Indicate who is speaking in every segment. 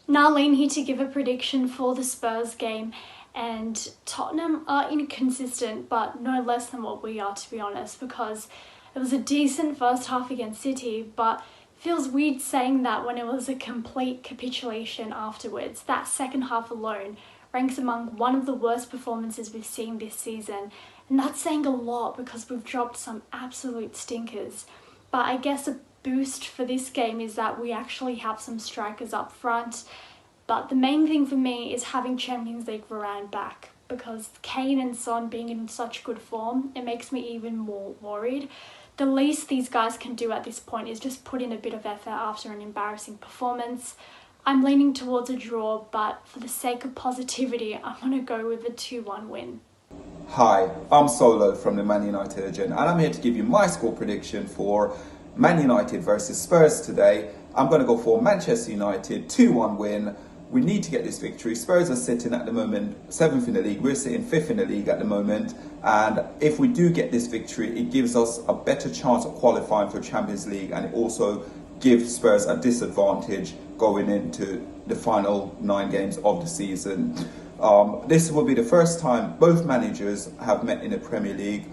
Speaker 1: Narlene here to give a prediction for the Spurs game, and Tottenham are inconsistent but no less than what we are, to be honest, because it was a decent first half against City, but feels weird saying that when it was a complete capitulation afterwards. That second half alone ranks among one of the worst performances we've seen this season, and that's saying a lot because we've dropped some absolute stinkers. But I guess a boost for this game is that we actually have some strikers up front. But the main thing for me is having Champions League Varane back, because Kane and Son being in such good form, it makes me even more worried. The least these guys can do at this point is just put in a bit of effort after an embarrassing performance. I'm leaning towards a draw, but for the sake of positivity, I'm going to go with a 2-1 win.
Speaker 2: Hi, I'm Solo from the Man United Agenda, and I'm here to give you my score prediction for Man United versus Spurs today. I'm going to go for Manchester United 2-1 win. We need to get this victory. Spurs are sitting at the moment 7th in the league. We're sitting 5th in the league at the moment. And if we do get this victory, it gives us a better chance of qualifying for Champions League, and it also gives Spurs a disadvantage going into the final 9 games of the season. This will be the first time both managers have met in the Premier League.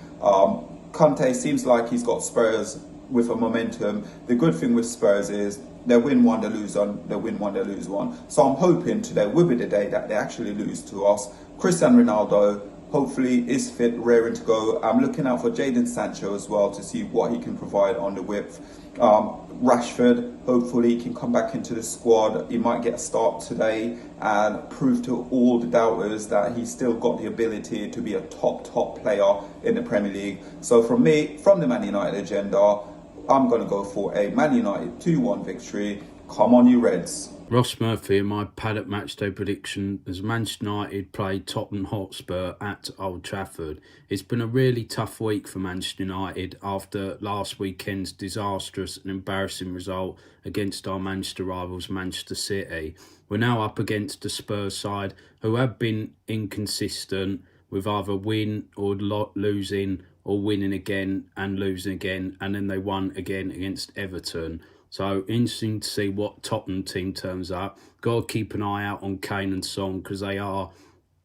Speaker 2: Conte seems like he's got Spurs with a momentum. The good thing with Spurs is they win one, they lose one, they win one, they lose one. So I'm hoping today will be the day that they actually lose to us. Cristiano Ronaldo hopefully is fit, raring to go. I'm looking out for Jadon Sancho as well to see what he can provide on the width. Rashford, hopefully he can come back into the squad. He might get a start today and prove to all the doubters that he's still got the ability to be a top player in the Premier League. So from me, from the Man United Agenda, I'm going to go for a Man United 2-1 victory. Come on, you Reds.
Speaker 3: Ross Murphy and my Paddock matchday prediction as Manchester United play Tottenham Hotspur at Old Trafford. It's been a really tough week for Manchester United after last weekend's disastrous and embarrassing result against our Manchester rivals Manchester City. We're now up against the Spurs side who have been inconsistent with either win or losing or winning again and losing again, and then they won again against Everton. So interesting to see what Tottenham team turns up. Got to keep an eye out on Kane and Son because they are,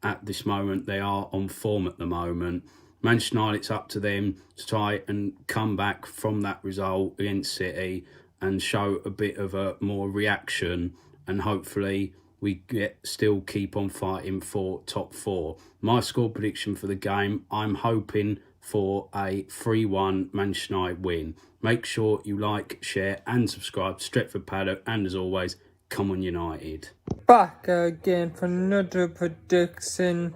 Speaker 3: at this moment, they are on form at the moment. Manchester United, it's up to them to try and come back from that result against City and show a bit of a more reaction, and hopefully we still keep on fighting for top 4. My score prediction for the game, I'm hoping for a 3-1 Manchester United win. Make sure you like, share and subscribe to Stretford Paddock, and as always, come on United.
Speaker 4: Back again for another prediction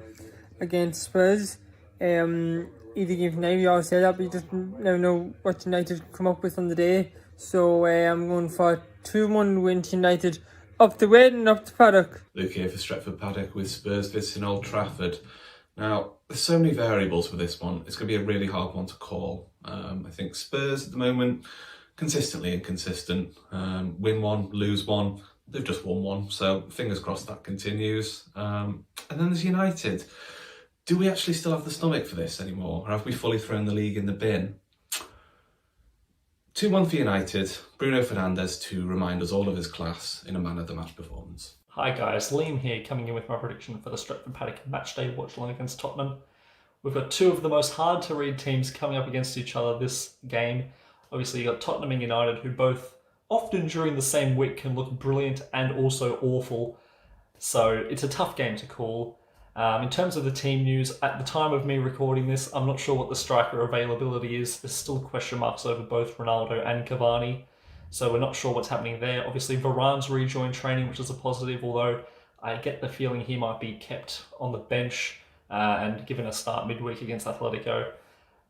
Speaker 4: against Spurs. Either game tonight, we always say that, but you just never know what United come up with on the day. So I'm going for 2-1 win to United. Up the way and up to Paddock.
Speaker 5: Luke here for Stretford Paddock with Spurs visiting Old Trafford. Now, there's so many variables for this one. It's going to be a really hard one to call. I think Spurs at the moment, consistently inconsistent. Win one, lose one. They've just won one, so fingers crossed that continues. And then there's United. Do we actually still have the stomach for this anymore? Or have we fully thrown the league in the bin? 2-1 for United. Bruno Fernandes to remind us all of his class in a man of the match performance.
Speaker 6: Hi guys, Liam here coming in with my prediction for the Stretford Paddock matchday Watchalong against Tottenham. We've got two of the most hard to read teams coming up against each other this game. Obviously you've got Tottenham and United, who both often during the same week can look brilliant and also awful. So it's a tough game to call. In terms of the team news, at the time of me recording this, I'm not sure what the striker availability is. There's still question marks over both Ronaldo and Cavani. So we're not sure what's happening there. Obviously, Varane's rejoined training, which is a positive, although I get the feeling he might be kept on the bench and given a start midweek against Atletico.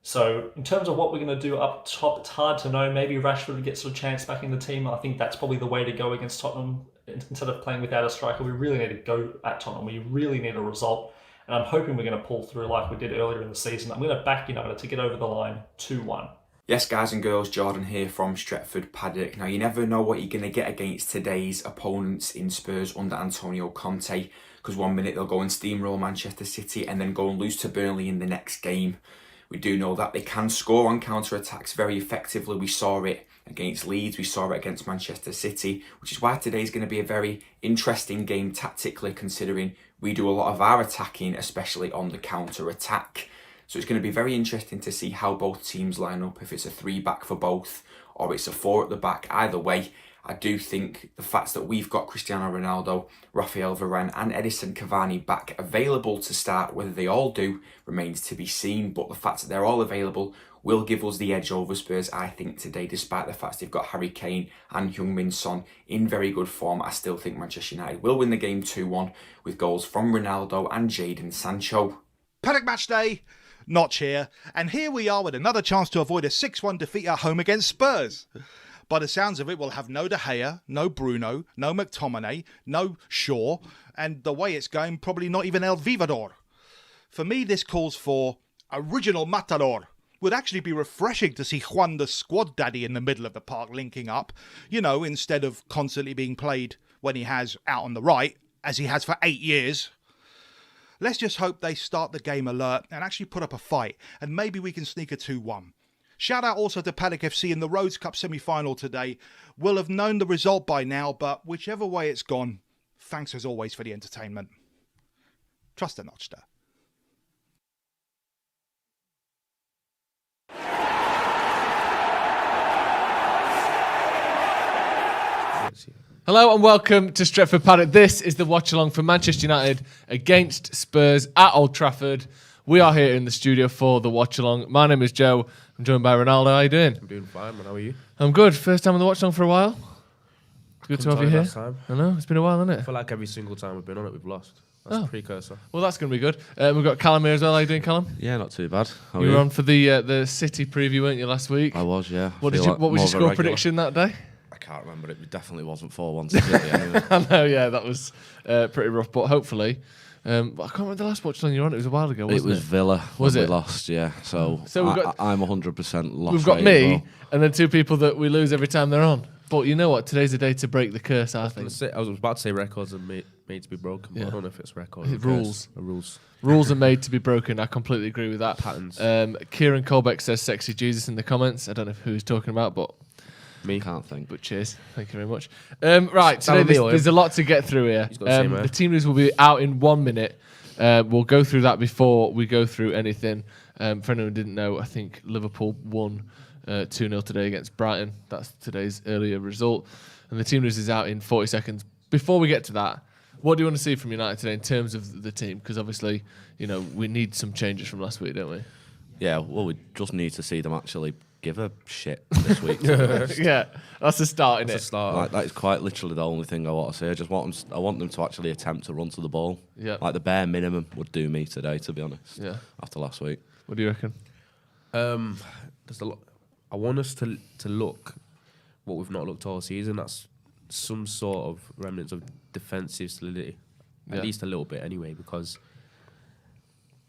Speaker 6: So in terms of what we're going to do up top, it's hard to know. Maybe Rashford gets a chance back in the team. I think that's probably the way to go against Tottenham. Instead of playing without a striker, we really need to go at Tottenham. We really need a result. And I'm hoping we're going to pull through like we did earlier in the season. I'm going to back United to get over the line 2-1.
Speaker 7: Yes, guys and girls, Jordan here from Stretford Paddock. Now, you never know what you're going to get against today's opponents in Spurs under Antonio Conte, because one minute they'll go and steamroll Manchester City and then go and lose to Burnley in the next game. We do know that they can score on counter-attacks very effectively. We saw it against Leeds, we saw it against Manchester City, which is why today's going to be a very interesting game tactically, considering we do a lot of our attacking, especially on the counter-attack. So it's going to be very interesting to see how both teams line up, if it's a 3-back for both or it's a 4 at the back. Either way, I do think the fact that we've got Cristiano Ronaldo, Rafael Varane and Edison Cavani back available to start, whether they all do remains to be seen, but the fact that they're all available will give us the edge over Spurs, I think, today, despite the fact they've got Harry Kane and Heung-min Son in very good form. I still think Manchester United will win the game 2-1 with goals from Ronaldo and Jadon Sancho.
Speaker 8: Paddock match day, Notch here, and here we are with another chance to avoid a 6-1 defeat at home against Spurs. By the sounds of it, we'll have no De Gea, no Bruno, no McTominay, no Shaw, and the way it's going, probably not even El Vivador. For me, this calls for original Matador. Would actually be refreshing to see Juan the squad daddy in the middle of the park linking up, you know, instead of constantly being played when he has out on the right, as he has for 8 years. Let's just hope they start the game alert and actually put up a fight, and maybe we can sneak a 2-1. Shout out also to Paddock FC in the Rhodes Cup semi-final today. We'll have known the result by now, but whichever way it's gone, thanks as always for the entertainment. Trust the Notchster.
Speaker 9: Hello and welcome to Stretford Paddock. This is the watch-along for Manchester United against Spurs at Old Trafford. We are here in the studio for the watch-along. My name is Joe. I'm joined by Ronaldo. How are you doing?
Speaker 10: I'm doing fine, man. How are you?
Speaker 9: I'm good. First time on the watch-along for a while. Good to have you here.
Speaker 10: Time.
Speaker 9: I know, it's been a while, hasn't
Speaker 10: I
Speaker 9: it?
Speaker 10: feel like every single time we've been on it, we've lost. That's a precursor.
Speaker 9: Well, that's going to be good. We've got Callum here as well. How are you doing, Callum?
Speaker 11: Yeah, not too bad. How
Speaker 9: You were on for the City preview, weren't you, last week?
Speaker 11: I was, yeah.
Speaker 9: What was your score prediction that day?
Speaker 11: I can't remember. It definitely wasn't 4-1 to City anyway.
Speaker 9: I know, yeah, that was pretty rough. But hopefully, I can't remember the last watch-along you were on. It was a while ago, wasn't it?
Speaker 11: It was Villa.
Speaker 9: Was
Speaker 11: when
Speaker 9: it?
Speaker 11: we lost, yeah. So I'm 100% lost.
Speaker 9: We've got me and then two people that we lose every time they're on. But you know what? Today's a day to break the curse, I think.
Speaker 10: I was about to say records are made to be broken, but I don't know if it's records.
Speaker 9: Rules.
Speaker 10: Rules.
Speaker 9: Rules are made to be broken. I completely agree with that.
Speaker 10: Patterns.
Speaker 9: Kieran Colbeck says sexy Jesus in the comments. I don't know who he's talking about, but...
Speaker 11: Me can't think.
Speaker 9: But cheers. Thank you very much. Right, today there's a lot to get through here. The team news will be out in 1 minute. We'll go through that before we go through anything. For anyone who didn't know, I think Liverpool won 2-0 today against Brighton. That's today's earlier result. And the team news is out in 40 seconds. Before we get to that, what do you want to see from United today in terms of the team? Because obviously, you know, we need some changes from last week, don't we?
Speaker 11: Yeah, well, we just need to see them actually give a shit this week.
Speaker 9: Yeah, that's the start, isn't it?
Speaker 10: That's a start.
Speaker 11: Like, that is quite literally the only thing I want to say. I want them to actually attempt to run to the ball.
Speaker 9: Yeah.
Speaker 11: Like the bare minimum would do me today, to be honest.
Speaker 9: Yeah.
Speaker 11: After last week.
Speaker 9: What do you reckon?
Speaker 10: There's a lot. I want us to look what we've not looked all season. That's some sort of remnants of defensive solidity, at least a little bit anyway. Because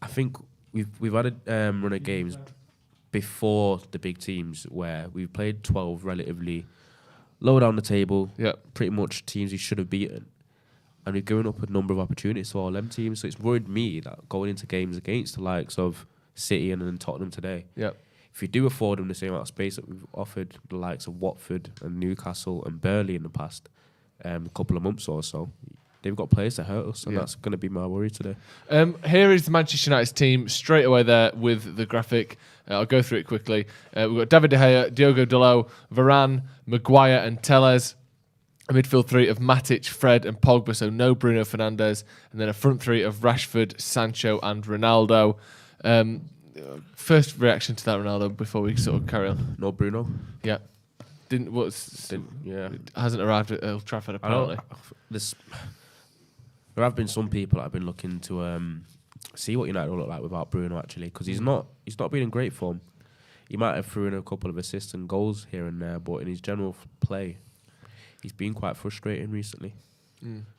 Speaker 10: I think we've had a run of games before the big teams where we've played 12 relatively low down the table, pretty much teams we should have beaten, and we've given up a number of opportunities to all them teams. So it's worried me that going into games against the likes of City and then Tottenham today, if you do afford them the same amount of space that we've offered the likes of Watford and Newcastle and Burnley in the past couple of months or so, they've got players to hurt us, and that's going to be my worry today.
Speaker 9: Here is the Manchester United team straight away there with the graphic. I'll go through it quickly. We've got David De Gea, Diogo Dalot, Varane, Maguire and Telles. A midfield three of Matic, Fred and Pogba, so no Bruno Fernandes. And then a front three of Rashford, Sancho and Ronaldo. First reaction to that, Ronaldo, before we sort of carry on.
Speaker 10: No Bruno.
Speaker 9: Yeah. Hasn't arrived at Old Trafford apparently.
Speaker 10: There have been some people that have been looking to see what United will look like without Bruno actually, because he's not been in great form. He might have threw in a couple of assists and goals here and there, but in his general play, he's been quite frustrating recently.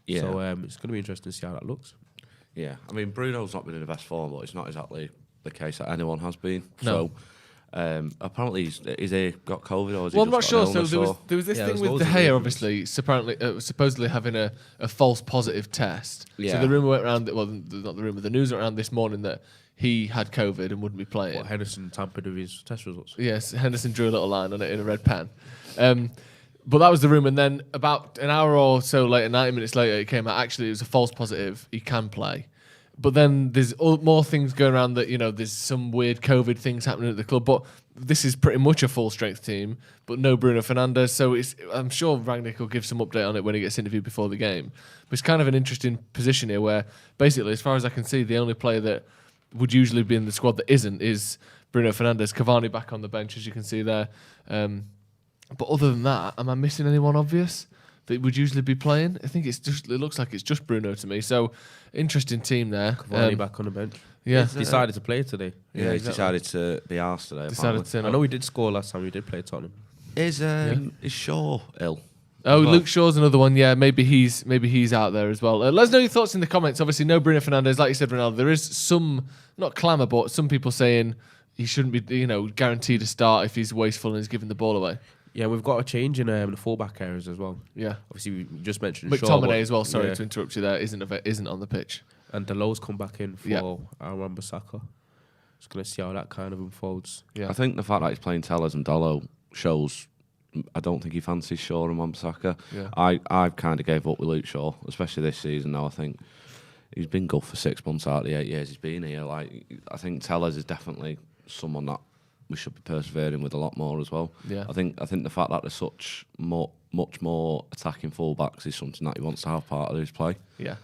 Speaker 11: Yeah.
Speaker 10: So it's going to be interesting to see how that looks.
Speaker 11: Yeah, I mean Bruno's not been in the best form, but it's not exactly the case that anyone has been.
Speaker 9: No.
Speaker 11: So apparently he's got COVID or is
Speaker 9: well,
Speaker 11: he
Speaker 9: I'm not
Speaker 11: just
Speaker 9: sure.
Speaker 11: got an
Speaker 9: So
Speaker 11: illness
Speaker 9: there was this thing
Speaker 10: there's
Speaker 9: with De
Speaker 10: loads of
Speaker 9: Gea,
Speaker 10: rumours.
Speaker 9: obviously, supposedly having a false positive test. So
Speaker 11: Yeah.
Speaker 9: the rumour went around. Well, not the rumour. The news went around this morning that he had COVID and wouldn't be playing.
Speaker 10: What, Henderson tampered with his test results?
Speaker 9: Yes, Henderson drew a little line on it in a red pen. But that was the rumour. And then about an hour or so later, 90 minutes later, it came out, actually, it was a false positive. He can play. But then there's more things going around that, there's some weird COVID things happening at the club. But this is pretty much a full-strength team, but no Bruno Fernandes. So I'm sure Rangnick will give some update on it when he gets interviewed before the game. But it's kind of an interesting position here where, basically, as far as I can see, the only player that would usually be in the squad that isn't is Bruno Fernandes. Cavani back on the bench, as you can see there. But other than that, am I missing anyone obvious that would usually be playing? I think it looks like it's just Bruno to me. So, interesting team there.
Speaker 10: Cavani back on the bench.
Speaker 9: Yeah.
Speaker 10: He's decided to play today.
Speaker 11: Yeah, he's decided to be arsed today.
Speaker 10: I know he did score last time he did play Tottenham.
Speaker 11: Is Shaw ill?
Speaker 9: Oh, Luke Shaw's another one. Yeah, maybe he's out there as well. Let us know your thoughts in the comments. Obviously, no Bruno Fernandes. Like you said, Ronaldo, there is some, not clamour, but some people saying he shouldn't be, guaranteed to start if he's wasteful and he's giving the ball away.
Speaker 10: Yeah, we've got a change in the fullback areas as well.
Speaker 9: Yeah.
Speaker 10: Obviously, we just mentioned
Speaker 9: McTominay as well, sorry to interrupt you there, isn't on the pitch.
Speaker 10: And Delow's come back in for Wan-Bissaka. Just going to see how that kind of unfolds.
Speaker 11: Yeah. I think the fact that he's playing Tellers and Delo shows I don't think he fancies Shaw and Wan-Bissaka. Yeah. I've kind of gave up with Luke Shaw, especially this season now. I think he's been good for 6 months out of the 8 years he's been here. I think Tellers is definitely someone that we should be persevering with a lot more as well.
Speaker 9: Yeah.
Speaker 11: I think the fact that there's much more attacking fullbacks is something that he wants to have part of his play.
Speaker 9: Yeah.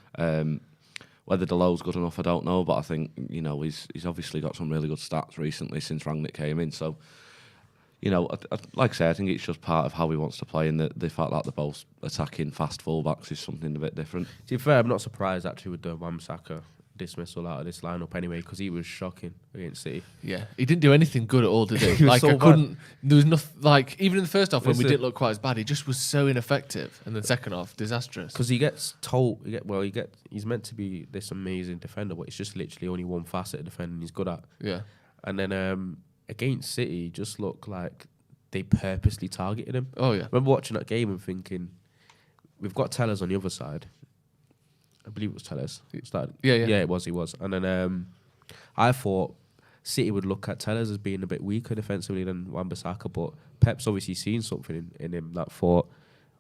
Speaker 11: Whether Delow's good enough, I don't know, but I think he's obviously got some really good stats recently since Rangnick came in. So, like I say, I think it's just part of how he wants to play, and the fact that they're both attacking fast fullbacks is something a bit different.
Speaker 10: To be fair, I'm not surprised actually with the Wan-Bissaka dismissal out of this lineup anyway, because he was shocking against City.
Speaker 9: Yeah, he didn't do anything good at all, did he?
Speaker 10: He was so bad.
Speaker 9: There was nothing, even in the first half when we didn't look quite as bad, he just was so ineffective, and then second half, disastrous.
Speaker 10: Because he gets told, he's meant to be this amazing defender, but it's just literally only one facet of defending he's good at.
Speaker 9: Yeah.
Speaker 10: And then against City, just looked like they purposely targeted him.
Speaker 9: Oh yeah.
Speaker 10: I remember watching that game and thinking, we've got Tellers on the other side. I believe it was Tellers.
Speaker 9: Yeah,
Speaker 10: it was. And then I thought City would look at Tellers as being a bit weaker defensively than Wan-Bissaka, but Pep's obviously seen something in him that thought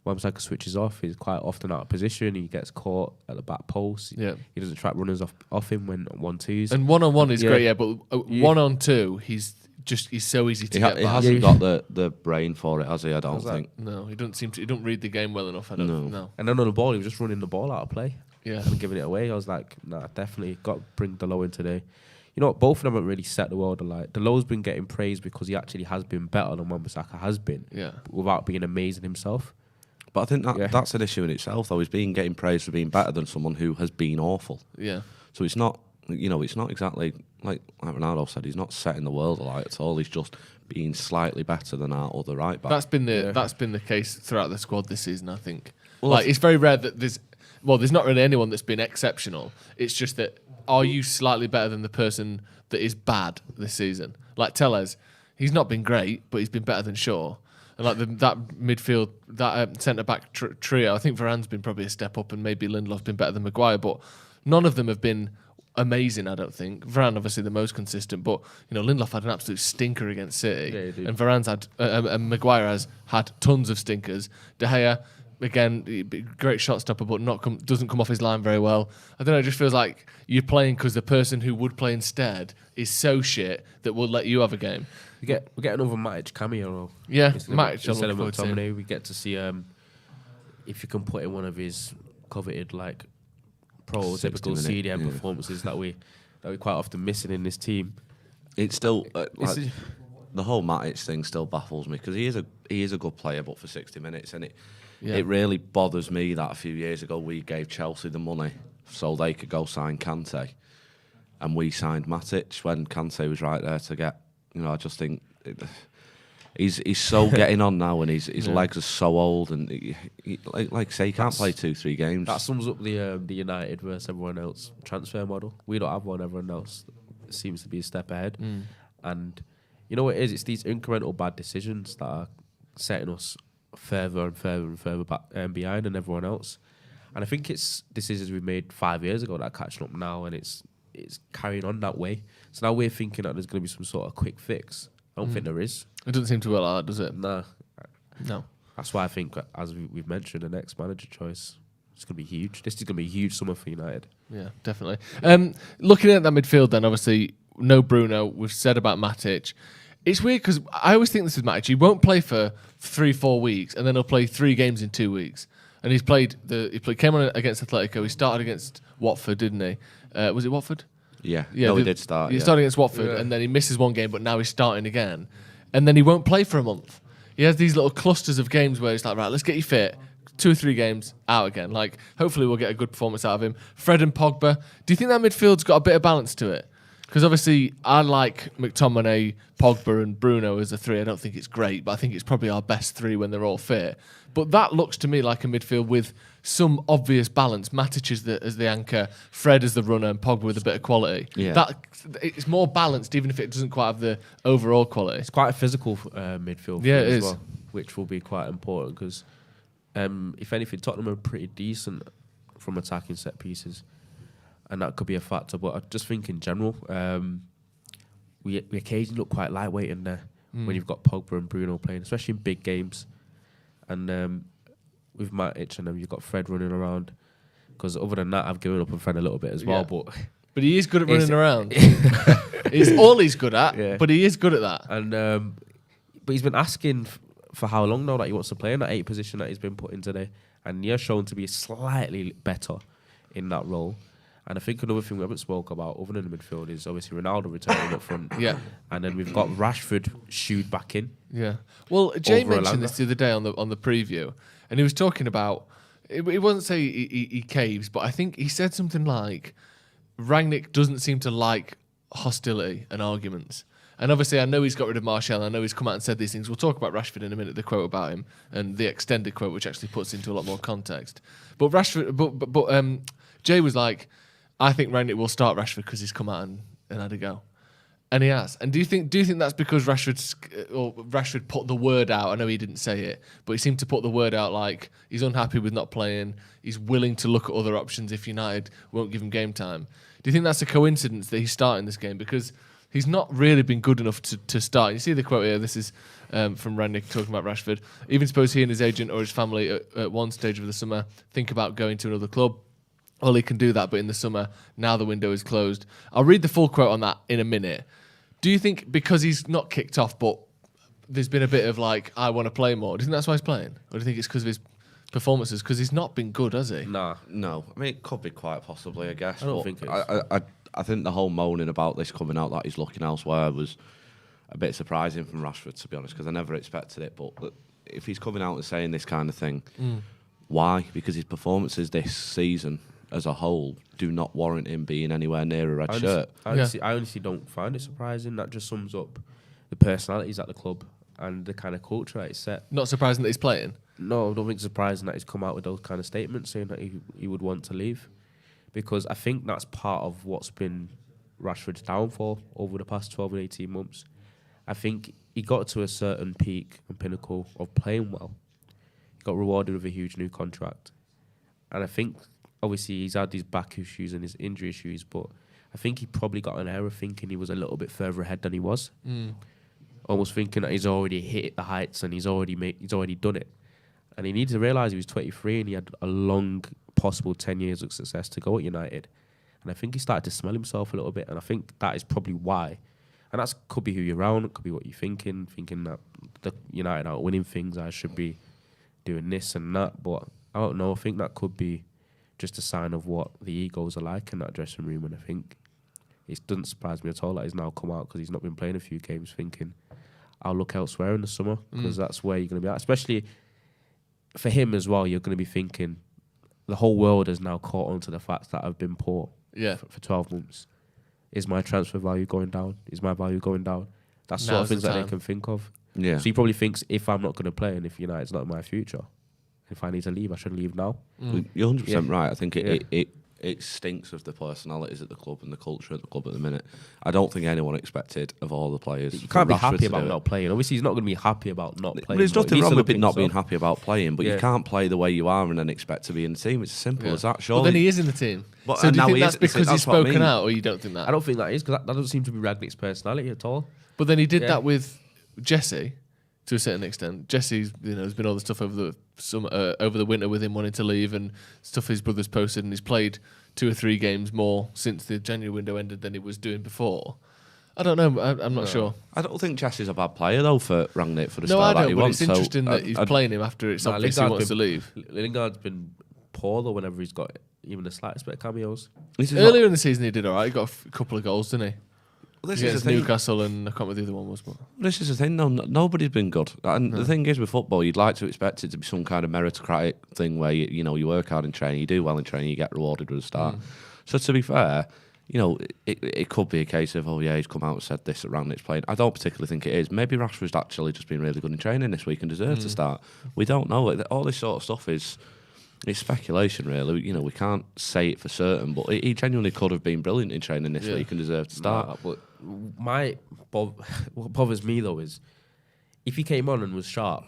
Speaker 10: Wan-Bissaka switches off. He's quite often out of position. He gets caught at the back post.
Speaker 9: Yeah.
Speaker 10: He doesn't track runners off him when 1-2s.
Speaker 9: And 1-on-1 is great, but 1-on-2, he's so easy to get
Speaker 11: he
Speaker 9: back.
Speaker 11: hasn't got the brain for it, has he? I don't think.
Speaker 9: No, he don't read the game well enough. I don't know.
Speaker 10: And then on the ball, he was just running the ball out of play.
Speaker 9: Yeah.
Speaker 10: And giving it away. I was like, nah, definitely got to bring Delo in today. You know what? Both of them haven't really set the world alight. Delo's been getting praised because he actually has been better than Wan-Bissaka has been.
Speaker 9: Yeah.
Speaker 10: Without being amazing himself.
Speaker 11: But I think that's an issue in itself, though. He's getting praised for being better than someone who has been awful.
Speaker 9: Yeah.
Speaker 11: So it's not, it's not exactly, like Ronaldo said, he's not setting the world alight at all. He's just being slightly better than our other right back.
Speaker 9: That's been the case throughout the squad this season, I think. Well, it's very rare that there's not really anyone that's been exceptional. It's just that, are you slightly better than the person that is bad this season? Like Tellez, he's not been great, but he's been better than Shaw. And like that midfield, that centre-back trio, I think Varane's been probably a step up, and maybe Lindelof's been better than Maguire, but none of them have been amazing, I don't think. Varane, obviously, the most consistent, but Lindelof had an absolute stinker against City.
Speaker 10: Yeah, he did.
Speaker 9: And Varane's had, and Maguire has had tons of stinkers. De Gea, again, great shot stopper, but doesn't come off his line very well. I don't know, it just feels like you're playing because the person who would play instead is so shit that will let you have a game.
Speaker 10: We get another Matic cameo.
Speaker 9: Yeah,
Speaker 10: Matic instead of
Speaker 9: McTominay.
Speaker 10: McTominay. We get to see if you can put in one of his coveted prototypical CDM performances that we quite often missing in this team.
Speaker 11: It's still the whole Matic thing still baffles me, because he is a good player, but for 60 minutes, and it really bothers me that a few years ago we gave Chelsea the money so they could go sign Kante, and we signed Matic when Kante was right there to get. I just think he's so getting on now, and his legs are so old, and he like say he can't play 2-3 games.
Speaker 10: That sums up the United versus everyone else transfer model. We don't have one. Everyone else seems to be a step ahead, and you know what it is? It's these incremental bad decisions that are setting us further and further and further back behind than everyone else. And I think it's decisions we made 5 years ago that are catching up now, and it's it's carrying on that way. So now we're thinking that there's going to be some sort of quick fix. I don't think there is.
Speaker 9: It doesn't seem to work like that, does it?
Speaker 10: No.
Speaker 9: That's
Speaker 10: why I think, as we've mentioned, the next manager choice, it's going to be huge. This is going to be a huge summer for United.
Speaker 9: Yeah, definitely. Looking at that midfield then, obviously, no Bruno. We've said about Matic. It's weird because I always think this is Matic. He won't play for 3-4 weeks, and then he'll play 3 games in 2 weeks. And he came on against Atletico. He started against Watford, didn't he? Was it Watford?
Speaker 11: Yeah. He did start.
Speaker 9: He started against Watford, and then he misses 1 game, but now he's starting again. And then he won't play for a month. He has these little clusters of games where he's like, right, let's get you fit. 2 or 3 games, out again. Like, hopefully we'll get a good performance out of him. Fred and Pogba. Do you think that midfield's got a bit of balance to it? Because obviously I like McTominay, Pogba and Bruno as a 3. I don't think it's great, but I think it's probably our best 3 when they're all fit. But that looks to me like a midfield with some obvious balance. Matic as the anchor, Fred as the runner, and Pogba with a bit of quality.
Speaker 11: Yeah.
Speaker 9: It's more balanced, even if it doesn't quite have the overall quality.
Speaker 10: It's quite a physical midfield.
Speaker 9: Yeah, it is.
Speaker 10: Well, which will be quite important because, if anything, Tottenham are pretty decent from attacking set pieces, and that could be a factor. But I just think in general, we occasionally look quite lightweight in there when you've got Pogba and Bruno playing, especially in big games. And with Matic, and then you've got Fred running around. Because other than that, I've given up on Fred a little bit as well.
Speaker 9: But he is good at running around. It's all he's good at, but he is good at that.
Speaker 10: And but he's been asking for how long now that he wants to play in that 8 position that he's been put in today. And he has shown to be slightly better in that role. And I think another thing we haven't spoke about, other than the midfield, is obviously Ronaldo returning up front.
Speaker 9: Yeah.
Speaker 10: And then we've got Rashford shooed back in.
Speaker 9: Yeah. Well, Jay mentioned this the other day on the preview, and he was talking about, it wasn't say he caves, but I think he said something like, Rangnick doesn't seem to like hostility and arguments. And obviously, I know he's got rid of Martial, and I know he's come out and said these things. We'll talk about Rashford in a minute, the quote about him, and the extended quote, which actually puts into a lot more context. But Rashford, but Jay was like, I think Rangnick will start Rashford because he's come out and had a go. And he has. And do you think that's because Rashford put the word out? I know he didn't say it, but he seemed to put the word out like he's unhappy with not playing. He's willing to look at other options if United won't give him game time. Do you think that's a coincidence that he's starting this game? Because he's not really been good enough to start. You see the quote here. This is from Rangnick talking about Rashford. Even suppose he and his agent or his family at one stage of the summer think about going to another club. Well, he can do that, but in the summer, now the window is closed. I'll read the full quote on that in a minute. Do you think because he's not kicked off, but there's been a bit of like, I want to play more, do you think that's why he's playing? Or do you think it's because of his performances? Because he's not been good, has he?
Speaker 11: No. I mean, it could be quite possibly, I guess.
Speaker 10: I don't think it's...
Speaker 11: I think the whole moaning about this coming out that he's looking elsewhere was a bit surprising from Rashford, to be honest, because I never expected it. But if he's coming out and saying this kind of thing, why? Because his performances this season as a whole do not warrant him being anywhere near a red shirt.
Speaker 10: I honestly don't find it surprising. That just sums up the personalities at the club and the kind of culture that it's set.
Speaker 9: Not surprising that he's playing?
Speaker 10: No, I don't think it's surprising that he's come out with those kind of statements saying that he would want to leave. Because I think that's part of what's been Rashford's downfall over the past 12 and 18 months. I think he got to a certain peak and pinnacle of playing well. He got rewarded with a huge new contract. And I think, obviously, he's had these back issues and his injury issues, but I think he probably got an error thinking he was a little bit further ahead than he was. Almost thinking that he's already hit the heights and he's already done it. And he needs to realise he was 23 and he had a long, possible 10 years of success to go at United. And I think he started to smell himself a little bit, and I think that is probably why. And that could be who you're around, it could be what you're thinking that the United aren't winning things, I should be doing this and that. But I don't know, I think that could be just a sign of what the egos are like in that dressing room. And I think it doesn't surprise me at all that he's now come out because he's not been playing a few games thinking, I'll look elsewhere in the summer because that's where you're going to be at. Especially for him as well, you're going to be thinking the whole world has now caught on to the fact that I've been poor for 12 months. Is my transfer value going down? Is my value going down? That's sort of things that they can think of.
Speaker 11: Yeah.
Speaker 10: So he probably thinks if I'm not going to play and if United's not in my future, if I need to leave, I should leave now.
Speaker 11: You're 100% right. I think it it stinks of the personalities at the club and the culture at the club at the minute. I don't think anyone expected of all the players.
Speaker 10: You can't be happy about not playing. Obviously, he's not going to be happy about not playing.
Speaker 11: There's nothing wrong with not being happy about playing, but you can't play the way you are and then expect to be in the team. It's as simple as that. Surely.
Speaker 9: But then he is in the team.
Speaker 11: But,
Speaker 9: so do you think that's
Speaker 11: is,
Speaker 9: because he's spoken out, or you don't think that?
Speaker 10: I don't think that is, because that doesn't seem to be Rangnick's personality at all.
Speaker 9: But then he did that with Jesse to a certain extent. Jesse's, there's been all the stuff over the summer, over the winter with him wanting to leave and stuff his brother's posted, and he's played 2 or 3 games more since the January window ended than he was doing before. I don't know. I'm not sure.
Speaker 11: I don't think Jesse's a bad player though for Rangnick for the start that he wants.
Speaker 9: It's interesting that he's playing him after it's obvious he wants to leave.
Speaker 10: Lingard's been poor though whenever he's got even the slightest bit of cameos.
Speaker 9: Earlier in the season he did all right. He got a couple of goals, didn't he?
Speaker 11: Well, this is the thing.
Speaker 9: Newcastle and I can't remember the other one was. But
Speaker 11: this is the thing. No, nobody's been good. And the thing is with football, you'd like to expect it to be some kind of meritocratic thing where you work hard in training, you do well in training, you get rewarded with a start. So to be fair, it could be a case of he's come out and said this at Rangnick's playing. I don't particularly think it is. Maybe Rashford's actually just been really good in training this week and deserves to start. We don't know. All this sort of stuff it's speculation, really. We can't say it for certain, but he genuinely could have been brilliant in training this week and deserved to start.
Speaker 10: But what bothers me though is if he came on and was sharp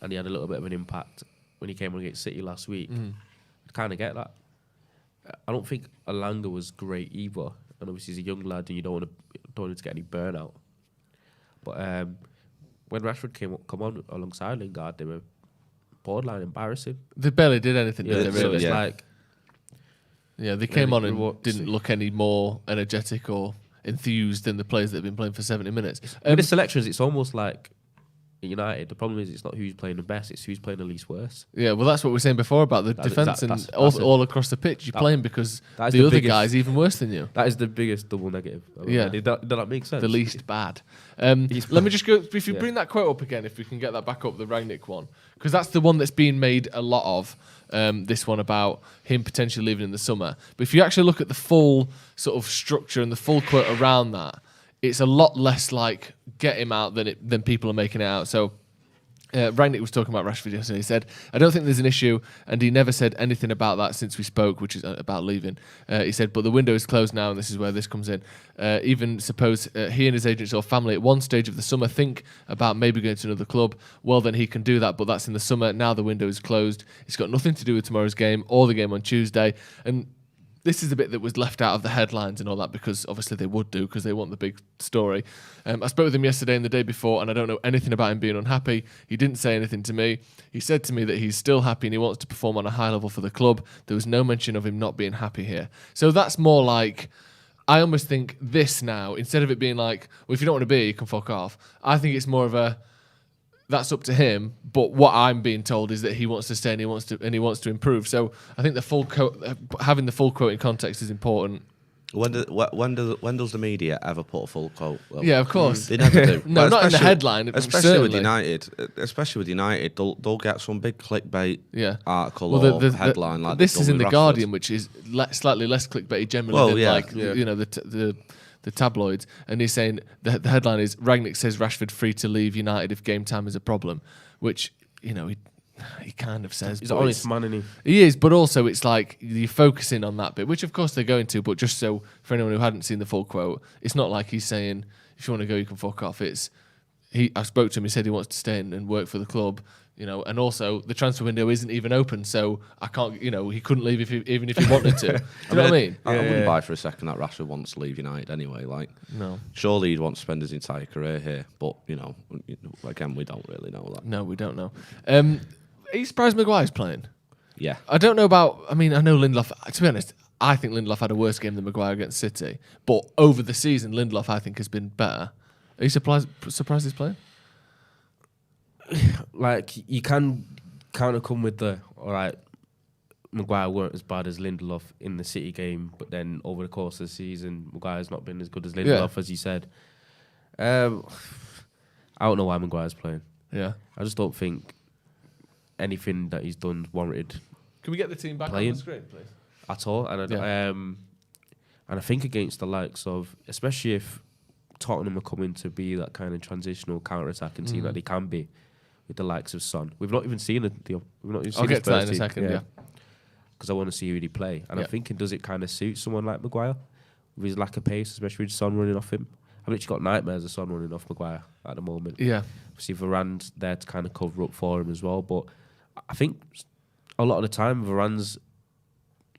Speaker 10: and he had a little bit of an impact when he came on against City last week, I kind of get that. I don't think Alanga was great either, and obviously he's a young lad and you don't want him to get any burnout. But when Rashford come on alongside Lingard, they were borderline embarrassing.
Speaker 9: They barely did anything, did they? Really?
Speaker 10: So it's
Speaker 9: they came on and didn't look any more energetic or enthused than the players that have been playing for 70 minutes.
Speaker 10: With the selections, it's almost like at United. The problem is it's not who's playing the best; it's who's playing the least worst.
Speaker 9: Yeah, well, that's what we were saying before about the defence and all across the pitch. You're playing because the other guy's even worse than you.
Speaker 10: That is the biggest double negative. Does that make sense?
Speaker 9: The least bad. Let me just go. If you bring that quote up again, if we can get that back up, the Rangnick one, because that's the one that's been made a lot of. This one about him potentially leaving in the summer. But if you actually look at the full sort of structure and the full quote around that, it's a lot less like get him out than people are making it out. So Rangnick was talking about Rashford yesterday. He said, I don't think there's an issue, and he never said anything about that since we spoke, which is about leaving. He said, but the window is closed now, and this is where this comes in. Even suppose he and his agents or family at one stage of the summer think about maybe going to another club, well, then he can do that, but that's in the summer. Now the window is closed. It's got nothing to do with tomorrow's game or the game on Tuesday. And this is the bit that was left out of the headlines and all that, because obviously they would do, because they want the big story. I spoke with him yesterday and the day before, and I don't know anything about him being unhappy. He didn't say anything to me. He said to me that he's still happy and he wants to perform on a high level for the club. There was no mention of him not being happy here. So that's more like, I almost think this now, instead of it being like, well, if you don't want to be here, you can fuck off. I think it's more of a, that's up to him. But what I'm being told is that he wants to stay and he wants to improve. So I think the full having the full quote in context is important.
Speaker 11: When does the media ever put a full quote? Well,
Speaker 9: yeah, of course.
Speaker 11: They never do.
Speaker 9: No, not in the headline.
Speaker 11: Especially with United, they'll get some big clickbait article or headline like
Speaker 9: this is in the Guardian, which is slightly less clickbaity generally than the tabloids, and he's saying the headline is Rangnick says Rashford free to leave United if game time is a problem, which he kind of says.
Speaker 10: He's an honest man, isn't he?
Speaker 9: He is, but also it's like you're focusing on that bit, which of course they're going to, but just so for anyone who hadn't seen the full quote, it's not like he's saying if you want to go you can fuck off. I spoke to him, he said he wants to stay and work for the club. And also the transfer window isn't even open, so I can't. He couldn't leave even if he wanted to. Do you know what I mean?
Speaker 11: I wouldn't buy for a second that Rashford wants to leave United anyway.
Speaker 9: No.
Speaker 11: Surely he'd want to spend his entire career here, but again, we don't really know that.
Speaker 9: No, we don't know. Are you surprised Maguire's playing?
Speaker 11: Yeah.
Speaker 9: I don't know about. I mean, I know Lindelof. To be honest, I think Lindelof had a worse game than Maguire against City, but over the season, Lindelof I think has been better. Are you surprised he's playing?
Speaker 10: You can kind of come with the Maguire weren't as bad as Lindelof in the City game, but then over the course of the season, Maguire's not been as good as Lindelof, as you said. I don't know why Maguire's playing.
Speaker 9: Yeah,
Speaker 10: I just don't think anything that he's done warranted.
Speaker 9: Can we get the team back on the screen, please?
Speaker 10: At all, and I think against the likes of, especially if Tottenham are coming to be that kind of transitional counter-attacking team that they can be. With the likes of Son, we've not even seen We've not even seen.
Speaker 9: I'll get to that in a second. Yeah.
Speaker 10: because I want to see who he play. And
Speaker 9: Yeah.
Speaker 10: I'm thinking, does it kind of suit someone like Maguire with his lack of pace, especially with Son running off him? I've literally got nightmares of Son running off Maguire at the moment.
Speaker 9: Yeah.
Speaker 10: Obviously, Varane's there to kind of cover up for him as well. But I think a lot of the time, Varane's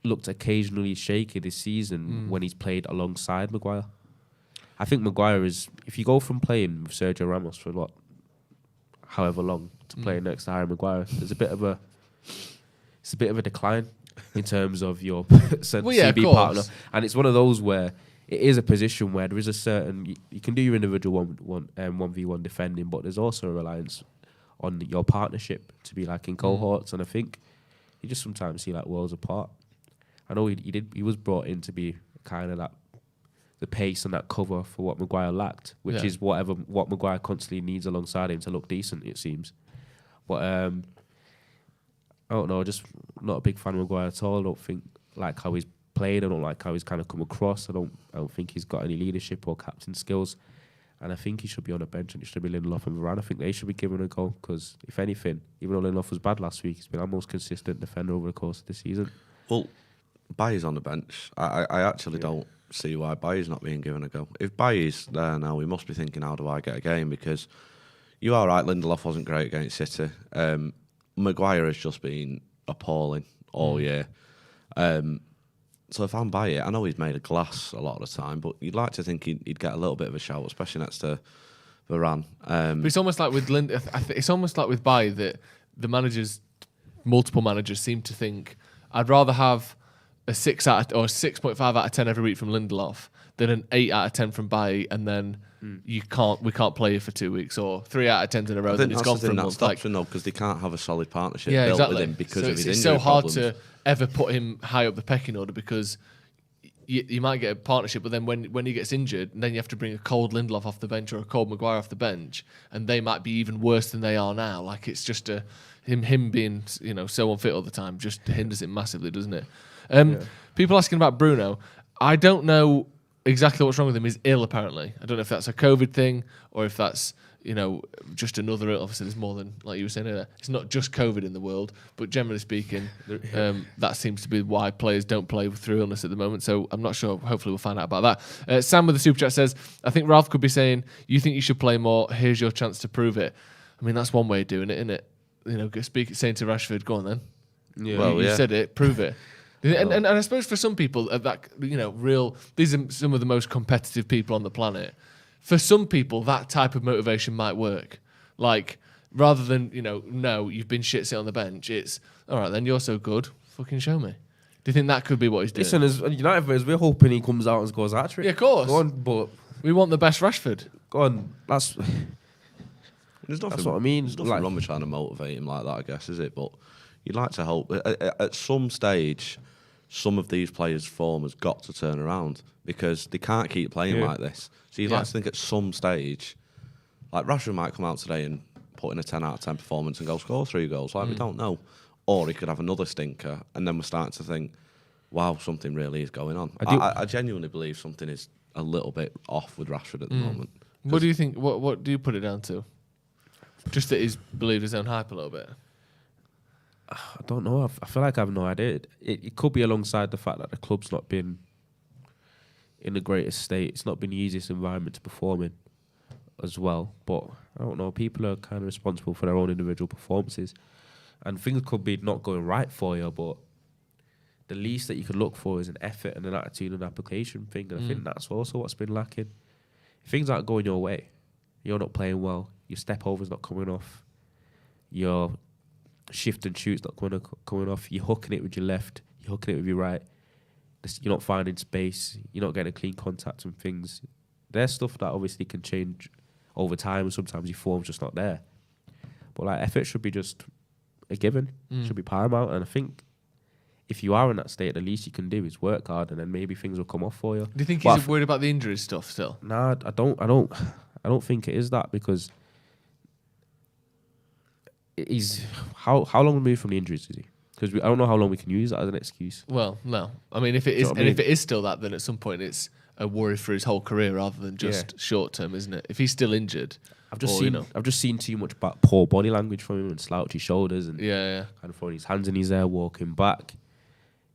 Speaker 10: looked occasionally shaky this season when he's played alongside Maguire. I think Maguire is, if you go from playing with Sergio Ramos for however long, to playing next to Harry Maguire, there's a bit of a decline in terms of your CB partner. And it's one of those where it is a position where there is a certain, you can do your individual 1v1 defending, but there's also a reliance on your partnership to be like in cohorts. And I think you just sometimes see like worlds apart. I know he was brought in to be kind of that, the pace and that cover for what Maguire lacked, which is what Maguire constantly needs alongside him to look decent, it seems. But I don't know, just not a big fan of Maguire at all. I don't think like how he's played. I don't like how he's kind of come across. I don't think he's got any leadership or captain skills. And I think he should be on a bench, and it should be Lindelof and Varane. I think they should be given a go, because if anything, even though Lindelof was bad last week, he's been our most consistent defender over the course of the season.
Speaker 11: Well, Bailly's on the bench. I actually don't see why Bailly's not being given a go. If Bailly's there now, we must be thinking, how do I get a game? Because you are right, Lindelof wasn't great against City. Maguire has just been appalling all year. So if I'm Bailly, I know he's made a glass a lot of the time, but you'd like to think he'd get a little bit of a shout, especially next to Varane.
Speaker 9: But it's almost like with it's almost like with Bailly that the multiple managers seem to think, I'd rather have a 6.5 out of 10 every week from Lindelof than an 8 out of 10 from Bailly, and then we can't play you for 2 weeks, or 3 out of 10 in a row. Then it's gone for a month.
Speaker 11: Because they can't have a solid partnership built with him because of his injury
Speaker 9: It's so hard
Speaker 11: problems.
Speaker 9: to ever put him high up the pecking order, because you might get a partnership, but then when he gets injured, then you have to bring a cold Lindelof off the bench or a cold Maguire off the bench, and they might be even worse than they are now. Like, it's just him being so unfit all the time just hinders it massively, doesn't it? People asking about Bruno. I don't know exactly what's wrong with him. He's ill, apparently. I don't know if that's a COVID thing or if that's just another. Obviously, there's more than, like you were saying earlier. It's not just COVID in the world, but generally speaking, that seems to be why players don't play through illness at the moment. So I'm not sure. Hopefully, we'll find out about that. Sam with the super chat says, "I think Ralph could be saying, you think you should play more. Here's your chance to prove it." I mean, that's one way of doing it, isn't it? Saying to Rashford, "Go on then."
Speaker 10: Yeah.
Speaker 11: Well,
Speaker 9: you said it. Prove it. And I suppose for some people, these are some of the most competitive people on the planet. For some people, that type of motivation might work. Like, rather than, no, you've been shit sit on the bench, it's, all right, then you're so good, fucking show me. Do you think that could be what he's doing?
Speaker 10: Listen, as United fans, we're hoping he comes out and scores a hat-trick.
Speaker 9: Yeah, of course.
Speaker 10: Go on, but
Speaker 9: we want the best Rashford.
Speaker 10: Go on, that's
Speaker 11: That's
Speaker 10: what I mean.
Speaker 11: There's nothing wrong with trying to motivate him like that, I guess, is it? But you'd like to hope at some stage, some of these players' form has got to turn around, because they can't keep playing like this. So you'd like to think at some stage, like Rashford might come out today and put in a 10 out of 10 performance and go score 3 goals. Like, we don't know. Or he could have another stinker, and then we're starting to think, wow, something really is going on. I genuinely believe something is a little bit off with Rashford at the moment.
Speaker 9: What do you think? What do you put it down to? Just that he's believed his own hype a little bit?
Speaker 10: I don't know. I feel like I have no idea. It could be alongside the fact that the club's not been in the greatest state. It's not been the easiest environment to perform in as well. But I don't know. People are kind of responsible for their own individual performances. And things could be not going right for you, but the least that you could look for is an effort and an attitude and application thing. And I think that's also what's been lacking. If things aren't going your way, you're not playing well, your step over's not coming off, your shift and shoot's not coming off, you're hooking it with your left, you're hooking it with your right, you're not finding space, you're not getting a clean contact and things. There's stuff that obviously can change over time, and sometimes your form's just not there. But like, effort should be just a given, should be paramount. And I think if you are in that state, the least you can do is work hard, and then maybe things will come off for you.
Speaker 9: Do you think he's worried about the injury stuff still?
Speaker 10: Nah, I don't think it is that, because he's how long removed from the injuries is he? Because I don't know how long we can use that as an excuse.
Speaker 9: Well, no. I mean, if it is, if it is still that, then at some point it's a worry for his whole career rather than just short term, isn't it? If he's still injured,
Speaker 10: I've just seen too much about poor body language from him and slouchy shoulders and kind of throwing his hands in his hair, walking back.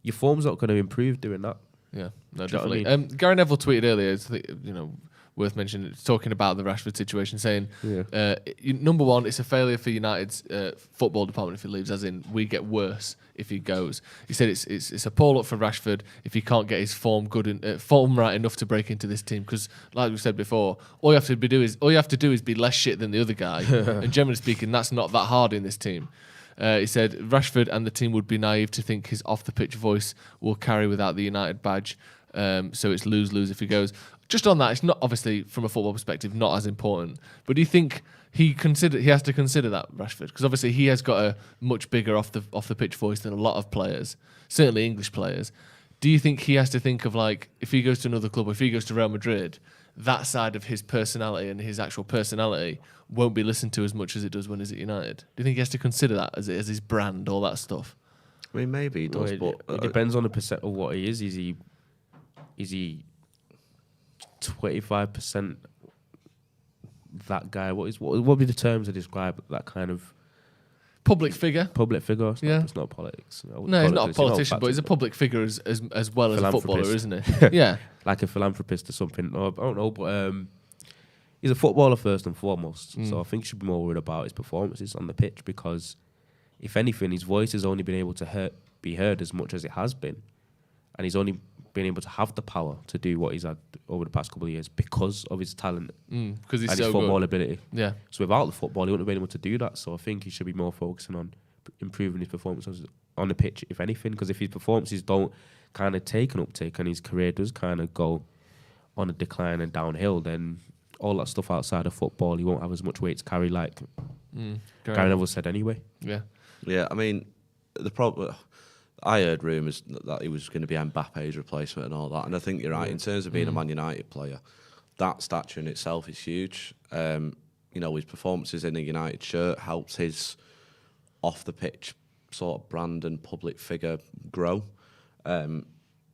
Speaker 10: your form's not going to improve doing that.
Speaker 9: Yeah, no,
Speaker 10: Do you know what
Speaker 9: definitely.
Speaker 10: I mean?
Speaker 9: Gary Neville tweeted earlier, it's, worth mentioning, talking about the Rashford situation, saying, number one, it's a failure for United's football department if he leaves, as in we get worse if he goes. He said it's a poor look for Rashford if he can't get his form form right enough to break into this team, because like we said before, all you have to do is be less shit than the other guy, and generally speaking, that's not that hard in this team. He said Rashford and the team would be naive to think his off-the-pitch voice will carry without the United badge, so it's lose-lose if he goes. Just on that, it's not, obviously from a football perspective, not as important. But do you think he has to consider that, Rashford? Because obviously he has got a much bigger off the pitch voice than a lot of players, certainly English players. Do you think he has to think of, like, if he goes to another club, or if he goes to Real Madrid, that side of his personality and his actual personality won't be listened to as much as it does when he's at United? Do you think he has to consider that as his brand, all that stuff?
Speaker 11: I mean, maybe he does, but
Speaker 10: it depends on the percent of what he is. Is he 25% that guy? What would be the terms to describe that kind of
Speaker 9: public figure?
Speaker 10: Yeah, it's not politics.
Speaker 9: No, he's not a politician, but he's a public figure as well as a footballer, isn't he? Yeah,
Speaker 10: like a philanthropist or something. I don't know, but he's a footballer first and foremost. So I think he should be more worried about his performances on the pitch, because if anything, his voice has only been able to be heard as much as it has been, and he's only been able to have the power to do what he's had over the past couple of years because of his talent,
Speaker 9: because he's
Speaker 10: and
Speaker 9: so
Speaker 10: his football
Speaker 9: good.
Speaker 10: ability.
Speaker 9: Yeah.
Speaker 10: So without the football, he wouldn't have been able to do that. So I think he should be more focusing on improving his performances on the pitch, if anything. Because if his performances don't kind of take an uptake and his career does kind of go on a decline and downhill, then all that stuff outside of football, he won't have as much weight to carry, like Gary Neville said anyway.
Speaker 9: Yeah.
Speaker 11: Yeah, I mean, the problem. I heard rumours that he was going to be Mbappe's replacement and all that, and I think you're right. In terms of being a Man United player, that stature in itself is huge. His performances in a United shirt helps his off-the-pitch sort of brand and public figure grow.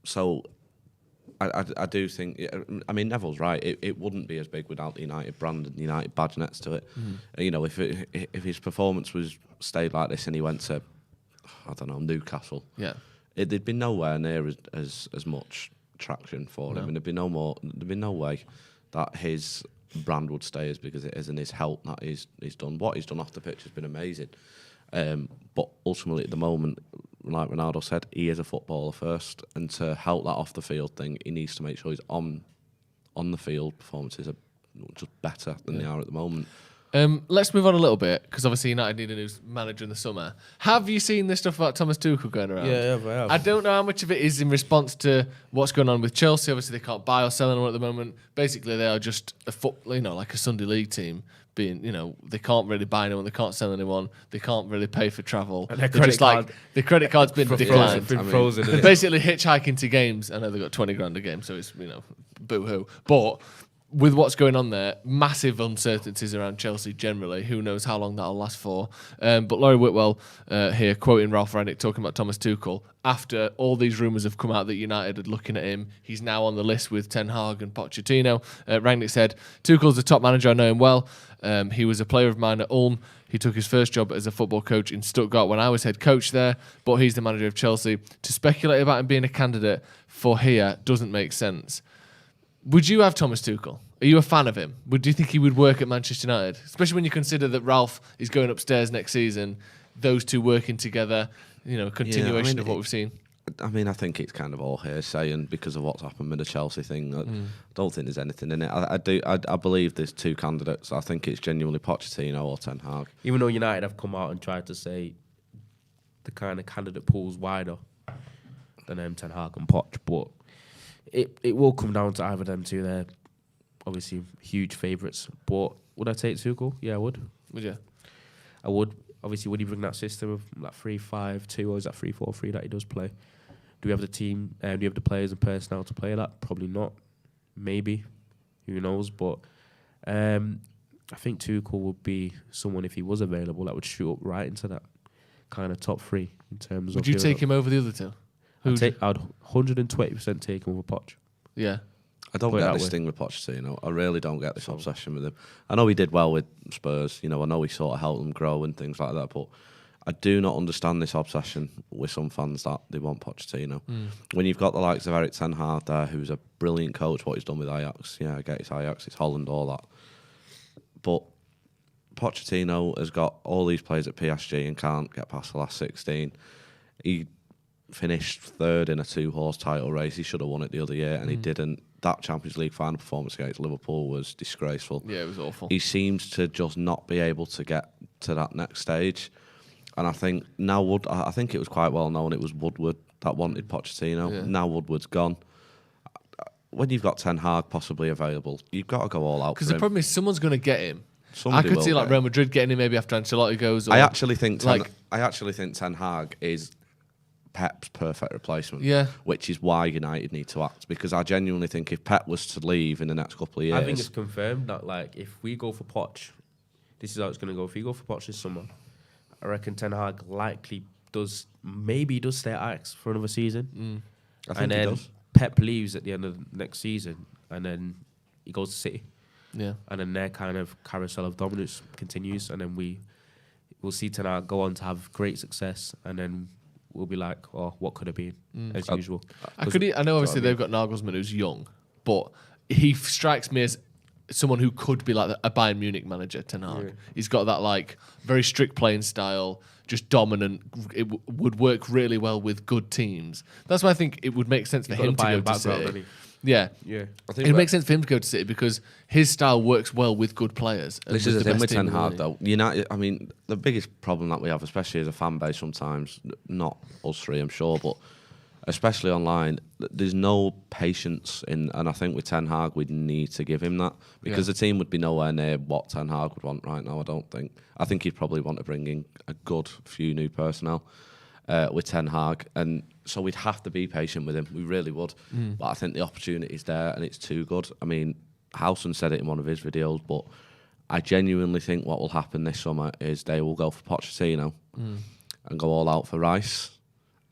Speaker 11: So I do think, I mean, Neville's right. It wouldn't be as big without the United brand and the United badge next to it. If his performance was stayed like this and he went to, I don't know, Newcastle, there'd be nowhere near as much traction for him, and there'd be no way that his brand would stay as big as it is, and his help that he's done. What he's done off the pitch has been amazing. But ultimately, at the moment, like Ronaldo said, he is a footballer first, and to help that off the field thing, he needs to make sure his on the field performances are just better than they are at the moment.
Speaker 9: Let's move on a little bit, because obviously United need a new manager in the summer. Have you seen this stuff about Thomas Tuchel going around?
Speaker 10: Yeah, I have.
Speaker 9: I don't know how much of it is in response to what's going on with Chelsea. Obviously, they can't buy or sell anyone at the moment. Basically, they are just like a Sunday League team. Being, they can't really buy anyone, they can't sell anyone, they can't really pay for travel.
Speaker 10: And the
Speaker 9: credit card's been declined.
Speaker 10: Frozen.
Speaker 9: They're basically hitchhiking to games. I know they've got 20 grand a game, so it's boo hoo. But with what's going on there, massive uncertainties around Chelsea generally. Who knows how long that'll last for. But Laurie Whitwell here, quoting Ralph Rangnick, talking about Thomas Tuchel. After all these rumours have come out that United are looking at him, he's now on the list with Ten Hag and Pochettino. Rangnick said, Tuchel's a top manager, I know him well. He was a player of mine at Ulm. He took his first job as a football coach in Stuttgart when I was head coach there, but he's the manager of Chelsea. To speculate about him being a candidate for here doesn't make sense. Would you have Thomas Tuchel? Are you a fan of him? Do you think he would work at Manchester United? Especially when you consider that Ralph is going upstairs next season, those two working together, continuation of what we've seen.
Speaker 11: I mean, I think it's kind of all hearsay, and because of what's happened with the Chelsea thing, I don't think there's anything in it. I believe there's two candidates. I think it's genuinely Pochettino or Ten Hag.
Speaker 10: Even though United have come out and tried to say the kind of candidate pool's wider than Ten Hag and Poch, but it will come down to either of them two. They're obviously huge favourites. But would I take Tuchel? Yeah, I would.
Speaker 9: Would you?
Speaker 10: I would. Obviously, would he bring that system of like 3-5-2 or is that 3-4-3 that he does play? Do we have the team? Do we have the players and personnel to play that? Probably not. Maybe. Who knows? But I think Tuchel would be someone, if he was available, that would shoot up right into that kind of top three in terms of...
Speaker 9: Would you take him over the other two?
Speaker 10: I'd 120% take him over Poch.
Speaker 9: Yeah.
Speaker 11: I don't get this thing with Pochettino. I really don't get this obsession with him. I know he did well with Spurs. I know he sort of helped them grow and things like that. But I do not understand this obsession with some fans that they want Pochettino. When you've got the likes of Erik ten Hag there, who's a brilliant coach, what he's done with Ajax, yeah, I get it's Ajax, it's Holland, all that. But Pochettino has got all these players at PSG and can't get past the last 16. He finished third in a 2-horse title race. He should have won it the other year, and he didn't. That Champions League final performance against Liverpool was disgraceful.
Speaker 9: Yeah, it was awful.
Speaker 11: He seems to just not be able to get to that next stage. And I think now I think it was quite well known it was Woodward that wanted Pochettino.
Speaker 9: Yeah.
Speaker 11: Now Woodward's gone. When you've got Ten Hag possibly available, you've got to go all out.
Speaker 9: Because the problem is someone's going to get him.
Speaker 11: Somebody
Speaker 9: I could see like Real Madrid getting him maybe after Ancelotti goes. Or
Speaker 11: I actually think Ten Hag is Pep's perfect replacement.
Speaker 9: Yeah.
Speaker 11: Which is why United need to act, because I genuinely think if Pep was to leave in the next couple of years,
Speaker 10: I think it's confirmed that like if we go for Poch, this is how it's going to go. If we go for Poch this summer, I reckon Ten Hag likely maybe does stay at Ajax for another season.
Speaker 11: I think he does.
Speaker 10: Pep leaves at the end of next season, and then he goes to City.
Speaker 9: Yeah.
Speaker 10: And then their kind of carousel of dominance continues, and then we'll see Ten Hag go on to have great success, and then we'll be like, oh, what could have been, as usual.
Speaker 9: I know obviously they've got Nagelsmann who's young, but he strikes me as someone who could be like a Bayern Munich manager, Ten Hag. Yeah. He's got that like very strict playing style, just dominant. It would work really well with good teams. That's why I think it would make sense for him to go to City. Yeah. I think it makes sense for him to go to City because his style works well with good players.
Speaker 11: This is the thing with Ten Hag, though. United, I mean, the biggest problem that we have, especially as a fan base sometimes, not us three, I'm sure, but especially online, there's no patience in, and I think with Ten Hag, we'd need to give him that because the team would be nowhere near what Ten Hag would want right now, I don't think. I think he'd probably want to bring in a good few new personnel with Ten Hag, and so we'd have to be patient with him. We really would. But I think the opportunity is there, and it's too good. I mean, Howson said it in one of his videos, but I genuinely think what will happen this summer is they will go for Pochettino and go all out for Rice.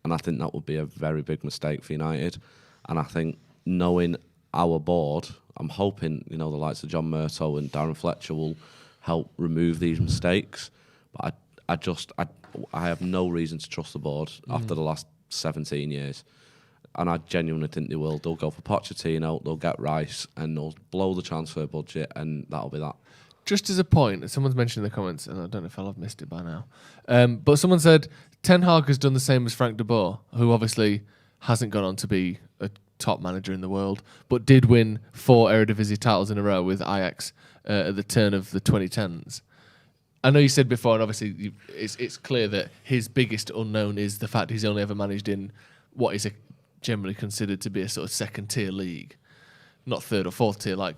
Speaker 11: And I think that would be a very big mistake for United. And I think knowing our board, I'm hoping, the likes of John Murtough and Darren Fletcher will help remove these mistakes. But I have no reason to trust the board after the last 17 years. And I genuinely think they will. They'll go for Pochettino, they'll get Rice, and they'll blow the transfer budget, and that'll be that.
Speaker 9: Just as a point, someone's mentioned in the comments, and I don't know if I'll have missed it by now, but someone said Ten Hag has done the same as Frank de Boer, who obviously hasn't gone on to be a top manager in the world, but did win 4 Eredivisie titles in a row with Ajax at the turn of the 2010s. I know you said before, and obviously it's clear that his biggest unknown is the fact he's only ever managed in what is generally considered to be a sort of second-tier league. Not third or fourth tier, but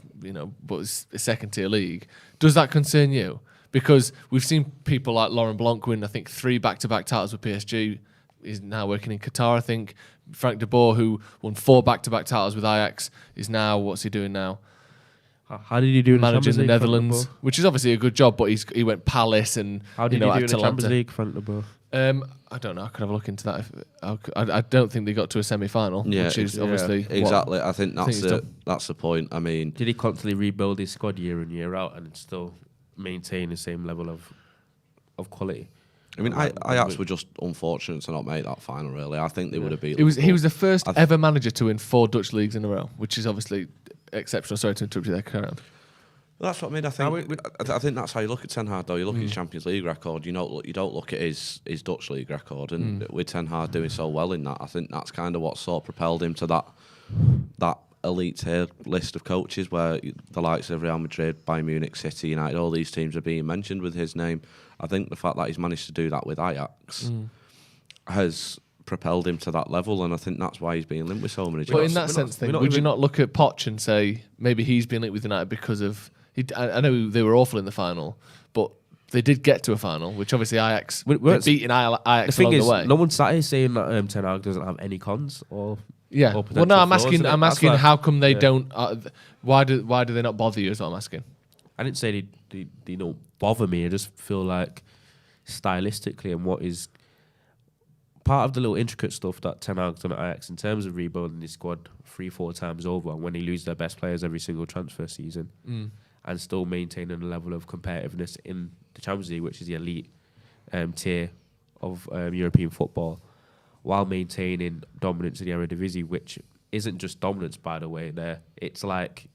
Speaker 9: it's a second-tier league. Does that concern you? Because we've seen people like Laurent Blanc win, I think, 3 back-to-back titles with PSG. He's now working in Qatar, I think. Frank de Boer, who won 4 back-to-back titles with Ajax, is now, what's he doing now?
Speaker 10: How did he do in
Speaker 9: managing the
Speaker 10: League,
Speaker 9: Netherlands, which is obviously a good job, but he went Palace and
Speaker 10: how did he do in the
Speaker 9: Atalanta.
Speaker 10: Champions League, Frank de Boer?
Speaker 9: I don't know. I could have a look into that. I don't think they got to a semi-final, which is obviously
Speaker 11: exactly. I think that's the point. I mean,
Speaker 10: did he constantly rebuild his squad year in year out and still maintain the same level of quality?
Speaker 11: I mean, Ajax were just unfortunate to not make that final. Really, I think they would have beat.
Speaker 9: He was the first ever manager to win 4 Dutch leagues in a row, which is obviously exceptional. Sorry to interrupt you there, Karen.
Speaker 11: That's what I mean. I think that's how you look at Ten Hag, though. You look at his Champions League record. You don't look at his Dutch league record, and with Ten Hag doing so well in that, I think that's kind of what sort of propelled him to that elite tier list of coaches, where the likes of Real Madrid, Bayern Munich, City, United, all these teams are being mentioned with his name. I think the fact that he's managed to do that with Ajax has propelled him to that level, and I think that's why he's being linked with so many jobs.
Speaker 9: But in that sense, would you not look at Poch and say maybe he's been linked with United because of? I know they were awful in the final, but they did get to a final, which obviously Ajax beating Ajax
Speaker 10: the thing
Speaker 9: along
Speaker 10: is,
Speaker 9: the way.
Speaker 10: No one sat here saying that Ten Hag doesn't have any cons or
Speaker 9: well, no, I'm asking how come they don't? Why do they not bother you? Is what I'm asking.
Speaker 10: I didn't say they don't bother me. I just feel like stylistically and what is part of the little intricate stuff that Ten Hag's done at Ajax in terms of rebuilding his squad 3-4 times over when he loses their best players every single transfer season. And still maintaining a level of competitiveness in the Champions League, which is the elite tier of European football, while maintaining dominance in the Eredivisie, which isn't just dominance, by the way. It's like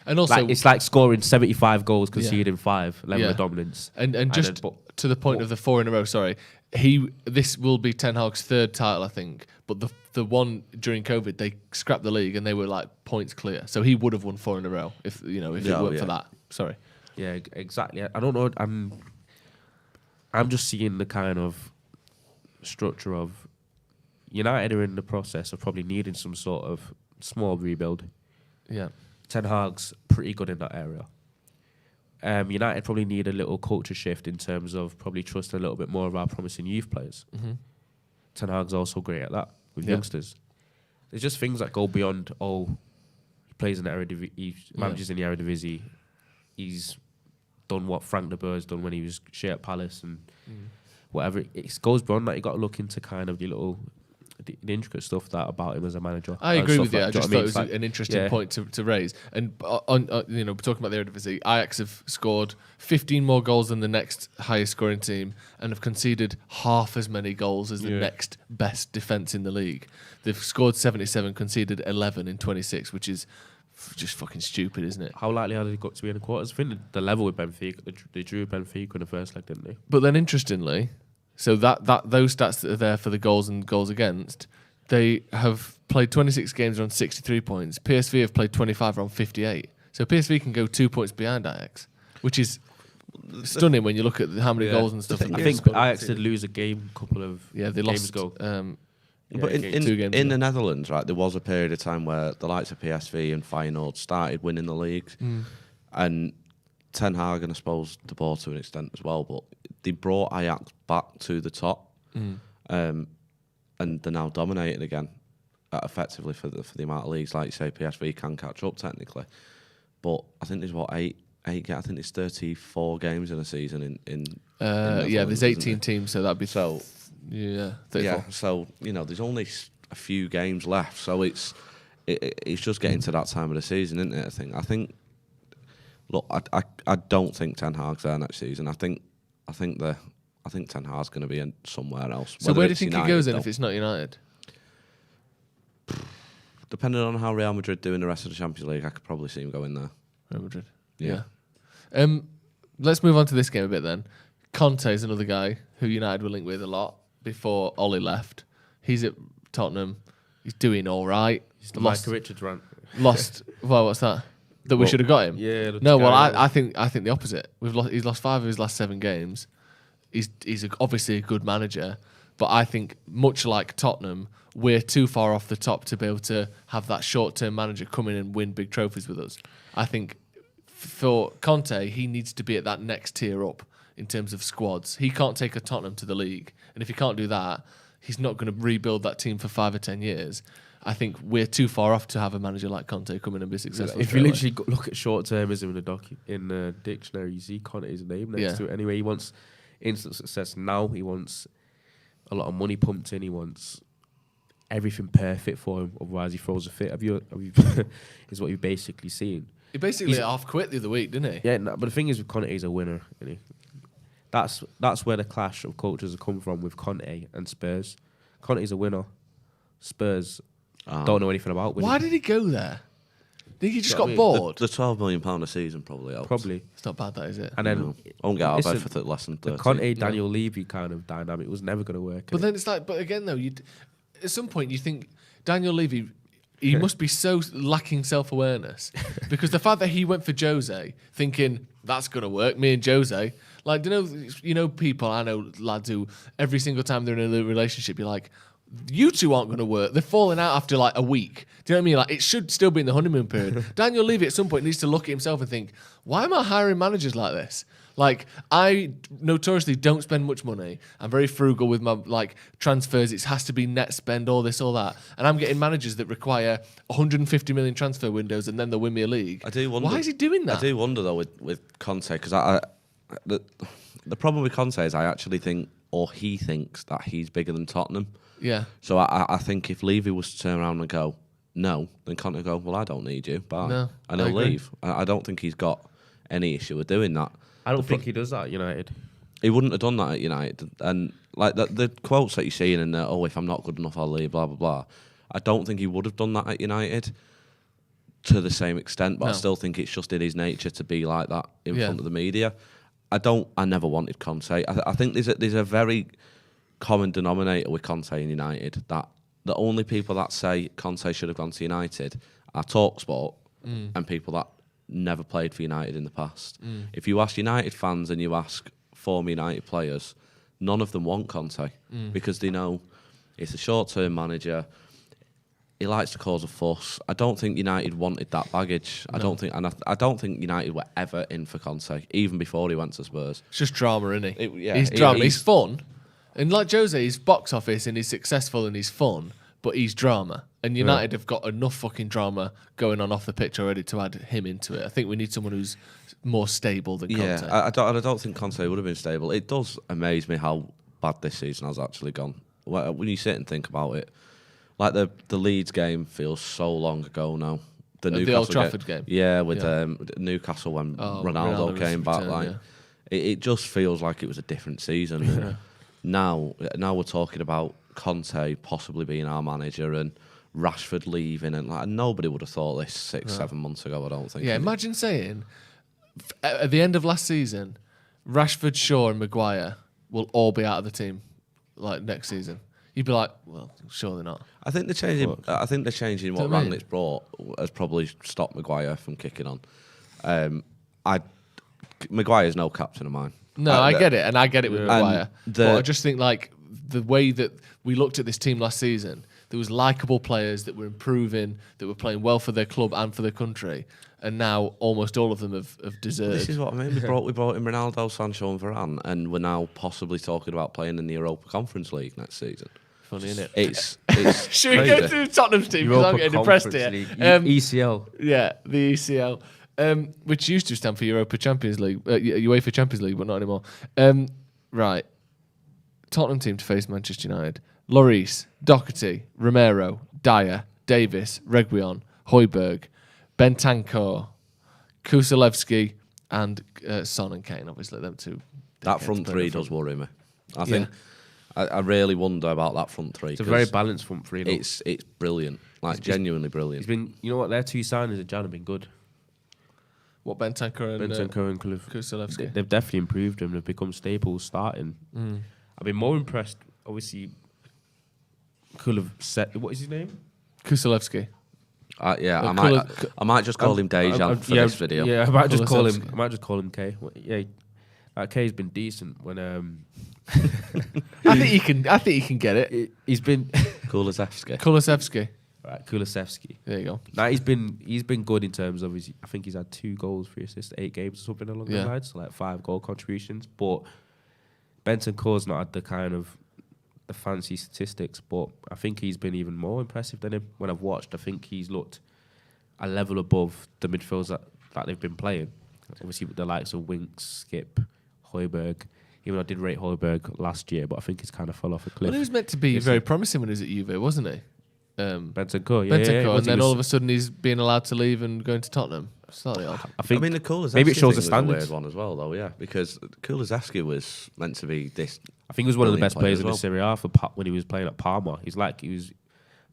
Speaker 9: and also
Speaker 10: it's like scoring 75 goals, conceding 5, level of dominance.
Speaker 9: And just to the point of the 4 in a row. Sorry, this will be Ten Hag's 3rd title, I think. But the one during COVID, they scrapped the league and they were like points clear. So he would have won 4 in a row if it weren't for that. Sorry.
Speaker 10: Yeah, exactly. I don't know. I'm just seeing the kind of structure of United are in the process of probably needing some sort of small rebuild.
Speaker 9: Yeah.
Speaker 10: Ten Hag's pretty good in that area. United probably need a little culture shift in terms of probably trusting a little bit more of our promising youth players.
Speaker 9: Mm-hmm.
Speaker 10: Ten Hag's also great at that with youngsters. There's just things that go beyond, he plays in the Eredivisie, he manages in the Eredivisie, he's done what Frank de Boer's done when he was shit at Palace and whatever. It goes beyond that. You got to look into kind of the intricate stuff about him as a manager.
Speaker 9: I agree with you. I just thought it was an interesting point to raise. And on talking about the Eredivisie, Ajax have scored 15 more goals than the next highest scoring team and have conceded half as many goals as the next best defence in the league. They've scored 77, conceded 11 in 26, which is just fucking stupid, isn't it?
Speaker 10: How likely are they got to be in the quarters? I think the level with Benfica, they drew Benfica in the first leg, didn't they?
Speaker 9: But then interestingly, so that those stats that are there for the goals and goals against, they have played 26 games on 63 points. PSV have played 25 on 58. So PSV can go 2 points behind Ajax, which is stunning when you look at how many goals and stuff.
Speaker 10: I think Ajax did lose a game a couple of
Speaker 9: they
Speaker 10: games
Speaker 9: lost
Speaker 10: ago.
Speaker 11: But in the Netherlands, right, there was a period of time where the likes of PSV and Feyenoord started winning the leagues, and Ten Hag, and I suppose De Boer to an extent as well, but they brought Ajax back to the top, and they're now dominating again, effectively for the amount of leagues. Like you say, PSV can catch up technically, but I think there's eight. I think there's 34 games in a season in
Speaker 9: there's 18 teams, so that'd be 34.
Speaker 11: So there's only a few games left, so it's just getting to that time of the season, isn't it? I think. Look, I don't think Ten Hag's there next season. I think Ten Hag's going to be in somewhere else.
Speaker 9: So where do you think he goes then if it's not United?
Speaker 11: Depending on how Real Madrid do in the rest of the Champions League, I could probably see him going there.
Speaker 9: Real Madrid. Yeah. Let's move on to this game a bit then. Conte is another guy who United were linked with a lot before Ollie left. He's at Tottenham. He's doing all right.
Speaker 10: He's the Micah Richards rant.
Speaker 9: Lost. Well, what's that? That we should have got him.
Speaker 10: Yeah.
Speaker 9: No. Well, I think the opposite. He's lost 5 of his last 7 games. He's obviously a good manager, but I think much like Tottenham, we're too far off the top to be able to have that short-term manager come in and win big trophies with us. I think for Conte, he needs to be at that next tier up in terms of squads. He can't take a Tottenham to the league, and if he can't do that, he's not going to rebuild that team for 5 or 10 years. I think we're too far off to have a manager like Conte come in and be successful.
Speaker 10: If you literally look at short-termism in the dictionary, you see Conte's name next to it. Anyway, he wants instant success now. He wants a lot of money pumped in. He wants everything perfect for him. Otherwise, he throws a fit. Have you is what you've basically seen.
Speaker 9: He basically half quit the other week, didn't he?
Speaker 10: Yeah, but the thing is with Conte, he's a winner. Isn't he? That's where the clash of cultures have come from with Conte and Spurs. Conte's a winner. Spurs don't know anything about winning.
Speaker 9: Why did he go there? Think he just got bored?
Speaker 11: The £12 million a season probably helps.
Speaker 10: Probably.
Speaker 9: It's not bad, that, is it?
Speaker 10: And then
Speaker 11: I won't get out of bed for less than 30.
Speaker 10: The Conte-Daniel Levy kind of dynamic was never going to work.
Speaker 9: But then it's like, but again though, at some point you think Daniel Levy, he must be so lacking self-awareness because the fact that he went for Jose thinking that's going to work, me and Jose, like, you know people, I know lads who every single time they're in a relationship, you're like, you two aren't going to work. They're falling out after like a week. Do you know what I mean? Like, it should still be in the honeymoon period. Daniel Levy at some point needs to look at himself and think, why am I hiring managers like this? Like, I notoriously don't spend much money. I'm very frugal with my transfers. It has to be net spend, all this, all that. And I'm getting managers that require 150 million transfer windows and then they'll win me a league.
Speaker 11: I do wonder.
Speaker 9: Why is he doing that?
Speaker 11: I do wonder though with Conte, because the problem with Conte is I actually think, or he thinks, that he's bigger than Tottenham.
Speaker 9: Yeah.
Speaker 11: So I think if Levy was to turn around and go, no, then Conte go, well, I don't need you, bye.
Speaker 9: No,
Speaker 11: and he'll leave. I don't think he's got any issue with doing that.
Speaker 10: I don't think he does that at United.
Speaker 11: He wouldn't have done that at United. And like the quotes that you're seeing in there, if I'm not good enough, I'll leave, blah, blah, blah. I don't think he would have done that at United to the same extent, but I still think it's just in his nature to be like that in front of the media. I never wanted Conte. I think there's a very common denominator with Conte in United, that the only people that say Conte should have gone to United are TalkSport and people that never played for United in the past. If you ask United fans and you ask former United players, none of them want Conte because they know it's a short-term manager. He likes to cause a fuss. I don't think United wanted that baggage. No. I don't think United were ever in for Conte, even before he went to Spurs.
Speaker 9: It's just drama, isn't he? He's drama. He's fun. And like Jose, he's box office and he's successful and he's fun, but he's drama. And United have got enough fucking drama going on off the pitch already to add him into it. I think we need someone who's more stable than Conte.
Speaker 11: Yeah, I don't think Conte would have been stable. It does amaze me how bad this season has actually gone. When you sit and think about it, like the Leeds game feels so long ago now.
Speaker 9: The Old Trafford game.
Speaker 11: Yeah, with Newcastle when Ronaldo came back. It just feels like it was a different season. Now we're talking about Conte possibly being our manager and Rashford leaving, and nobody would have thought this 6-7 months ago. I don't think.
Speaker 9: Yeah, imagine saying at the end of last season, Rashford, Shaw, and Maguire will all be out of the team like next season. You'd be like, well, surely not.
Speaker 11: I think the changing what Rangnick's brought has probably stopped Maguire from kicking on. Maguire's no captain of mine.
Speaker 9: No, I get it, and I get it with Maguire. But I just think like the way that we looked at this team last season, there was likeable players that were improving, that were playing well for their club and for their country, and now almost all of them have deserted.
Speaker 11: This is what I mean. We brought in Ronaldo, Sancho, and Varane, and we're now possibly talking about playing in the Europa Conference League next season.
Speaker 9: Funny, isn't it?
Speaker 11: It's
Speaker 9: Should we go through Tottenham's team? Because I'm getting depressed here.
Speaker 10: ECL.
Speaker 9: Yeah, the ECL. Which used to stand for UEFA Champions League, UEFA Champions League, but not anymore. Right. Tottenham team to face Manchester United. Lloris, Doherty, Romero, Dyer, Davis, Reguilon, Højbjerg, Bentancur, Kuselevsky, and Son and Kane, obviously, them two.
Speaker 11: That front three does worry me. I think I really wonder about that front three.
Speaker 10: It's a very balanced front three.
Speaker 11: It's brilliant, genuinely brilliant.
Speaker 10: He's been, you know what, their two signings at Jan have been good.
Speaker 9: What, Bentancur and Kuselevsky?
Speaker 10: They've definitely improved them. They've become staples starting. I've been more impressed, obviously. What is his name?
Speaker 9: Kuselevsky.
Speaker 11: I might just call him Dejan for this video.
Speaker 10: Yeah, I might just call him K. Yeah, K's been decent when.
Speaker 9: I think he can get it.
Speaker 10: He's been
Speaker 9: Kulusevski.
Speaker 10: Right, Kulusevski.
Speaker 9: There you go.
Speaker 10: Now he's been good in terms of I think he's had 2 goals, 3 assists, 8 games or something along those lines, so like 5 goal contributions. But Bentancur's not had the kind of the fancy statistics, but I think he's been even more impressive than him. When I've watched, I think he's looked a level above the midfielders that they've been playing. Obviously with the likes of Winks, Skip, Højbjerg. Even though I did rate Højbjerg last year, but I think he's kind of fell off a cliff.
Speaker 9: Well, he was meant to be very promising when he was at Juve, wasn't he?
Speaker 10: Bentancur,
Speaker 9: and then all of a sudden he's being allowed to leave and going to Tottenham. Slightly odd.
Speaker 11: I mean, the Kulusevski
Speaker 10: maybe it shows the
Speaker 11: standard.
Speaker 10: standards.
Speaker 11: A weird one as well, though, yeah, because Kulusevski was meant to be this.
Speaker 10: I think he was one of the best players in the Serie A when he was playing at Parma. He was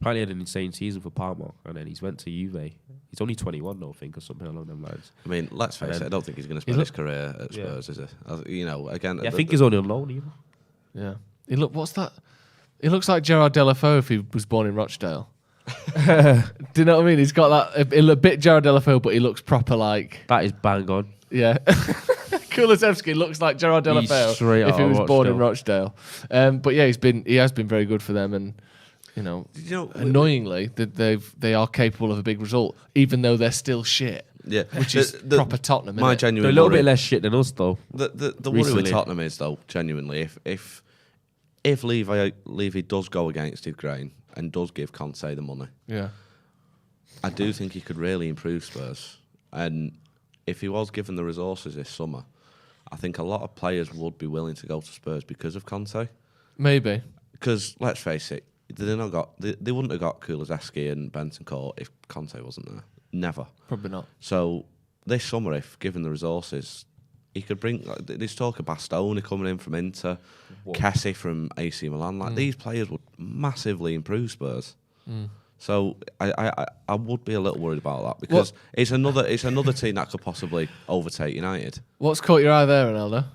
Speaker 10: apparently had an insane season for Parma, and then he's went to Juve. He's only 21, though, I think, or something along them lines.
Speaker 11: I mean, let's face it. I don't think he's going to spend his career at Spurs, is it? You know, again.
Speaker 10: Yeah, I think he's only on loan, even.
Speaker 9: Yeah. What's that? He looks like Gerard Deulofeu if he was born in Rochdale. Do you know what I mean? He's got that a bit Gerard Deulofeu, but he looks proper like.
Speaker 10: That is bang on.
Speaker 9: Yeah. Kulusevski looks like Gerard Deulofeu if he was born in Rochdale. But yeah, he has been very good for them, and annoyingly they are capable of a big result, even though they're still shit.
Speaker 11: Yeah,
Speaker 9: which is proper Tottenham.
Speaker 11: My
Speaker 10: genuine they're a little bit less shit than us, though.
Speaker 11: The worry with Tottenham is, though, genuinely, if Levy does go against his grain and does give Conte the money, I do think he could really improve Spurs. And if he was given the resources this summer, I think a lot of players would be willing to go to Spurs because of Conte.
Speaker 9: Maybe.
Speaker 11: Because let's face it, they wouldn't have got Kulusevski and Bentancur if Conte wasn't there. Never.
Speaker 9: Probably not.
Speaker 11: So this summer, if given the resources, he could bring. There's talk of Bastoni coming in from Inter, Kessie from AC Milan. Like these players would massively improve Spurs. So I would be a little worried about that because it's another team that could possibly overtake United.
Speaker 9: What's caught your eye there, Ronaldo?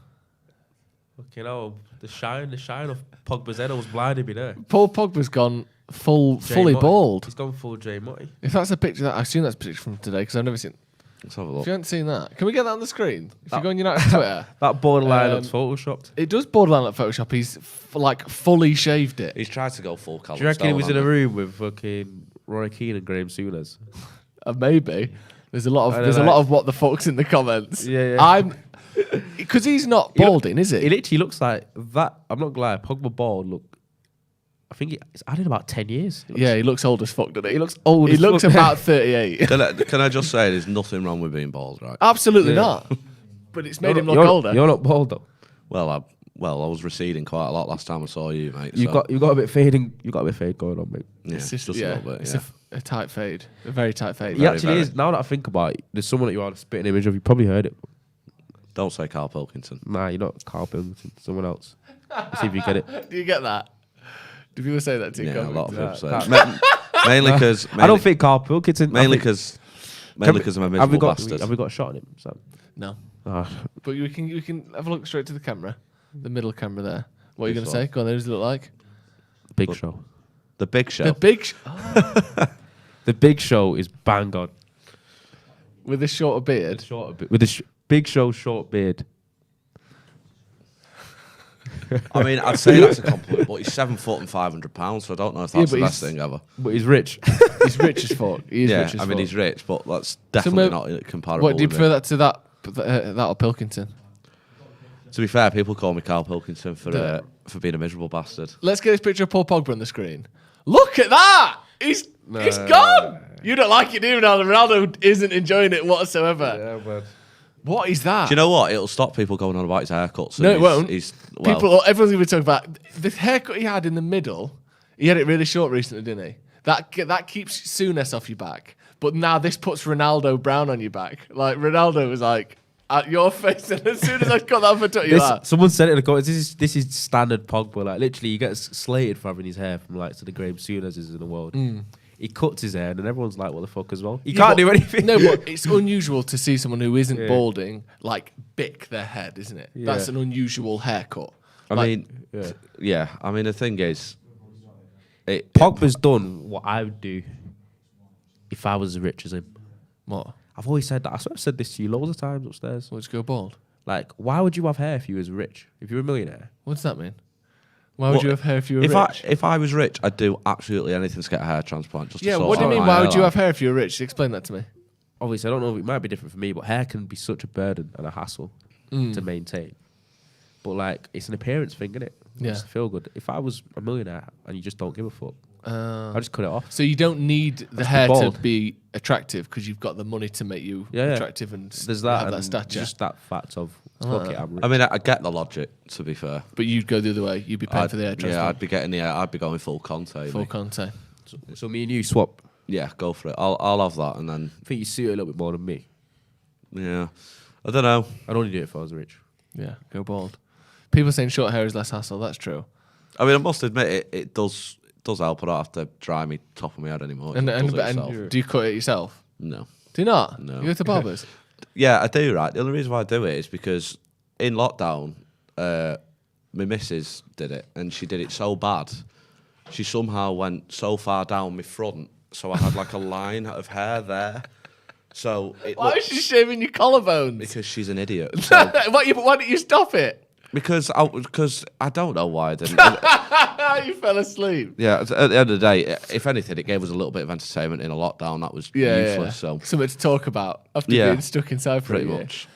Speaker 10: You know, the shine of Pogba's head was blinding me there.
Speaker 9: Paul Pogba's gone fully bald.
Speaker 10: He's gone full J Mutty.
Speaker 9: If that's a picture, I've seen that picture from today because I've never seen.
Speaker 11: Let's have a look.
Speaker 9: If you haven't seen that, can we get that on the screen? If you go on United Twitter,
Speaker 10: That borderline looks photoshopped.
Speaker 9: it does borderline like Photoshop. He's fully shaved it.
Speaker 11: He's tried to go full colour.
Speaker 10: Do you reckon he was in a room with fucking Roy Keane and Graham Souness?
Speaker 9: Maybe there's a lot of what the fuck's in the comments.
Speaker 10: Yeah.
Speaker 9: Because he's not balding, is
Speaker 10: He
Speaker 9: he?
Speaker 10: literally looks like that. I'm not gonna lie, Pogba bald look. I think it's added about 10 years.
Speaker 9: He looks old as fuck, doesn't he?
Speaker 10: He looks old.
Speaker 9: He
Speaker 10: as
Speaker 9: looks
Speaker 10: fuck.
Speaker 9: about 38.
Speaker 11: Can I just say there's nothing wrong with being bald, right?
Speaker 9: Absolutely not. But it's made him look older.
Speaker 10: You're not bald though.
Speaker 11: Well, I was receding quite a lot last time I saw you, mate.
Speaker 10: You got a bit fading. You got a bit fade going on, mate.
Speaker 11: Yeah,
Speaker 9: It's just
Speaker 11: a little bit.
Speaker 9: It's
Speaker 11: Yeah.
Speaker 9: a tight fade, a very tight fade.
Speaker 10: He actually is. Now that I think about it, there's someone that you are a spitting image of. You probably heard it.
Speaker 11: Don't say Carl Pilkington.
Speaker 10: Nah, you're not Carl Pilkington. Someone else. Let's see if you get it.
Speaker 9: Do you get that? Do people say that to you?
Speaker 11: Yeah, a lot of people say.
Speaker 10: that-
Speaker 11: Mainly because
Speaker 10: I don't think Carl Pilkington.
Speaker 11: mainly because I'm a miserable bastard.
Speaker 10: Have we got a shot on him? Sam?
Speaker 9: No.
Speaker 10: Ah,
Speaker 9: But you can have a look straight to the camera, the middle camera there. What are you going to
Speaker 11: This one.
Speaker 9: say? Go on, there. Does it look like?
Speaker 10: Big show.
Speaker 11: The Big Show.
Speaker 9: The big
Speaker 10: The Big Show is bang on.
Speaker 9: with a shorter beard.
Speaker 10: With the Big Show short beard.
Speaker 11: I mean, I'd say that's a compliment, but he's 7 foot and £500, so I don't know if that's
Speaker 9: but
Speaker 11: the best thing ever.
Speaker 10: But he's rich.
Speaker 9: He's rich as fuck. He is
Speaker 11: Yeah,
Speaker 9: rich as
Speaker 11: I mean,
Speaker 9: fuck.
Speaker 11: he's rich, but that's definitely not comparable.
Speaker 9: What do you
Speaker 11: with
Speaker 9: prefer
Speaker 11: it.
Speaker 9: that to that or Pilkington?
Speaker 11: To be fair, people call me Carl Pilkington for being a miserable bastard.
Speaker 9: Let's get this picture of Paul Pogba on the screen. Look at that! He's gone. You don't like it, do you, Ronaldo? Ronaldo isn't enjoying it whatsoever.
Speaker 10: Yeah, but
Speaker 9: What is that?
Speaker 11: Do you know what? It'll stop people going on about his haircuts.
Speaker 9: No, it won't.
Speaker 11: Well,
Speaker 9: Everyone's going to be talking about the haircut he had in the middle. He had it really short recently, didn't he? That keeps Souness off your back. But now this puts Ronaldo Brown on your back. Like, Ronaldo was like, at your face, and as soon as I got that photo, you're like...
Speaker 10: Someone said it in the comments, this is standard Pogba. Like, literally, he gets slated for having his hair from, like, to the Graham Souness in the world. He cuts his hair, and everyone's like, what the fuck as well? He can't do anything.
Speaker 9: No, but it's unusual to see someone who isn't balding, like, bick their head, isn't it?
Speaker 10: Yeah.
Speaker 9: That's an unusual haircut.
Speaker 11: I mean, I mean, the thing is...
Speaker 10: Pogba's done what I would do if I was as rich as him.
Speaker 9: What?
Speaker 10: I've always said that. I swear I've said this to you loads of times upstairs.
Speaker 9: Let's go bald.
Speaker 10: Like, why would you have hair if you was rich? If you were a millionaire?
Speaker 9: What does that mean? Why would you have hair if you were rich?
Speaker 11: If I was rich, I'd do absolutely anything to get a hair transplant. Just to sort
Speaker 9: what do you
Speaker 11: out
Speaker 9: mean?
Speaker 11: my
Speaker 9: Why would you
Speaker 11: hairline.
Speaker 9: have hair if you were rich? Explain that to me.
Speaker 10: Obviously, I don't know if it might be different for me, but hair can be such a burden and a hassle to maintain. But, like, it's an appearance thing, isn't it?
Speaker 9: Yeah.
Speaker 10: Just to feel good. If I was a millionaire and you just don't give a fuck, I'd just cut it off.
Speaker 9: So you don't need the
Speaker 10: Just
Speaker 9: hair
Speaker 10: be
Speaker 9: to
Speaker 10: bald.
Speaker 9: be attractive because you've got the money to make you attractive and
Speaker 10: there's that,
Speaker 9: have that
Speaker 10: and
Speaker 9: stature.
Speaker 10: just that fact of fuck it, I'm rich.
Speaker 11: I mean, I get the logic, to be fair.
Speaker 9: But you'd go the other way. You'd be paying for the hair transplant.
Speaker 11: Yeah, I'd be getting I'd be going full Conte.
Speaker 9: Full
Speaker 11: mate.
Speaker 9: Conte.
Speaker 10: So me and you swap.
Speaker 11: Yeah, go for it. I'll have that, and then
Speaker 10: I think you suit it a little bit more than me.
Speaker 11: yeah, I don't know.
Speaker 10: I'd only do it if I was rich.
Speaker 9: Yeah, go bald. People saying short hair is less hassle. That's true.
Speaker 11: I mean, I must admit it does help. I don't have to dry me top of my head anymore. It
Speaker 9: And
Speaker 11: does it itself.
Speaker 9: do you cut it yourself?
Speaker 11: No.
Speaker 9: Do you not?
Speaker 11: No.
Speaker 9: You go to barbers?
Speaker 11: Yeah, I do, right? The only reason why I do it is because in lockdown, my missus did it, and she did it so bad, she somehow went so far down my front, so I had like a line of hair there. So it
Speaker 9: Why is she shaving your collarbones?
Speaker 11: because she's an idiot. So,
Speaker 9: Why don't you stop it?
Speaker 11: because I don't know why I didn't.
Speaker 9: You fell asleep.
Speaker 11: Yeah, at the end of the day, if anything, it gave us a little bit of entertainment in a lockdown. That was useless. So
Speaker 9: Something to talk about after
Speaker 11: Yeah.
Speaker 9: being stuck inside for
Speaker 11: pretty
Speaker 9: a year.
Speaker 11: much.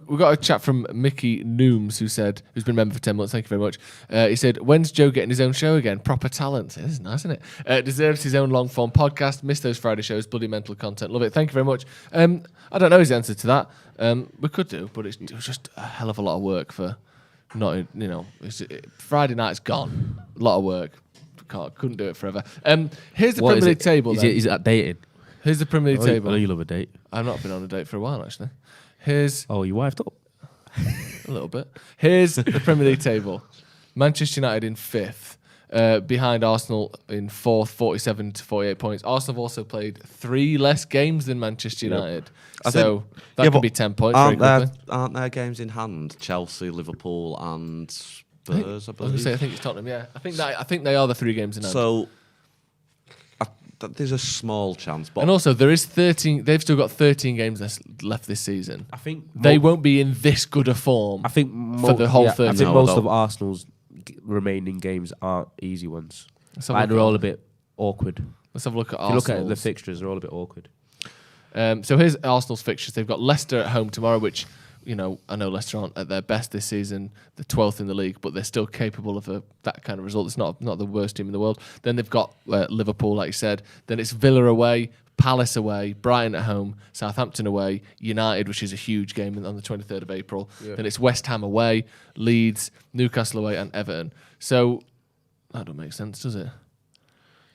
Speaker 9: We got a chat from Mickey Nooms who's been a member for 10 months. Thank you very much. He said, "When's Joe getting his own show again? Proper talent. This is nice, isn't it? Deserves his own long form podcast. Miss those Friday shows. Bloody mental content. Love it. Thank you very much." I don't know his answer to that. We could do, but it was just a hell of a lot of work for not. Friday night's gone. A lot of work. Couldn't do it forever. Here's the Premier League table.
Speaker 10: Is it dating?
Speaker 9: Here's the Premier League table.
Speaker 10: I know you love a date.
Speaker 9: I've not been on a date for a while actually.
Speaker 10: Oh, you wifed up?
Speaker 9: A little bit. Here's the Premier League table. Manchester United in 5th. Behind Arsenal in 4th, 47 to 48 points. Arsenal have also played 3 less games than Manchester United. So that could be 10 points very quickly.
Speaker 11: Aren't there games in hand? Chelsea, Liverpool and Spurs, I believe.
Speaker 9: I think it's Tottenham, yeah. I think they are the 3 games in hand.
Speaker 11: So there's a small chance. But
Speaker 9: and also, there is 13. They've still got 13 games left this season.
Speaker 10: I think
Speaker 9: they won't be in this good a form.
Speaker 10: I think
Speaker 9: for the whole 13.
Speaker 10: I think most of Arsenal's remaining games aren't easy ones. Like they're all a bit awkward.
Speaker 9: Let's have a look at
Speaker 10: Arsenal. If you look
Speaker 9: Arsenal's.
Speaker 10: at the fixtures, they're all a bit awkward.
Speaker 9: So here's Arsenal's fixtures. They've got Leicester at home tomorrow, which, I know Leicester aren't at their best this season. They're 12th in the league, but they're still capable of that kind of result. It's not the worst team in the world. Then they've got Liverpool, like you said. Then it's Villa away, Palace away, Brighton at home, Southampton away, United, which is a huge game on the 23rd of April. Yeah. Then it's West Ham away, Leeds, Newcastle away, and Everton. So that don't make sense, does it?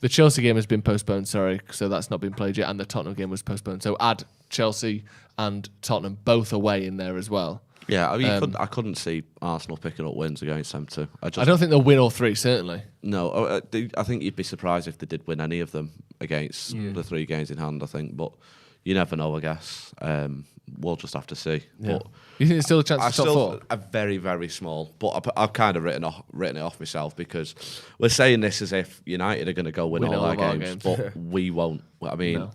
Speaker 9: The Chelsea game has been postponed, so that's not been played yet, and the Tottenham game was postponed. So add Chelsea and Tottenham both away in there as well.
Speaker 11: Yeah, I mean, I couldn't see Arsenal picking up wins against them too. I
Speaker 9: don't think they'll win all 3, certainly.
Speaker 11: No, I think you'd be surprised if they did win any of them against the 3 games in hand, I think. But you never know, I guess. We'll just have to see.
Speaker 9: Yeah. But you think there's still a chance of top 4?
Speaker 11: A very, very small. But I've kind of written it off myself because we're saying this as if United are going to go win all our games, but we won't. I mean,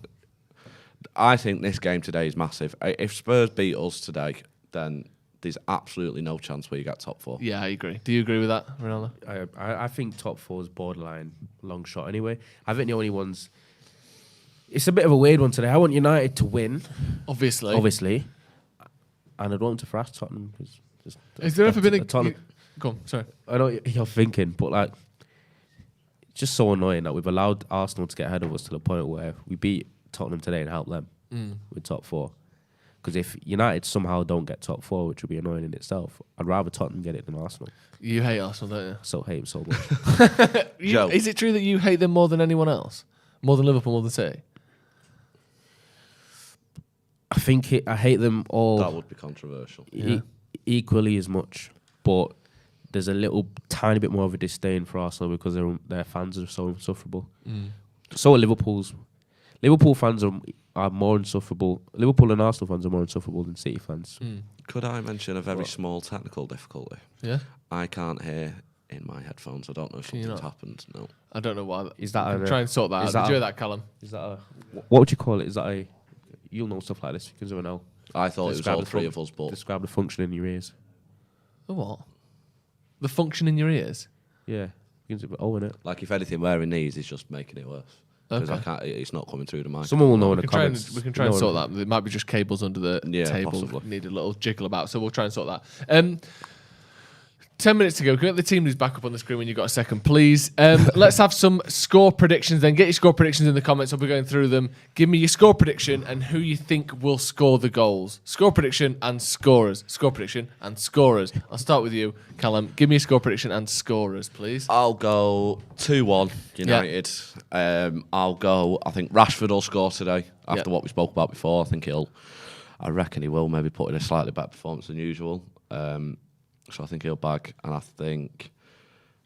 Speaker 11: I think this game today is massive. If Spurs beat us today, then there's absolutely no chance we get top 4.
Speaker 9: Yeah, I agree. Do you agree with that, Ronaldo?
Speaker 10: I think top 4 is borderline long shot anyway. I think the only ones... It's a bit of a weird one today. I want United to win. Obviously. And I'd want them to thrash Tottenham.
Speaker 9: Has there ever been a... Go on, sorry.
Speaker 10: I know what you're thinking, but like, it's just so annoying that we've allowed Arsenal to get ahead of us to the point where we beat Tottenham today and help them with top 4. Because if United somehow don't get top 4, which would be annoying in itself, I'd rather Tottenham get it than Arsenal.
Speaker 9: You hate Arsenal, don't you?
Speaker 10: So hate them so much.
Speaker 9: Is it true that you hate them more than anyone else? More than Liverpool, more than City?
Speaker 10: I hate them all.
Speaker 11: That would be controversial.
Speaker 10: Equally as much, but there's a little tiny bit more of a disdain for Arsenal because their fans are so insufferable. So are Liverpool's. Liverpool fans are more insufferable. Liverpool and Arsenal fans are more insufferable than City fans.
Speaker 11: Could I mention a very small technical difficulty?
Speaker 9: Yeah.
Speaker 11: I can't hear in my headphones. I don't know if something's happened. No.
Speaker 9: I don't know why.
Speaker 10: Is that
Speaker 9: try and sort that out. Did you hear that, Callum?
Speaker 10: Is that what would you call it? Is that a... You'll know stuff like this because I know.
Speaker 11: I thought it was all 3 of us, but...
Speaker 10: Describe the function in your ears.
Speaker 9: The what? The function in your ears?
Speaker 10: Yeah. In it.
Speaker 11: Like if anything, wearing these is just making it worse. Because it's not coming through the mic.
Speaker 10: Someone will know in the comments.
Speaker 9: We can try and sort that. There might be just cables under the table.
Speaker 11: Possibly.
Speaker 9: Need a little jiggle about, so we'll try and sort that. 10 minutes to go. Can we get the team news back up on the screen when you've got a second, please? Let's have some score predictions then. Get your score predictions in the comments. I'll be going through them. Give me your score prediction and who you think will score the goals. Score prediction and scorers. Score prediction and scorers. I'll start with you, Callum. Give me a score prediction and scorers, please.
Speaker 11: I'll go 2-1 United. Yeah. I think Rashford will score today after what we spoke about before. I reckon he will maybe put in a slightly better performance than usual. So I think he'll bag, and I think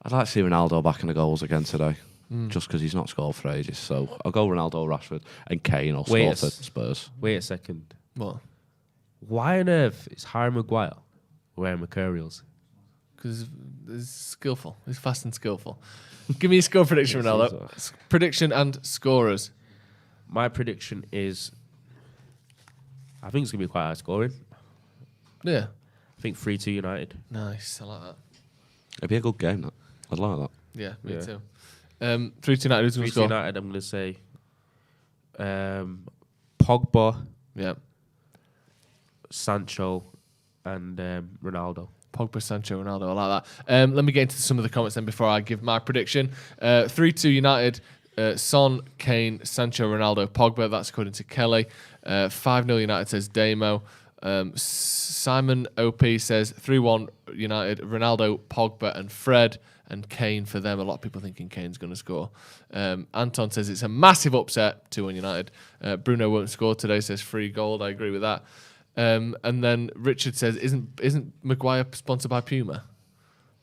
Speaker 11: I'd like to see Ronaldo back in the goals again today, just because he's not scored for ages. So I'll go Ronaldo, Rashford, and Kane will score for Spurs.
Speaker 10: Wait a second.
Speaker 9: What?
Speaker 10: Why on earth is Harry Maguire wearing Mercurials?
Speaker 9: Because he's skillful. He's fast and skillful. Give me a score prediction, Ronaldo. Prediction and scorers.
Speaker 10: My prediction is, I think it's going to be quite high scoring.
Speaker 9: Yeah.
Speaker 10: I think 3-2 United.
Speaker 9: Nice, I like that.
Speaker 11: It'd be a good game, that. I'd like that.
Speaker 9: Yeah, me too. 3-2 United, who's going to score?
Speaker 10: 3-2 United, I'm going to say Pogba, Sancho, and Ronaldo.
Speaker 9: Pogba, Sancho, Ronaldo, I like that. Let me get into some of the comments then before I give my prediction. 3-2 United, Son, Kane, Sancho, Ronaldo, Pogba. That's according to Kelly. 5-0 United, says Damo. Simon OP says 3-1 United, Ronaldo, Pogba and Fred, and Kane for them. A lot of people thinking Kane's going to score. Anton says it's a massive upset, 2-1 United. Bruno won't score today, says free gold. I agree with that. And then Richard says, "Isn't Maguire sponsored by Puma?"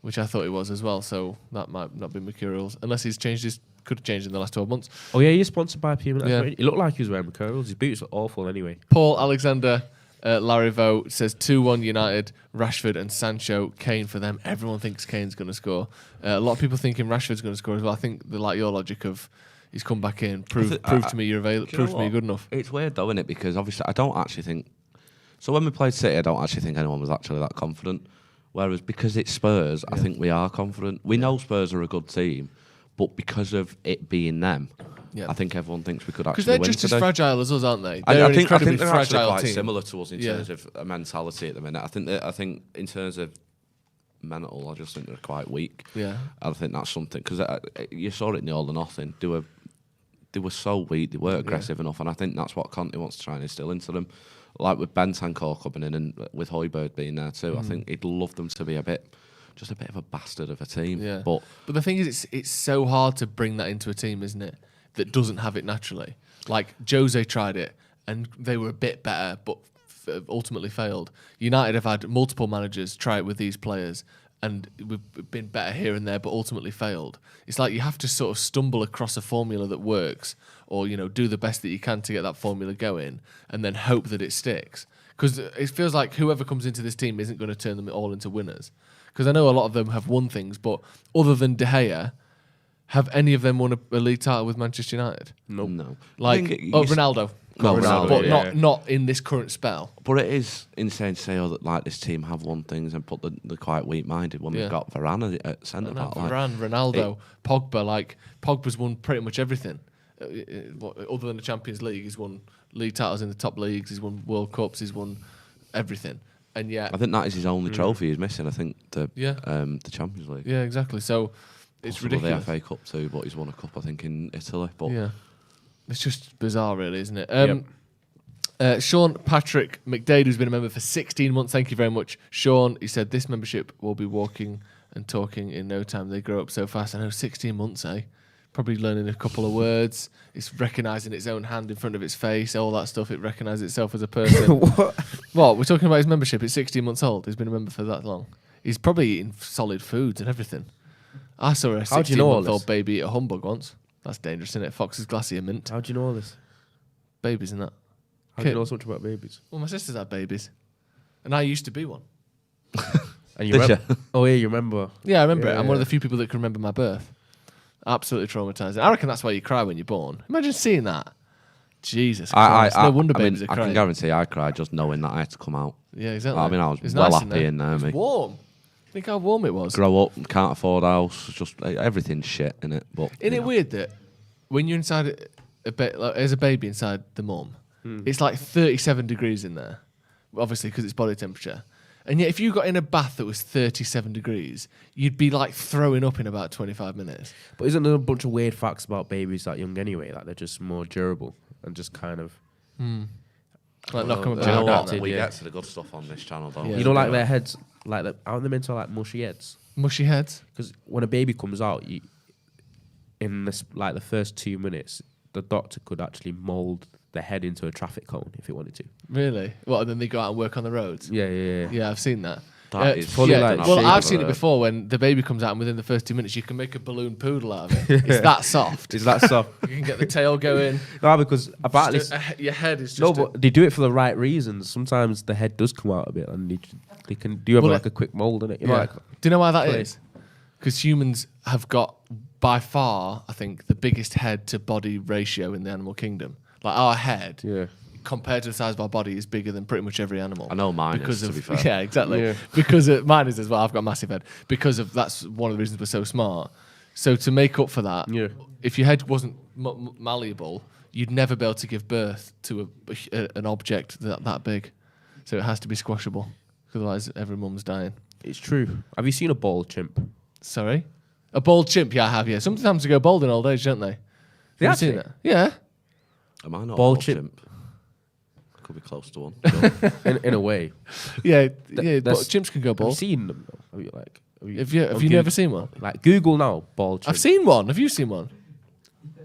Speaker 9: Which I thought he was as well. So that might not be Mercurials, unless he's changed his. Could have changed in the last 12 months.
Speaker 10: Oh yeah, he's sponsored by Puma.
Speaker 9: Yeah.
Speaker 10: He looked like he was wearing Mercurials. His boots look awful anyway.
Speaker 9: Paul Alexander, Larry Vogt says 2-1 United. Rashford and Sancho, Kane for them. Everyone thinks Kane's going to score. A lot of people thinking Rashford's going to score as well. I think they like your logic of he's come back in. Prove to me you're available. Prove to me you're good enough.
Speaker 11: It's weird though, isn't it? Because obviously I don't actually think. So when we played City, I don't actually think anyone was actually that confident. Whereas because it's Spurs, I think we are confident. We know Spurs are a good team. But because of it being them, I think everyone thinks we could actually win today.
Speaker 9: Because they're just as fragile as us, aren't they?
Speaker 11: I
Speaker 9: think
Speaker 11: they're actually quite
Speaker 9: team.
Speaker 11: similar to us in terms of a mentality at the minute. I think in terms of mental, I just think they're quite weak.
Speaker 9: Yeah,
Speaker 11: I think that's something because you saw it in the All or Nothing. They were so weak. They weren't aggressive enough, and I think that's what Conte wants to try and instill into them. Like with Bentancur coming in and with Højbjerg being there too, I think he'd love them to be just a bit of a bastard of a team.
Speaker 9: Yeah.
Speaker 11: But
Speaker 9: the thing is, it's so hard to bring that into a team, isn't it? That doesn't have it naturally. Like Jose tried it, and they were a bit better, but ultimately failed. United have had multiple managers try it with these players, and we've been better here and there, but ultimately failed. It's like you have to sort of stumble across a formula that works, or do the best that you can to get that formula going, and then hope that it sticks. Because it feels like whoever comes into this team isn't going to turn them all into winners. Because I know a lot of them have won things, but other than De Gea, have any of them won a league title with Manchester United?
Speaker 11: No.
Speaker 9: Like Ronaldo.
Speaker 11: Ronaldo,
Speaker 9: but not in this current spell.
Speaker 11: But it is insane to say that like this team have won things and put the quite weak-minded when we've got Varane at centre back.
Speaker 9: Varane, Ronaldo, Pogba. Like Pogba's won pretty much everything. Other than the Champions League, he's won league titles in the top leagues. He's won World Cups. He's won everything. And I
Speaker 11: think that is his only trophy he's missing. I think the Champions League.
Speaker 9: Yeah, exactly. So it's
Speaker 11: possibly
Speaker 9: ridiculous.
Speaker 11: The FA Cup too, but he's won a cup I think in Italy. But
Speaker 9: it's just bizarre, really, isn't it? Sean Patrick McDade, who's been a member for 16 months. Thank you very much, Sean. He said this membership will be walking and talking in no time. They grow up so fast. I know, 16 months, eh? Probably learning a couple of words. It's recognising its own hand in front of its face, all that stuff. It recognises itself as a person. What? We're talking about his membership. It's 16 months old. He's been a member for that long. He's probably eating solid foods and everything. I saw a 16-month-old baby eat a humbug once. That's dangerous, isn't it? Fox's Glacier Mint.
Speaker 10: How do you know all this?
Speaker 9: Babies and that.
Speaker 10: How do you know so much about babies?
Speaker 9: Well, my sisters had babies. And I used to be one.
Speaker 10: And you remember? Oh, yeah, you remember?
Speaker 9: Yeah, I remember it. I'm one of the few people that can remember my birth. Absolutely traumatising. I reckon that's why you cry when you're born. Imagine seeing that. Jesus Christ. No wonder babies are crying.
Speaker 11: I can guarantee I cried just knowing that I had to come out.
Speaker 9: Yeah, exactly.
Speaker 11: I mean, I was well happy in there.
Speaker 9: It was warm. Think how warm it was.
Speaker 11: Grow up, can't afford a house, just everything's shit in it. But
Speaker 9: isn't it weird that when you're inside as a baby inside the mum, it's like 37 degrees in there, obviously because it's body temperature. And yet if you got in a bath that was 37 degrees, you'd be like throwing up in about 25 minutes.
Speaker 10: But isn't there a bunch of weird facts about babies that young anyway? Like they're just more durable and just kind of...
Speaker 9: Like not coming
Speaker 11: back. We get to the good stuff on this channel, don't we?
Speaker 10: You know, like their heads, aren't they meant to have like mushy heads?
Speaker 9: Mushy heads?
Speaker 10: Because when a baby comes out, in this like the first 2 minutes, the doctor could actually mould the head into a traffic cone if he wanted to.
Speaker 9: Really? What? And then they go out and work on the roads?
Speaker 10: Yeah.
Speaker 9: Yeah, I've seen that.
Speaker 11: That is
Speaker 10: fully
Speaker 9: well, I've seen it before when the baby comes out and within the first 2 minutes you can make a balloon poodle out of it. It's that soft.
Speaker 10: It's that soft.
Speaker 9: You can get the tail going.
Speaker 10: No, because apparently
Speaker 9: your head is just...
Speaker 10: No, but they do it for the right reasons. Sometimes the head does come out a bit and they can do like a quick mould in it. You know, like,
Speaker 9: do you know why that is? Because humans have got, by far, I think, the biggest head to body ratio in the animal kingdom. Like our head...
Speaker 10: Yeah.
Speaker 9: Compared to the size of our body is bigger than pretty much every animal.
Speaker 11: I know mine is, to be fair.
Speaker 9: Yeah, exactly. Yeah. Because mine is as well. I've got a massive head. Because of that's one of the reasons we're so smart. So to make up for that, if your head wasn't malleable, you'd never be able to give birth to an object that big. So it has to be squashable. Otherwise, every mum's dying.
Speaker 10: It's true. Have you seen a bald chimp?
Speaker 9: Sorry? A bald chimp? Yeah, I have, yeah. Sometimes they go bald in old age, don't they?
Speaker 10: Have you
Speaker 9: seen that? Yeah.
Speaker 11: Am I not
Speaker 10: bald
Speaker 11: a chimp? Could be close to one.
Speaker 10: in a way.
Speaker 9: Yeah, but chimps can go bald.
Speaker 10: Have you seen them though?
Speaker 9: Have you never seen one?
Speaker 10: Like Google now, bald chimp.
Speaker 9: I've seen one. Have you seen one?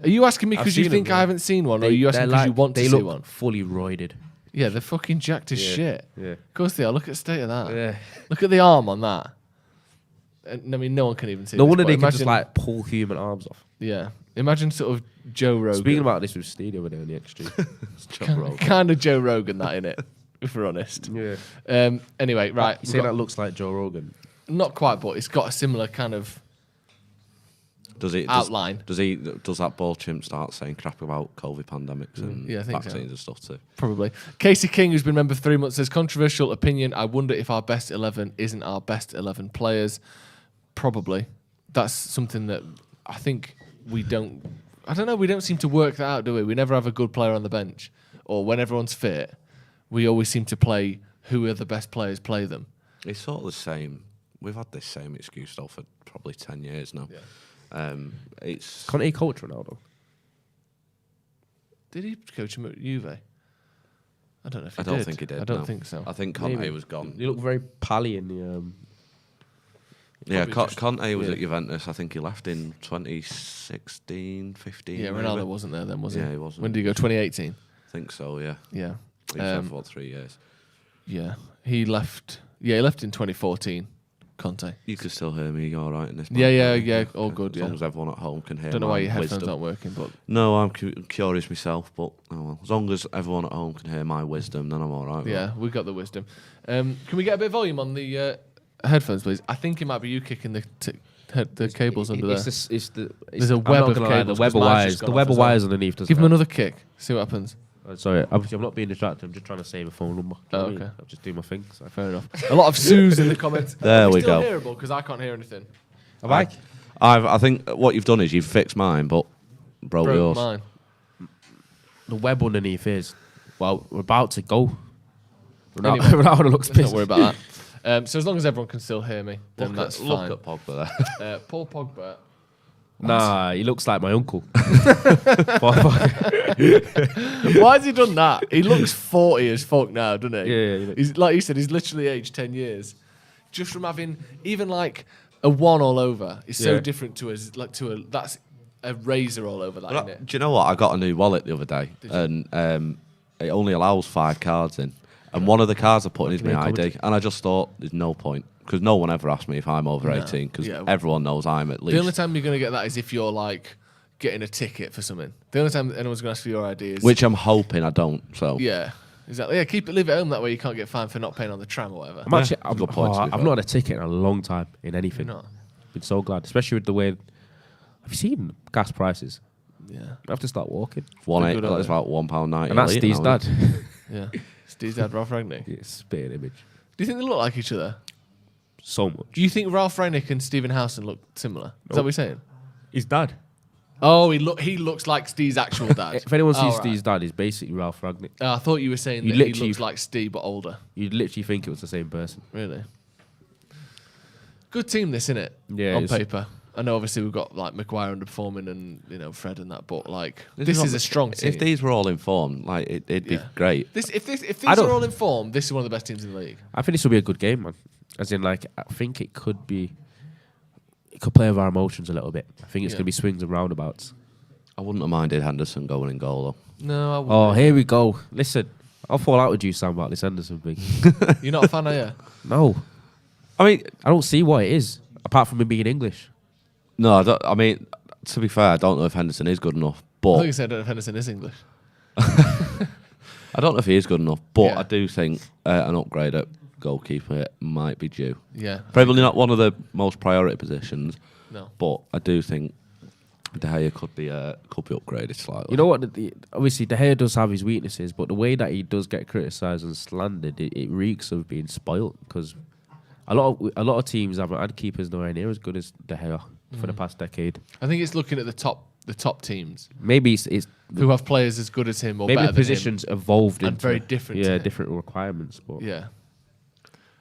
Speaker 9: Are you asking me because you think I haven't seen one, or are you asking because you want to see one?
Speaker 10: Fully roided.
Speaker 9: Yeah, they're fucking jacked as shit.
Speaker 10: Yeah.
Speaker 9: Of course they are. Look at the state of that.
Speaker 10: Yeah.
Speaker 9: Look at the arm on that. And, I mean, no one can even see
Speaker 10: No
Speaker 9: this,
Speaker 10: wonder
Speaker 9: but
Speaker 10: they can
Speaker 9: imagine,
Speaker 10: just like pull human arms off.
Speaker 9: Yeah. Imagine sort of Joe Rogan.
Speaker 10: Speaking about this with Steve over there in the extreme.
Speaker 9: Kind of Joe Rogan, that, innit? If we're honest.
Speaker 10: Yeah.
Speaker 9: Anyway, right.
Speaker 10: You say that looks like Joe Rogan?
Speaker 9: Not quite, but it's got a similar kind of outline.
Speaker 11: Does that ball chimp start saying crap about COVID pandemics and vaccines and stuff too?
Speaker 9: Probably. Casey King, who's been member for 3 months, says, controversial opinion. I wonder if our best 11 isn't our best 11 players. Probably. That's something that I think we don't... I don't know, we don't seem to work that out, do we? We never have a good player on the bench. Or when everyone's fit, we always seem to play who are the best players, play them.
Speaker 11: It's sort of the same. We've had this same excuse though for probably 10 years now.
Speaker 9: Yeah.
Speaker 10: Can't he coach Ronaldo?
Speaker 9: Did he coach him at Juve? I don't know if he
Speaker 11: did. I don't think he did.
Speaker 9: I don't think so.
Speaker 11: I think Conte was gone.
Speaker 10: You look very pally in the...
Speaker 11: Yeah, Conte was at Juventus. I think he left in 2016, 15.
Speaker 9: Yeah, Ronaldo wasn't there then, was he?
Speaker 11: Yeah, he wasn't.
Speaker 9: When did he go? 2018?
Speaker 11: I think so, yeah.
Speaker 9: Yeah.
Speaker 11: He was there for 3 years.
Speaker 9: Yeah. He left in 2014, Conte.
Speaker 11: You can still hear me, you all right in this?
Speaker 9: Yeah, all good,
Speaker 11: As long as everyone at home can hear me.
Speaker 9: Don't know why your headphones aren't working, but...
Speaker 11: No, I'm curious myself, but as long as everyone at home can hear my wisdom, then I'm all right.
Speaker 9: Yeah, we've got the wisdom. Can we get a bit of volume on the headphones, please? I think it might be you kicking the cables under there. There's a web of cables.
Speaker 10: The web of wires. The web of wires underneath.
Speaker 9: Give him another kick. See what happens.
Speaker 10: Sorry, obviously I'm not being distracted. I'm just trying to save a phone number.
Speaker 9: Oh, okay.
Speaker 10: I'm just doing my thing. So.
Speaker 9: Fair enough. A lot of Sues in the comments.
Speaker 11: There we go.
Speaker 9: Still hearable because I can't hear anything.
Speaker 11: I think what you've done is you've fixed mine, but broke yours.
Speaker 9: Mine.
Speaker 10: The web underneath is, well, we're about to go.
Speaker 9: Ronaldo looks pissed. Don't worry about that. So as long as everyone can still hear me, then that's fine.
Speaker 11: Look at Pogba there.
Speaker 9: Paul Pogba.
Speaker 10: Nah, he looks like my uncle.
Speaker 9: Why has he done that? He looks 40 as fuck now, doesn't he?
Speaker 10: Yeah.
Speaker 9: He's, like you said, he's literally aged 10 years. Just from having even like a one all over is so different to that's a razor all over that, isn't it?
Speaker 11: Do you know what? I got a new wallet the other day, and it only allows 5 cards in. And one of the cards I put in is my ID, and I just thought there's no point. Because no one ever asked me if I'm over 18, because everyone knows I'm at least.
Speaker 9: The only time you're going to get that is if you're like getting a ticket for something. The only time anyone's going to ask for your ID is...
Speaker 11: Which I'm hoping I don't, so...
Speaker 9: Yeah, exactly. Yeah, leave it at home, that way you can't get fined for not paying on the tram or whatever.
Speaker 10: I've not had a ticket in a long time in anything.
Speaker 9: Not.
Speaker 10: Been so glad, especially with the way... Have you seen gas prices?
Speaker 9: Yeah.
Speaker 10: I have to start walking.
Speaker 11: That's about £1.90.
Speaker 10: And that's Steve's dad.
Speaker 9: Yeah. Steve's dad, Ralph Rangnick.
Speaker 10: Yeah, spitting image.
Speaker 9: Do you think they look like each other?
Speaker 10: So much.
Speaker 9: Do you think Ralph Rangnick and Stephen Howson look similar? Is that what you're saying?
Speaker 10: His dad.
Speaker 9: Oh, he looks like Steve's actual dad.
Speaker 10: If anyone sees Steve's dad, he's basically Ralph Rangnick.
Speaker 9: I thought you were saying that he looks like Steve but older.
Speaker 10: You'd literally think it was the same person.
Speaker 9: Really? Good team, this, isn't it?
Speaker 10: Yeah.
Speaker 9: On paper. I know obviously we've got like Maguire underperforming and Fred and that, but like this is a strong team.
Speaker 11: If these were all informed, like it'd be great.
Speaker 9: If these are all informed, this is one of the best teams in the league.
Speaker 10: I think this will be a good game, man. As in, like, I think it could play with our emotions a little bit. I think it's going to be swings and roundabouts.
Speaker 11: I wouldn't have minded Henderson going in goal, though.
Speaker 9: No, I wouldn't.
Speaker 10: Oh, here we go. Listen, I'll fall out with you, Sam, about this Henderson thing.
Speaker 9: You're not a fan, are you?
Speaker 10: No. I mean, I don't see what it is, apart from him being English.
Speaker 11: No, I mean, to be fair, I don't know if Henderson is good enough, but...
Speaker 9: I think you said I don't know if Henderson is English.
Speaker 11: I don't know if he is good enough, but I do think an upgrade at goalkeeper might be due.
Speaker 9: Yeah.
Speaker 11: Probably not one of the most priority positions.
Speaker 9: No.
Speaker 11: But I do think De Gea could be upgraded slightly.
Speaker 10: You know what? Obviously, De Gea does have his weaknesses, but the way that he does get criticised and slandered, it reeks of being spoilt. Because a lot of teams haven't had keepers nowhere near as good as De Gea for the past decade.
Speaker 9: I think it's looking at the top teams.
Speaker 10: Maybe it's
Speaker 9: who have players as good as him or
Speaker 10: maybe
Speaker 9: better
Speaker 10: the positions
Speaker 9: than him,
Speaker 10: evolved
Speaker 9: and
Speaker 10: into
Speaker 9: very different.
Speaker 10: Yeah, different requirements. But
Speaker 9: yeah.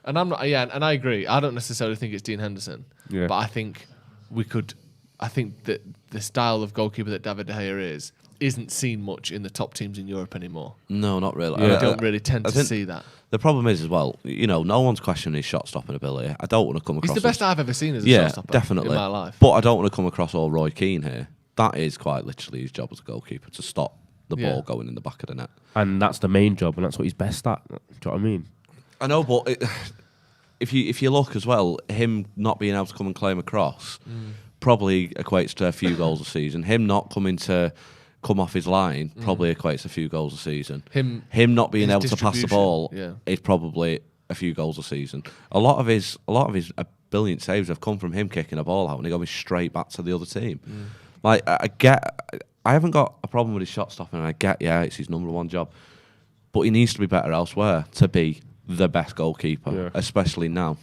Speaker 9: And I'm not. Yeah, and I agree. I don't necessarily think it's Dean Henderson.
Speaker 10: Yeah.
Speaker 9: But I think we could. I think that the style of goalkeeper that David De Gea isn't seen much in the top teams in Europe anymore.
Speaker 11: No, not really.
Speaker 9: I don't really tend to see that.
Speaker 11: The problem is as well, no one's questioning his shot stopping ability. I don't want to come across.
Speaker 9: He's the best I've ever seen as a shot stopper.
Speaker 11: Definitely.
Speaker 9: In my life.
Speaker 11: But I don't want to come across all Roy Keane here. That is quite literally his job as a goalkeeper, to stop the ball going in the back of the net.
Speaker 10: And that's the main job, and that's what he's best at. Do you know what I mean?
Speaker 11: I know, but if you look as well, him not being able to come and claim a cross probably equates to a few goals a season. Him not coming off his line probably equates to a few goals a season. Him not being able to pass the ball is probably a few goals a season. A lot of his brilliant saves have come from him kicking a ball out and he going straight back to the other team. Like I haven't got a problem with his shot stopping. I get, it's his number one job, but he needs to be better elsewhere to be the best goalkeeper, especially now.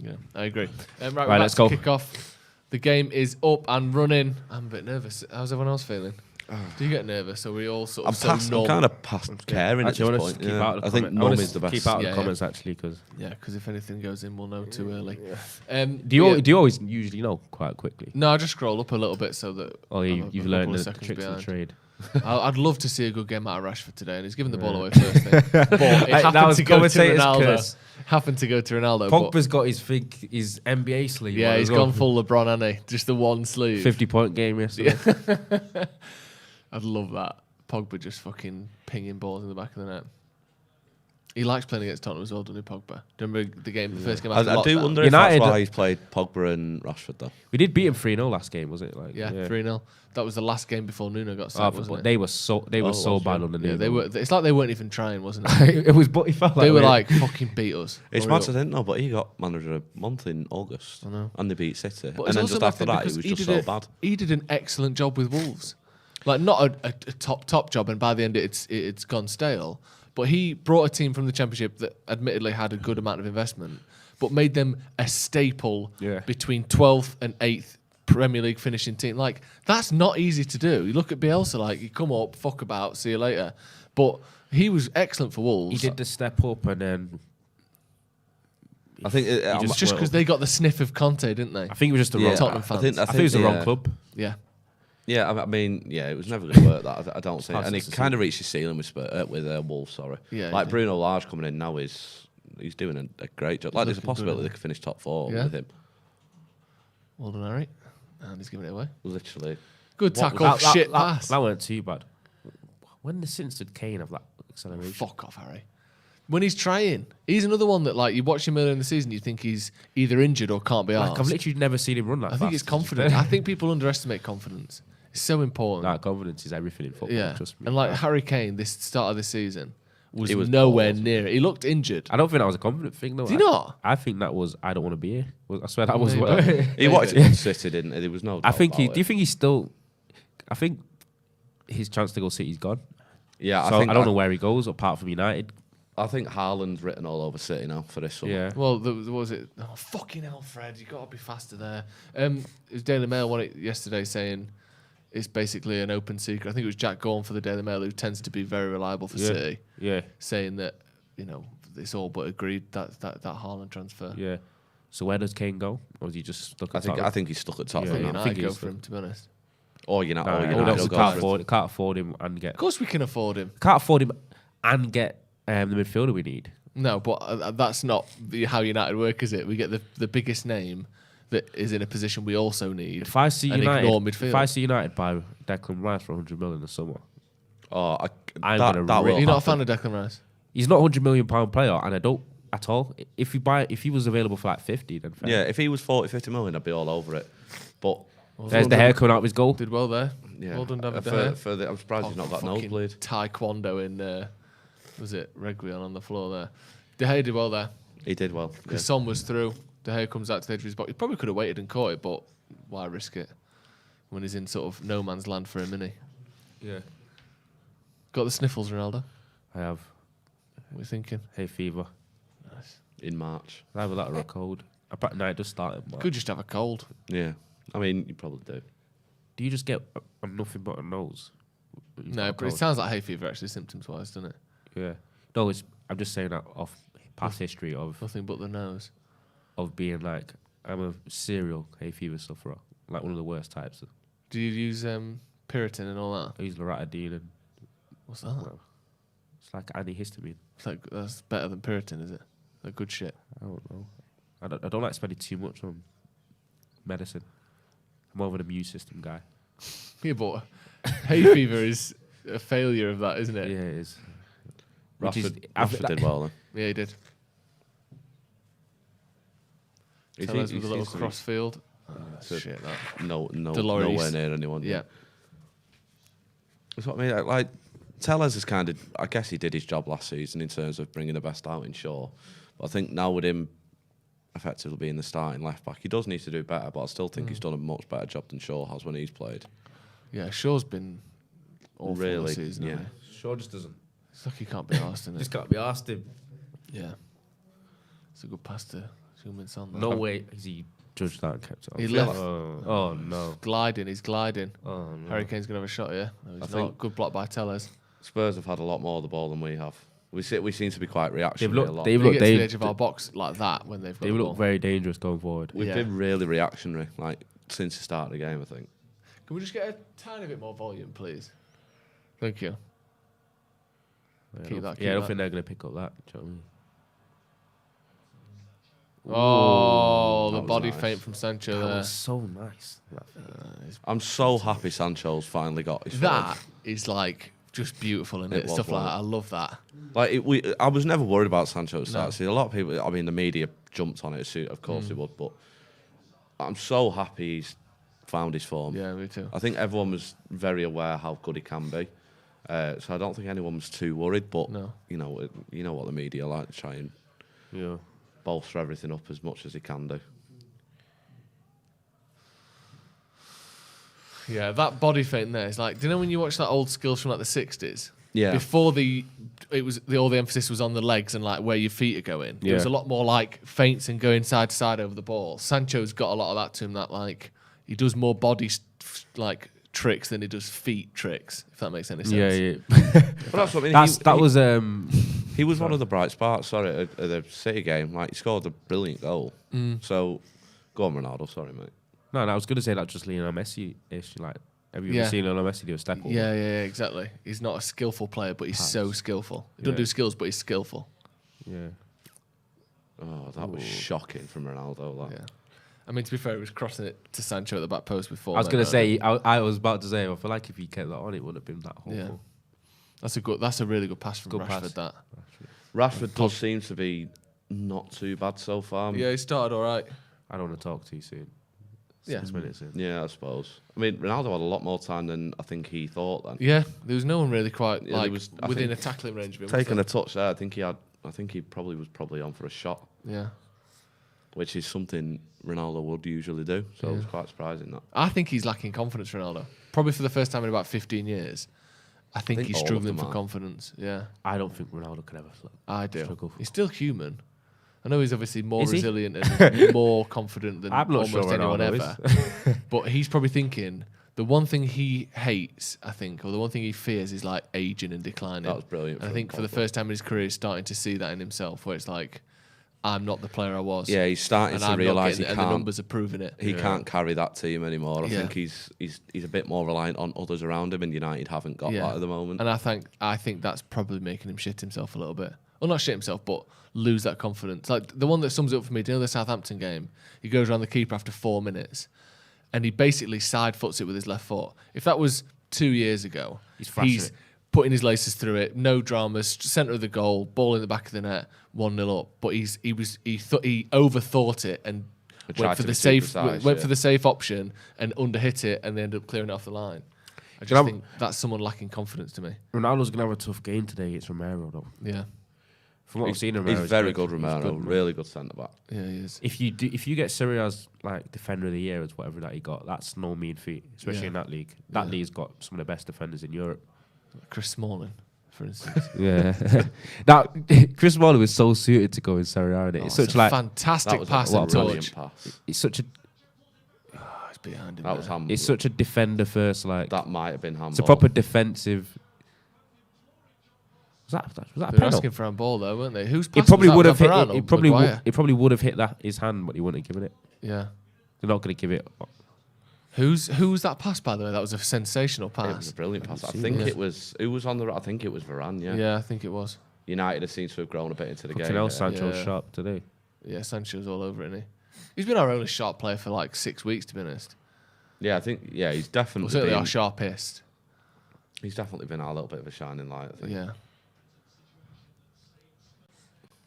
Speaker 9: Yeah, I agree. Right, let's go. Kick off. The game is up and running. I'm a bit nervous. How's everyone else feeling? Do you get nervous? Or are we all sort of
Speaker 11: I'm kind of past caring at this point.
Speaker 10: Keep out of the
Speaker 11: I think numb is the best.
Speaker 10: Keep out of the comments actually, because
Speaker 9: if anything goes in, we'll know too early.
Speaker 10: Do you always usually know quite quickly?
Speaker 9: No, I just scroll up a little bit so that.
Speaker 10: Oh, you've learned the tricks of the trade.
Speaker 9: I'd love to see a good game out of Rashford today, and he's given the ball away first thing. But it happened to go to Ronaldo. Happened to go to Ronaldo.
Speaker 10: Pogba's got his NBA sleeve.
Speaker 9: Yeah, he's gone full LeBron, hasn't he? Just the one sleeve.
Speaker 10: 50-point game yesterday.
Speaker 9: Yeah. I'd love that. Pogba just fucking pinging balls in the back of the net. He likes playing against Tottenham as well, doesn't he, Pogba? Do you remember the game, the first game after
Speaker 11: I do wonder if that's why he's played Pogba and Rashford, though.
Speaker 10: We did beat him 3-0 last game, was it?
Speaker 9: 3-0. That was the last game before Nuno got sacked, wasn't it?
Speaker 10: They were so bad on the Nuno.
Speaker 9: They were. It's like they weren't even trying, wasn't it?
Speaker 10: It was, but he felt like
Speaker 9: they were like fucking beat us.
Speaker 11: It's mad to think, but he got manager of the month in August,
Speaker 9: I know.
Speaker 11: and they beat City,
Speaker 9: But
Speaker 11: and then just after that, he was just so bad.
Speaker 9: He did an excellent job with Wolves, like not a top job, and by the end it's gone stale. But he brought a team from the Championship that admittedly had a good amount of investment, but made them a staple between 12th and 8th Premier League finishing team. Like, that's not easy to do. You look at Bielsa, like, you come up, fuck about, see you later. But he was excellent for Wolves.
Speaker 10: He did the step up, and then
Speaker 11: I think
Speaker 9: just because they got the sniff of Conte, didn't they?
Speaker 10: I think it was just the wrong
Speaker 9: Tottenham fans.
Speaker 10: I think it was the wrong club.
Speaker 9: Yeah.
Speaker 11: Yeah, I mean, it was never going to work. That I don't think, and he kind of reached his ceiling with Wolves. Sorry, like Bruno Lage coming in now he's doing a great job. Like, there's a possibility they could finish top 4 with him.
Speaker 9: Well done, Harry. And he's giving it away.
Speaker 11: Literally,
Speaker 9: good tackle. Shit pass.
Speaker 10: That weren't too bad. When did Kane have that acceleration?
Speaker 9: Fuck off, Harry. When he's trying, he's another one that, like, you watch him earlier in the season, you think he's either injured or can't be arsed.
Speaker 10: I've literally never seen him run that fast.
Speaker 9: I think it's confidence. I think people underestimate confidence. It's so important.
Speaker 10: That confidence is everything in football.
Speaker 9: Yeah, and like Harry Kane, this start of this season was nowhere near it. He looked injured.
Speaker 10: I don't think that was a confident thing, though.
Speaker 9: Do you not?
Speaker 10: I think that was I don't want to be here. I swear that was.
Speaker 11: He watched it City, didn't he? There was no.
Speaker 10: I think he. Do you think he's still? I think his chance to go City's gone.
Speaker 11: Yeah,
Speaker 10: so I don't know where he goes apart from United.
Speaker 11: I think Haaland's written all over City now for this summer.
Speaker 10: Yeah.
Speaker 9: Well, was it? Oh, fucking hell, Fred! You got to be faster there. It was Daily Mail won it yesterday saying it's basically an open secret. I think it was Jack Gorn for the Daily Mail, who tends to be very reliable for City.
Speaker 10: Yeah.
Speaker 9: Saying that it's all but agreed that Haaland transfer.
Speaker 10: Yeah. So where does Kane go? Or is he just stuck at Tottenham?
Speaker 11: I think he's stuck at Tottenham.
Speaker 9: Yeah, I'd go for him, to be honest.
Speaker 11: Or United.
Speaker 10: Can't afford him and get.
Speaker 9: Of course, we can afford him.
Speaker 10: Can't afford him and get the midfielder we need.
Speaker 9: No, but that's not how United work, is it? We get the biggest name that is in a position we also need.
Speaker 10: If I see
Speaker 9: United
Speaker 10: buy Declan Rice for 100 million this summer,
Speaker 11: I'm
Speaker 9: you're not a fan of Declan Rice?
Speaker 10: He's not a £100 million player, and I don't at all. If he was available for like 50, then fair.
Speaker 11: Yeah, if he was 40-50 million, I'd be all over it. But
Speaker 10: there's the hair coming out of his goal.
Speaker 9: Did well there.
Speaker 11: Yeah.
Speaker 9: Well done, David.
Speaker 11: I'm surprised he's not got nosebleed.
Speaker 9: Taekwondo in was it Reguilon on the floor there? De Gea did well there.
Speaker 11: He did well.
Speaker 9: Because Son was through. De Gea comes out to the edge of his box. He probably could have waited and caught it, but why risk it when he's in sort of no man's land for him, innit?
Speaker 10: Yeah.
Speaker 9: Got the sniffles, Ronaldo?
Speaker 10: I have.
Speaker 9: What are you thinking?
Speaker 10: Hay fever.
Speaker 9: Nice.
Speaker 11: In March.
Speaker 10: Either that or a cold. No, it does start in March.
Speaker 9: Could just have a cold.
Speaker 11: Yeah. I mean, you probably do.
Speaker 10: Do you just get nothing but a nose?
Speaker 9: No, but it sounds like hay fever actually, symptoms-wise, doesn't it?
Speaker 10: Yeah. No, I'm just saying that off past history of...
Speaker 9: Nothing but the nose.
Speaker 10: Of being like, I'm a serial hay fever sufferer. Like one of the worst types.
Speaker 9: Do you use Piriton and all that?
Speaker 10: I use Loratadine and...
Speaker 9: What's that?
Speaker 10: It's like antihistamine.
Speaker 9: It's like, that's better than Piriton, is it? Like good shit.
Speaker 10: I don't know. I don't like spending too much on medicine. I'm more of an immune system guy.
Speaker 9: Yeah, but hay fever is a failure of that, isn't it?
Speaker 10: Yeah, it is.
Speaker 11: Rashford did well then.
Speaker 9: Yeah, he did. Tellers with a little crossfield. Shit, that.
Speaker 11: Nowhere near anyone.
Speaker 9: Yeah.
Speaker 11: That's what I mean. Like, Tellers is kind of, I guess he did his job last season in terms of bringing the best out in Shaw. But I think now with him effectively being the starting left back, he does need to do better, but I still think he's done a much better job than Shaw has when he's played.
Speaker 9: Yeah, Shaw's been awful this season.
Speaker 11: Yeah.
Speaker 10: Shaw just doesn't.
Speaker 9: It's like he can't be asked, isn't it?
Speaker 10: Just can't be asked him.
Speaker 9: Yeah. It's a good pass to Heung-min Son.
Speaker 10: No way has he judged that and kept it on.
Speaker 9: He left.
Speaker 10: Oh, no.
Speaker 9: He's gliding.
Speaker 10: Oh, no.
Speaker 9: Harry Kane's going to have a shot here. No, he's not. Good block by Tellers.
Speaker 11: Spurs have had a lot more of the ball than we have. We seem to be quite reactionary a lot.
Speaker 9: They get to the edge of our box like that when they've got the ball.
Speaker 10: They look very dangerous going forward.
Speaker 11: We've been really reactionary, like, since the start of the game, I think.
Speaker 9: Can we just get a tiny bit more volume, please? Thank you.
Speaker 10: I don't think they're going to pick up that. Do you know what I mean?
Speaker 9: Oh, the body feint from Sancho there.
Speaker 10: That was so nice.
Speaker 11: I'm so happy Sancho's finally got his
Speaker 9: That
Speaker 11: form.
Speaker 9: is like just beautiful, isn't it? Stuff like that. I love that.
Speaker 11: Like I was never worried about Sancho at the start. See, a lot of people, I mean, the media jumped on it. Of course they would, but I'm so happy he's found his form.
Speaker 9: Yeah, me too.
Speaker 11: I think everyone was very aware how good he can be. So I don't think anyone was too worried. But you know what the media like to try and bolster everything up as much as he can do.
Speaker 9: Yeah, that body feint there is like, do you know when you watch that old skills from like the 60s?
Speaker 11: Yeah.
Speaker 9: Before all the emphasis was on the legs and like where your feet are going. There was a lot more like feints and going side to side over the ball. Sancho's got a lot of that to him. That like he does more body like tricks than he does feet tricks. If that makes any sense.
Speaker 10: Yeah.
Speaker 11: But that's what I mean. He was one of the bright sparks. Sorry, at the City game. Like he scored a brilliant goal. So go on, Ronaldo. Sorry, mate.
Speaker 10: No, I was going to say that just Lionel Messi-ish. Like, have you ever seen Lionel Messi do a step over?
Speaker 9: Yeah, exactly. He's not a skillful player, but he's so skillful. He doesn't do skills, but he's skillful.
Speaker 10: Yeah.
Speaker 11: Oh, that was shocking from Ronaldo. That.
Speaker 9: Yeah. I mean, to be fair, he was crossing it to Sancho at the back post before.
Speaker 10: I was going to say, I was about to say, I feel like if he kept that on, it wouldn't have been that awful.
Speaker 9: Yeah. That's a really good pass from Rashford.
Speaker 11: Rashford does seem to be not too bad so far.
Speaker 9: Yeah, he started all right.
Speaker 10: I don't want to talk too soon. 6 minutes in.
Speaker 11: Yeah, I suppose. I mean, Ronaldo had a lot more time than I think he thought then.
Speaker 9: Yeah, there was no one really quite within a tackling range of him.
Speaker 11: Taking a touch there, I think he probably was on for a shot.
Speaker 9: Yeah.
Speaker 11: Which is something Ronaldo would usually do. So it was quite surprising that.
Speaker 9: I think he's lacking confidence, Ronaldo. Probably for the first time in about 15 years. I think he's struggling for confidence. Yeah.
Speaker 10: I don't think Ronaldo could ever
Speaker 9: struggle. He's still human. I know he's obviously more resilient and more confident than almost anyone ever. But he's probably thinking the one thing he hates, I think, or the one thing he fears is like aging and declining.
Speaker 11: That was brilliant.
Speaker 9: And I think for the first time in his career, he's starting to see that in himself, where it's like, I'm not the player I was.
Speaker 11: Yeah, he's starting to realise he can't.
Speaker 9: And the numbers are proving it.
Speaker 11: He can't carry that team anymore. I think he's a bit more reliant on others around him, and United haven't got that at the moment.
Speaker 9: And I think that's probably making him shit himself a little bit. Well, not shit himself, but lose that confidence. Like the one that sums it up for me, do you know the Southampton game? He goes around the keeper after 4 minutes, and he basically side foots it with his left foot. If that was 2 years ago, he's putting his laces through it, no dramas, centre of the goal, ball in the back of the net, 1-0 up. But he overthought it and went for the safe option and underhit it, and they ended up clearing it off the line. I just think that's someone lacking confidence to me.
Speaker 10: Ronaldo's gonna have a tough game today. It's Romero though.
Speaker 9: Yeah.
Speaker 10: From what I've seen, Romero,
Speaker 11: he's very good. Romero, really good centre back.
Speaker 9: Yeah, he is.
Speaker 10: If you get Serie A's like defender of the year as whatever that he got, that's no mean feat, especially in that league. That league's got some of the best defenders in Europe.
Speaker 9: Chris Smalling, for instance.
Speaker 10: Now Chris Smalling was so suited to go in Serie A. It's such a
Speaker 9: fantastic pass and touch.
Speaker 10: It's such a.
Speaker 9: It's behind him.
Speaker 11: That was handball.
Speaker 10: It's such a defender first. Like
Speaker 11: that might have been handball.
Speaker 10: It's a proper defensive. Was that a
Speaker 9: penalty?
Speaker 10: asking
Speaker 9: for a ball though, weren't they? Whose pass
Speaker 10: it probably would have hit.
Speaker 9: It
Speaker 10: probably would have hit his hand, but he wouldn't have given it.
Speaker 9: Yeah,
Speaker 10: they're not going to give it.
Speaker 9: Who's that pass, by the way? That was a sensational pass.
Speaker 11: It was a brilliant pass. I think it was. Who was on the? I think it was Varane. Yeah.
Speaker 9: Yeah, I think it was.
Speaker 11: United seems to have grown a bit into the game.
Speaker 10: Sancho's sharp today.
Speaker 9: Yeah, Sancho's all over it, isn't he? He's been our only sharp player for like 6 weeks, to be honest.
Speaker 11: Yeah, I think. Yeah, he's definitely
Speaker 9: certainly our sharpest.
Speaker 11: He's definitely been a little bit of a shining light, I think.
Speaker 9: Yeah.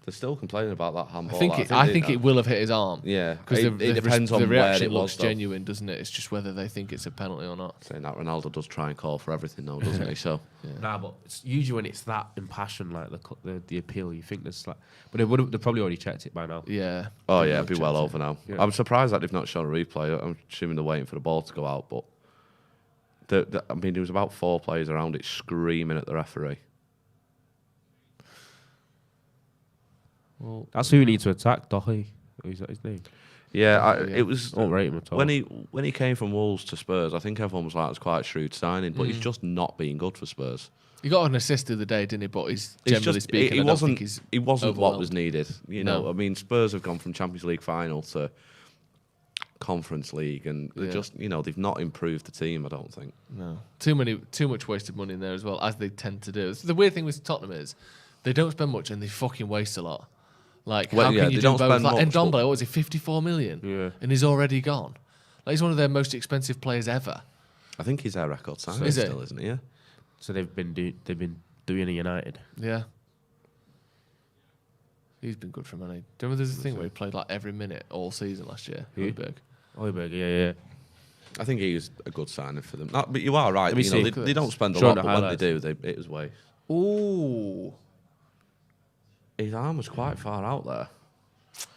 Speaker 11: They're still complaining about that handball.
Speaker 9: I think it will have hit his arm.
Speaker 11: Yeah,
Speaker 9: because
Speaker 11: it depends on
Speaker 9: the reaction
Speaker 11: where it
Speaker 9: looks
Speaker 11: was,
Speaker 9: genuine, doesn't it? It's just whether they think it's a penalty or not.
Speaker 11: Saying that Ronaldo does try and call for everything, though, doesn't he? So
Speaker 10: Nah, but it's usually when it's that impassioned, like the appeal, you think there's like, but they probably already checked it by now.
Speaker 9: Yeah.
Speaker 11: Oh yeah, it'd be well over now.
Speaker 10: Yeah.
Speaker 11: I'm surprised that they've not shown a replay. I'm assuming they're waiting for the ball to go out, but I mean, there was about 4 players around it screaming at the referee.
Speaker 10: Well, that's who we need to attack, Doherty. Is that his name?
Speaker 11: Yeah, it was.
Speaker 10: I don't rate him at all.
Speaker 11: When he came from Wolves to Spurs, I think everyone was like, it was quite a shrewd signing, but he's just not been good for Spurs.
Speaker 9: He got an assist the other day, didn't he? But he's generally speaking,
Speaker 11: he wasn't what was needed. You know,
Speaker 9: No.
Speaker 11: I mean, Spurs have gone from Champions League final to Conference League, and they just, they've not improved the team. I don't think.
Speaker 9: No, too much wasted money in there as well, as they tend to do. The weird thing with Tottenham is they don't spend much and they fucking waste a lot. Like, how can you do both? Like, Ndombele, what was it, 54 million?
Speaker 10: Yeah.
Speaker 9: And he's already gone. Like, he's one of their most expensive players ever.
Speaker 11: I think he's their record signing
Speaker 9: Is it?
Speaker 11: still, isn't he? Yeah.
Speaker 10: So they've been doing a United.
Speaker 9: Yeah. He's been good for Man. Do you remember there's a thing where he played like every minute all season last year?
Speaker 10: Højbjerg, yeah.
Speaker 11: I think he was a good signing for them. No, but you are right.
Speaker 10: Let me see.
Speaker 11: They don't spend a
Speaker 10: Show
Speaker 11: lot,
Speaker 10: the
Speaker 11: but when they
Speaker 10: highlights.
Speaker 11: do, it was waste.
Speaker 9: Ooh.
Speaker 11: His arm was quite far out there.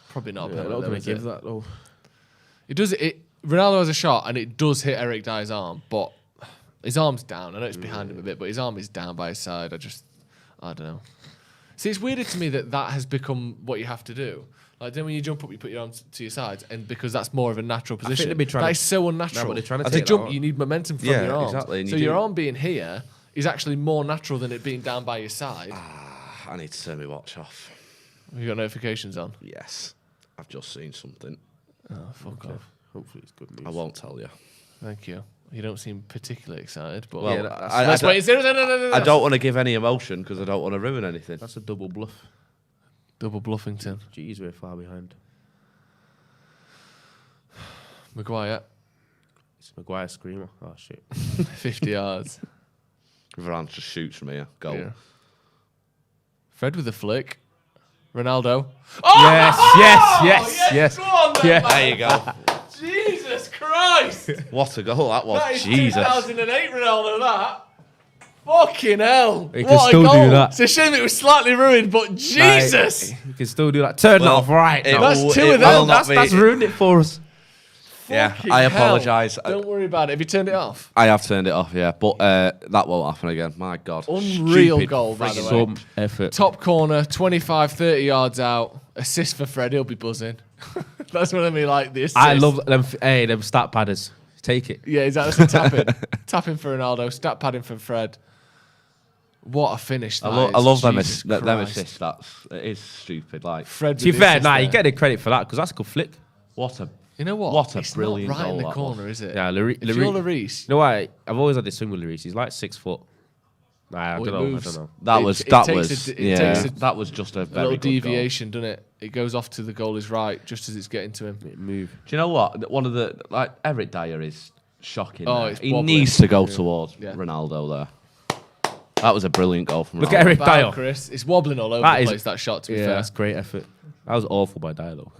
Speaker 9: Probably not.
Speaker 10: I'm not going to give that though.
Speaker 9: It does. Ronaldo has a shot and it does hit Eric Dyer's arm, but his arm's down. I know it's behind him a bit, but his arm is down by his side. I don't know. See, it's weirder to me that has become what you have to do. Like, then when you jump up, you put your arms to your sides, and because that's more of a natural position.
Speaker 10: That
Speaker 9: is so unnatural.
Speaker 10: No, but they're trying to
Speaker 9: As a
Speaker 10: take
Speaker 9: jump,
Speaker 10: that
Speaker 9: you need momentum from your arms.
Speaker 11: Exactly.
Speaker 9: So your arm being here is actually more natural than it being down by your side.
Speaker 11: I need to turn my watch off.
Speaker 9: Have you got notifications on?
Speaker 11: Yes. I've just seen something.
Speaker 9: Oh, fuck off.
Speaker 10: Hopefully it's good news.
Speaker 11: I won't tell you.
Speaker 9: Thank you. You don't seem particularly excited, but
Speaker 11: Well,
Speaker 9: let's wait and see. No.
Speaker 11: I don't want to give any emotion because I don't want to ruin anything.
Speaker 10: That's a double bluff.
Speaker 9: Double Bluffington.
Speaker 10: Jeez, we're far behind.
Speaker 9: Maguire.
Speaker 10: It's Maguire screamer. Oh shit.
Speaker 9: 50 yards.
Speaker 11: Varane just shoots from here. Goal.
Speaker 9: Yeah. Fred with a flick. Ronaldo.
Speaker 10: Yes.
Speaker 9: Go on then, man.
Speaker 11: There you go.
Speaker 9: Jesus Christ.
Speaker 11: What a goal that was.
Speaker 9: That is
Speaker 11: Jesus.
Speaker 9: 2008 Ronaldo, that. Fucking hell.
Speaker 10: He
Speaker 9: What
Speaker 10: can
Speaker 9: a
Speaker 10: still
Speaker 9: goal.
Speaker 10: do that.
Speaker 9: It's a shame it was slightly ruined, but Jesus.
Speaker 10: You can still do that. Turn it off right now.
Speaker 9: That's two of them.
Speaker 10: That's ruined it for us.
Speaker 11: Yeah,
Speaker 9: Fucking
Speaker 11: I
Speaker 9: hell.
Speaker 11: apologise.
Speaker 9: Don't worry about it. Have you turned it off?
Speaker 11: I have turned it off, yeah, but that won't happen again. My God.
Speaker 9: Unreal
Speaker 11: Stupid
Speaker 9: goal, by the way.
Speaker 10: Some effort.
Speaker 9: Top corner, 25, 30 yards out. Assist for Fred. He'll be buzzing. That's what I mean, like the assist.
Speaker 10: I love them. Hey, them stat padders. Take it.
Speaker 9: Yeah, exactly. Tapping. Tapping for Ronaldo. Stat padding for Fred. What a finish that
Speaker 11: I
Speaker 9: is.
Speaker 11: love them
Speaker 9: Jesus
Speaker 11: assist
Speaker 9: Christ.
Speaker 11: stats. It is stupid. Like,
Speaker 9: Fred
Speaker 10: To be
Speaker 9: with the
Speaker 10: fair,
Speaker 9: assist
Speaker 10: you
Speaker 9: there.
Speaker 10: get the credit for that because that's a good flick.
Speaker 11: what a
Speaker 9: You know what?
Speaker 11: What a
Speaker 9: it's
Speaker 11: brilliant
Speaker 9: not right
Speaker 11: goal
Speaker 9: in the
Speaker 11: that
Speaker 9: corner,
Speaker 11: was.
Speaker 9: is it?
Speaker 10: Yeah,
Speaker 9: If you're Lloris,
Speaker 10: You know why? I've always had this thing with Lloris. He's like 6 foot. Nah, I
Speaker 9: Well,
Speaker 10: don't
Speaker 9: it
Speaker 10: know.
Speaker 9: moves.
Speaker 10: I don't know.
Speaker 11: that
Speaker 9: It-
Speaker 11: was
Speaker 9: it
Speaker 11: that
Speaker 9: takes
Speaker 11: was
Speaker 9: a- it
Speaker 11: yeah.
Speaker 9: takes a-
Speaker 11: That was just a
Speaker 9: a
Speaker 11: very
Speaker 9: little
Speaker 11: good goal.
Speaker 9: deviation, doesn't it? It goes off to the goalie's right just as it's getting to him.
Speaker 10: Move.
Speaker 11: Do you know what? One of the Eric Dyer is shocking.
Speaker 9: Oh,
Speaker 11: there.
Speaker 9: it's
Speaker 11: He
Speaker 9: wobbling.
Speaker 11: needs to go towards
Speaker 9: Yeah.
Speaker 11: Ronaldo there. That was a brilliant goal from Ronaldo.
Speaker 10: Look at Eric
Speaker 9: Wow,
Speaker 10: Dyer.
Speaker 9: Chris. It's wobbling all over
Speaker 10: That
Speaker 9: the
Speaker 10: is-
Speaker 9: place, that shot, to be
Speaker 10: Yeah,
Speaker 9: fair.
Speaker 10: that's great effort. That was awful by Dyer though.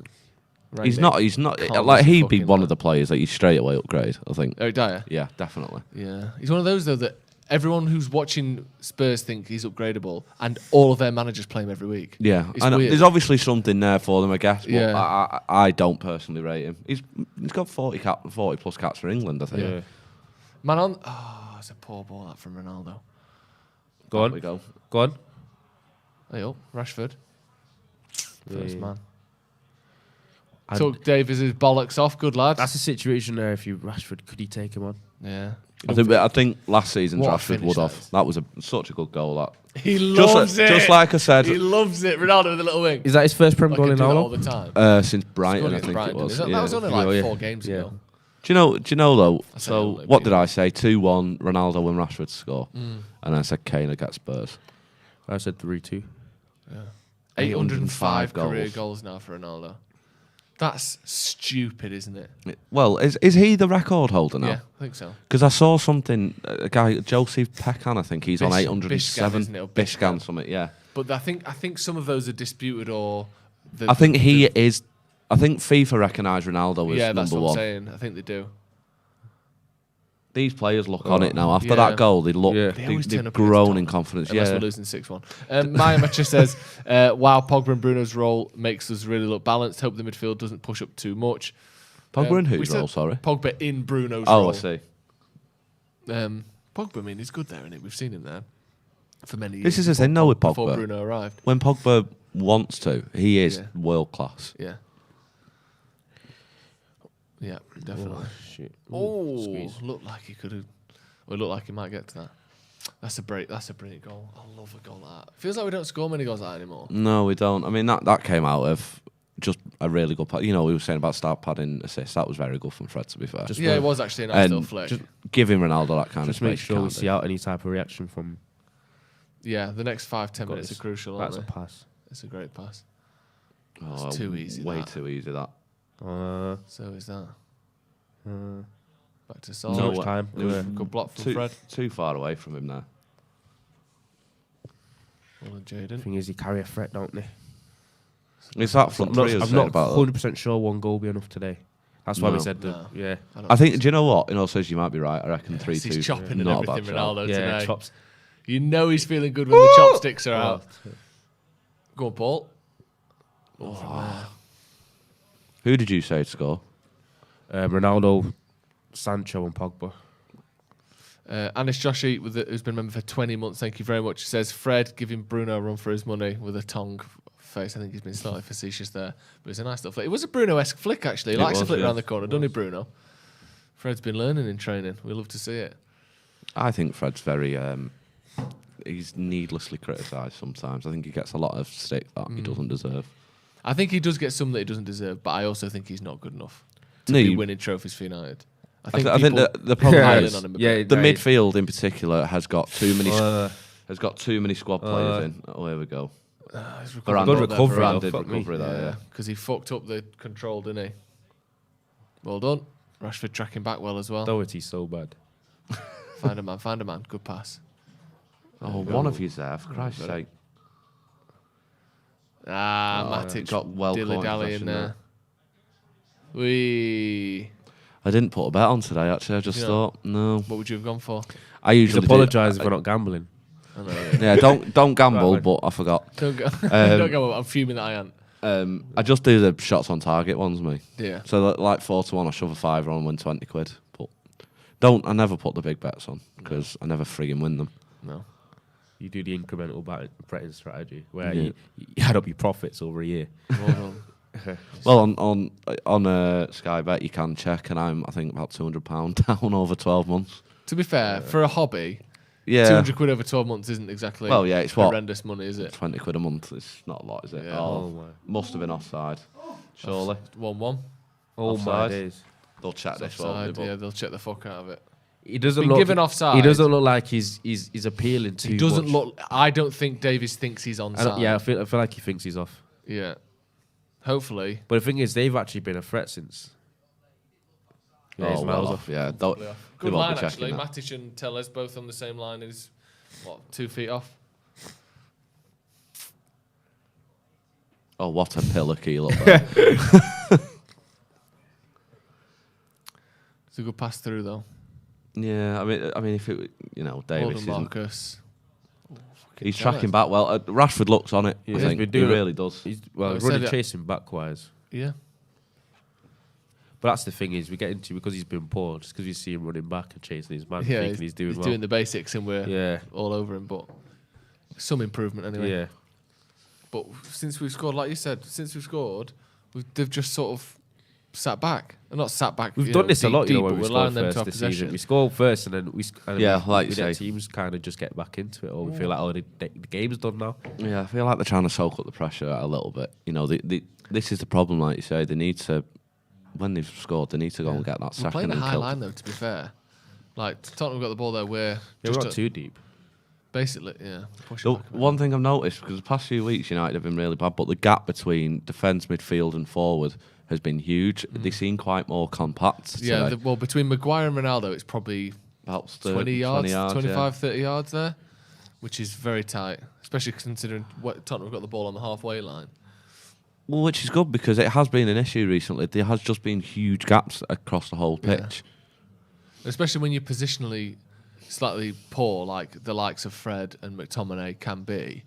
Speaker 9: Right,
Speaker 11: He's
Speaker 9: Nick.
Speaker 11: not. He's not.
Speaker 9: Calm
Speaker 11: Like
Speaker 9: as a
Speaker 11: he'd be
Speaker 9: fucking
Speaker 11: one
Speaker 9: lad.
Speaker 11: of the players that you straight away upgrade. I think.
Speaker 9: Eric Dyer?
Speaker 11: Yeah, definitely.
Speaker 9: Yeah. He's one of those, though, that everyone who's watching Spurs think he's upgradable, and all of their managers play him every week.
Speaker 11: Yeah,
Speaker 9: It's
Speaker 11: I know.
Speaker 9: weird.
Speaker 11: There's obviously something there for them, I guess. But
Speaker 9: Yeah.
Speaker 11: I don't personally rate him. He's got 40 plus caps for England, I think.
Speaker 10: Yeah.
Speaker 9: Man on. Oh, it's a poor ball that from Ronaldo.
Speaker 10: Go
Speaker 11: There
Speaker 10: on.
Speaker 11: we go.
Speaker 10: Go on.
Speaker 9: Hey, up, Rashford. First
Speaker 10: Yeah.
Speaker 9: man.
Speaker 10: And
Speaker 9: Took Davies' bollocks off. Good lad.
Speaker 10: that's a situation there. If you Rashford, could he take him on?
Speaker 9: Yeah.
Speaker 11: I think last season
Speaker 9: What a
Speaker 11: Rashford
Speaker 9: finish
Speaker 11: would
Speaker 9: that
Speaker 11: have.
Speaker 9: is.
Speaker 11: That was such a good goal. That
Speaker 9: He loves it.
Speaker 11: just like I said,
Speaker 9: He loves it. Ronaldo with a little wing.
Speaker 10: Is that his first Prem
Speaker 9: Like
Speaker 10: goal
Speaker 9: he
Speaker 10: in
Speaker 9: do that
Speaker 10: how
Speaker 9: all
Speaker 10: long?
Speaker 9: the time.
Speaker 11: since Brighton,
Speaker 9: Scored
Speaker 11: I
Speaker 9: against
Speaker 11: think
Speaker 9: Brighton,
Speaker 11: it was.
Speaker 9: didn't he? That was only like 4 games
Speaker 10: Yeah.
Speaker 9: ago.
Speaker 11: Do you know though?
Speaker 9: I said
Speaker 11: So
Speaker 9: Olympic.
Speaker 11: what did I say? 2-1 Ronaldo and Rashford score, and I said Kane against Spurs.
Speaker 10: I said 3-2.
Speaker 9: 805 career
Speaker 11: goals.
Speaker 9: goals now for Ronaldo. That's stupid, isn't it?
Speaker 11: Well, is he the record holder now?
Speaker 9: Yeah, I think so.
Speaker 11: Because I saw something, a guy, Joseph Pecan, I think he's on 807.
Speaker 9: Isn't it? Or
Speaker 11: Bishgan, something, yeah.
Speaker 9: But I think some of those are disputed, or
Speaker 11: I think he is. I think FIFA recognise Ronaldo as
Speaker 9: that's
Speaker 11: number
Speaker 9: what
Speaker 11: one.
Speaker 9: I'm saying. I think they do.
Speaker 11: These players look on it now. After that goal, they look. They've grown in confidence.
Speaker 9: Unless we're losing 6-1. Maya Matcha says, "Wow, Pogba and Bruno's role makes us really look balanced. Hope the midfield doesn't push up too much."
Speaker 11: Pogba in whose role? Sorry,
Speaker 9: Pogba in Bruno's role.
Speaker 11: Oh, I see.
Speaker 9: Pogba, I mean, he's good there, isn't it? We've seen him there for many years.
Speaker 11: This is the thing, though, with Pogba.
Speaker 9: Before Bruno arrived.
Speaker 11: When Pogba wants to, he is world class.
Speaker 9: Yeah. Yeah, definitely.
Speaker 10: Oh,
Speaker 9: looked like he could have. Well, it looked like he might get to that. That's a brilliant goal. I love a goal like that. Feels like we don't score many goals like that anymore.
Speaker 11: No, we don't. I mean, that came out of just a really good pass. You know, we were saying about start padding assists. That was very good from Fred, to be fair.
Speaker 9: It was actually a nice little flick.
Speaker 11: Just giving Ronaldo that kind of space.
Speaker 10: Just make sure we see out any type of reaction from.
Speaker 9: Yeah, the next 5-10 minutes are crucial.
Speaker 10: That's a pass.
Speaker 9: It's a great pass.
Speaker 11: Oh,
Speaker 9: it's too easy.
Speaker 11: Way too easy. That.
Speaker 9: So is that. Back to Sol.
Speaker 10: No time.
Speaker 9: Good block from Fred.
Speaker 11: Too far away from him there.
Speaker 9: Well, Jaden.
Speaker 10: Thing is, he carry a threat, don't they?
Speaker 11: Is that front three?
Speaker 10: I'm not 100% sure one goal will be enough today. That's why we said that. Yeah.
Speaker 11: I think. Do you know what? In all says you might be right. I reckon 3-2.
Speaker 9: He's chopping and
Speaker 11: not
Speaker 9: everything. Ronaldo
Speaker 10: yeah,
Speaker 9: today.
Speaker 10: chops.
Speaker 9: You know he's feeling good when the chopsticks are out. Go on, Paul.
Speaker 11: Who did you say to score?
Speaker 10: Ronaldo, Sancho, and Pogba.
Speaker 9: Anish Joshi, who's been a member for 20 months, thank you very much, says Fred giving Bruno a run for his money with a tongue face. I think he's been slightly facetious there, but it's a nice little flick. It was a Bruno-esque flick, actually. He likes to flick around the corner, doesn't he, Bruno? Fred's been learning in training. We love to see it.
Speaker 11: I think Fred's very... he's needlessly criticised sometimes. I think he gets a lot of stick that he doesn't deserve.
Speaker 9: I think he does get some that he doesn't deserve, but I also think he's not good enough to be winning trophies for United. I think
Speaker 11: the problem is
Speaker 9: on him
Speaker 11: the midfield in particular has got too many squad players in. Oh, here we go.
Speaker 10: Good recovery
Speaker 11: there,
Speaker 9: because he fucked up the control, didn't he? Well done. Rashford tracking back well as well.
Speaker 10: Doherty's so bad.
Speaker 9: Find a man. Good pass.
Speaker 11: Oh, one of you's there, for Christ's sake.
Speaker 9: Matic
Speaker 11: got well
Speaker 9: dilly-dally in there.
Speaker 11: I didn't put a bet on today, actually. I just thought, no.
Speaker 9: What would you have gone for?
Speaker 11: I usually
Speaker 10: apologise if we're not gambling.
Speaker 11: I know, yeah, don't gamble, but I forgot.
Speaker 9: Don't gamble. I'm fuming that I ain't.
Speaker 11: I just do the shots on target ones, me.
Speaker 9: Yeah.
Speaker 11: So like 4-1, I shove a fiver on and win 20 quid. But I never put the big bets on because I never frigging win them.
Speaker 9: No.
Speaker 10: You do the incremental betting strategy where you add up your profits over a year.
Speaker 11: Well, on Sky Bet you can check, and I think about £200 down over 12 months.
Speaker 9: To be fair, for a hobby, 200 quid over 12 months isn't exactly
Speaker 11: it's
Speaker 9: horrendous money, is it?
Speaker 11: 20 quid a month. It's not a lot, is it?
Speaker 9: Yeah.
Speaker 11: Must have been offside. Surely.
Speaker 9: 1-1.
Speaker 11: Offside. My days. They'll check this one.
Speaker 9: Yeah, they'll check the fuck out of it.
Speaker 10: He doesn't
Speaker 9: been given offside.
Speaker 10: He doesn't look like he's appealing too much.
Speaker 9: He doesn't look. I don't think Davies thinks he's onside.
Speaker 10: I feel like he thinks he's off.
Speaker 9: Yeah. Hopefully.
Speaker 10: But the thing is, they've actually been a threat since.
Speaker 11: Yeah, he's miles off. Yeah,
Speaker 9: good line actually. Matic and Telles both on the same line. Is 2 feet off.
Speaker 11: Oh, what a pillocky he looked like.
Speaker 9: It's a good pass through though.
Speaker 11: Yeah, I mean, if it, Davis isn't.
Speaker 9: Marcus.
Speaker 11: He's tracking back well. Rashford looks on it. I think he really does.
Speaker 10: He's running chasing backwise.
Speaker 9: Yeah.
Speaker 10: But that's the thing is we get into because he's been poor, just because we see him running back and chasing his man, thinking he's doing well.
Speaker 9: He's doing the basics and we're all over him, but some improvement anyway.
Speaker 10: Yeah.
Speaker 9: But since we've scored, like you said, they've just sort of sat back. Not sat back.
Speaker 10: We've done this a lot,
Speaker 9: when
Speaker 10: we scored first this season. We score first and then we let teams kind of just get back into it, or we feel like the game's done now.
Speaker 11: Yeah, I feel like they're trying to soak up the pressure a little bit. This is the problem, like you say. They need to, when they've scored, they need to go and get that second.
Speaker 9: We're playing a high line though. To be fair, like Tottenham got the ball there, we're
Speaker 10: not too deep.
Speaker 9: Basically, yeah.
Speaker 11: One thing I've noticed, because the past few weeks United have been really bad, but the gap between defence, midfield and forward has been huge. They seem quite more compact.
Speaker 9: Yeah, well, between Maguire and Ronaldo, it's probably about 20 yards, 25, 30 yards there, which is very tight, especially considering what Tottenham have got the ball on the halfway line.
Speaker 11: Well, which is good because it has been an issue recently. There has just been huge gaps across the whole pitch.
Speaker 9: Yeah. Especially when you're positionally slightly poor, like the likes of Fred and McTominay can be.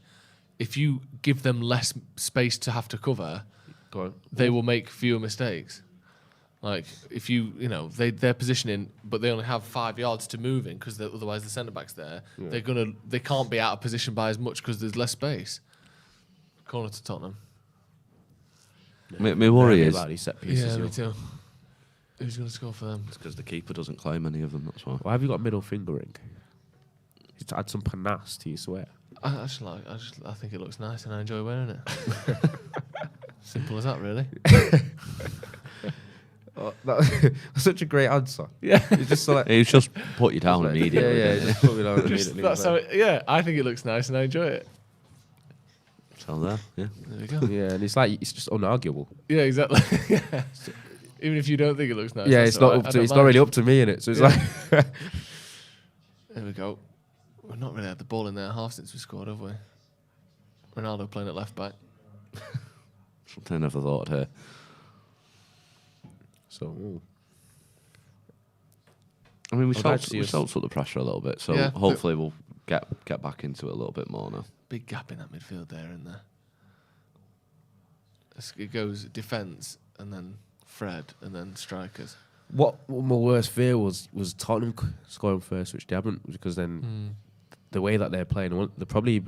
Speaker 9: If you give them less space to have to cover, they will make fewer mistakes. Like if they're positioning, but they only have 5 yards to move in because otherwise the centre back's there. Yeah. They can't be out of position by as much because there's less space. Corner to Tottenham.
Speaker 11: My worry is
Speaker 10: set pieces.
Speaker 9: Yeah, me too. Who's going to score for them?
Speaker 11: It's because the keeper doesn't claim any of them. That's why.
Speaker 10: Why have you got middle fingering? Just add some panache to your sweat.
Speaker 9: I think it looks nice and I enjoy wearing it. Simple as that, really.
Speaker 10: That's such a great answer.
Speaker 9: Yeah,
Speaker 11: it's just put you down immediately.
Speaker 10: Yeah, just put me down immediately.
Speaker 9: I think it looks nice and I enjoy it.
Speaker 11: There
Speaker 9: we go.
Speaker 10: Yeah, and it's just unarguable.
Speaker 9: Yeah, exactly. Yeah. Even if you don't think it looks nice.
Speaker 10: Yeah, it's not really up to me, innit? So it's like
Speaker 9: there we go. We've not really had the ball in their half since we scored, have we? Ronaldo playing at left back.
Speaker 11: Something I never thought here.
Speaker 10: So
Speaker 11: I mean, we felt the pressure a little bit, so hopefully we'll get back into it a little bit more now.
Speaker 9: Big gap in that midfield there, isn't there? It goes defence and then Fred and then strikers.
Speaker 10: What my worst fear was Tottenham scoring first, which they haven't, because then the way that they're playing, they're probably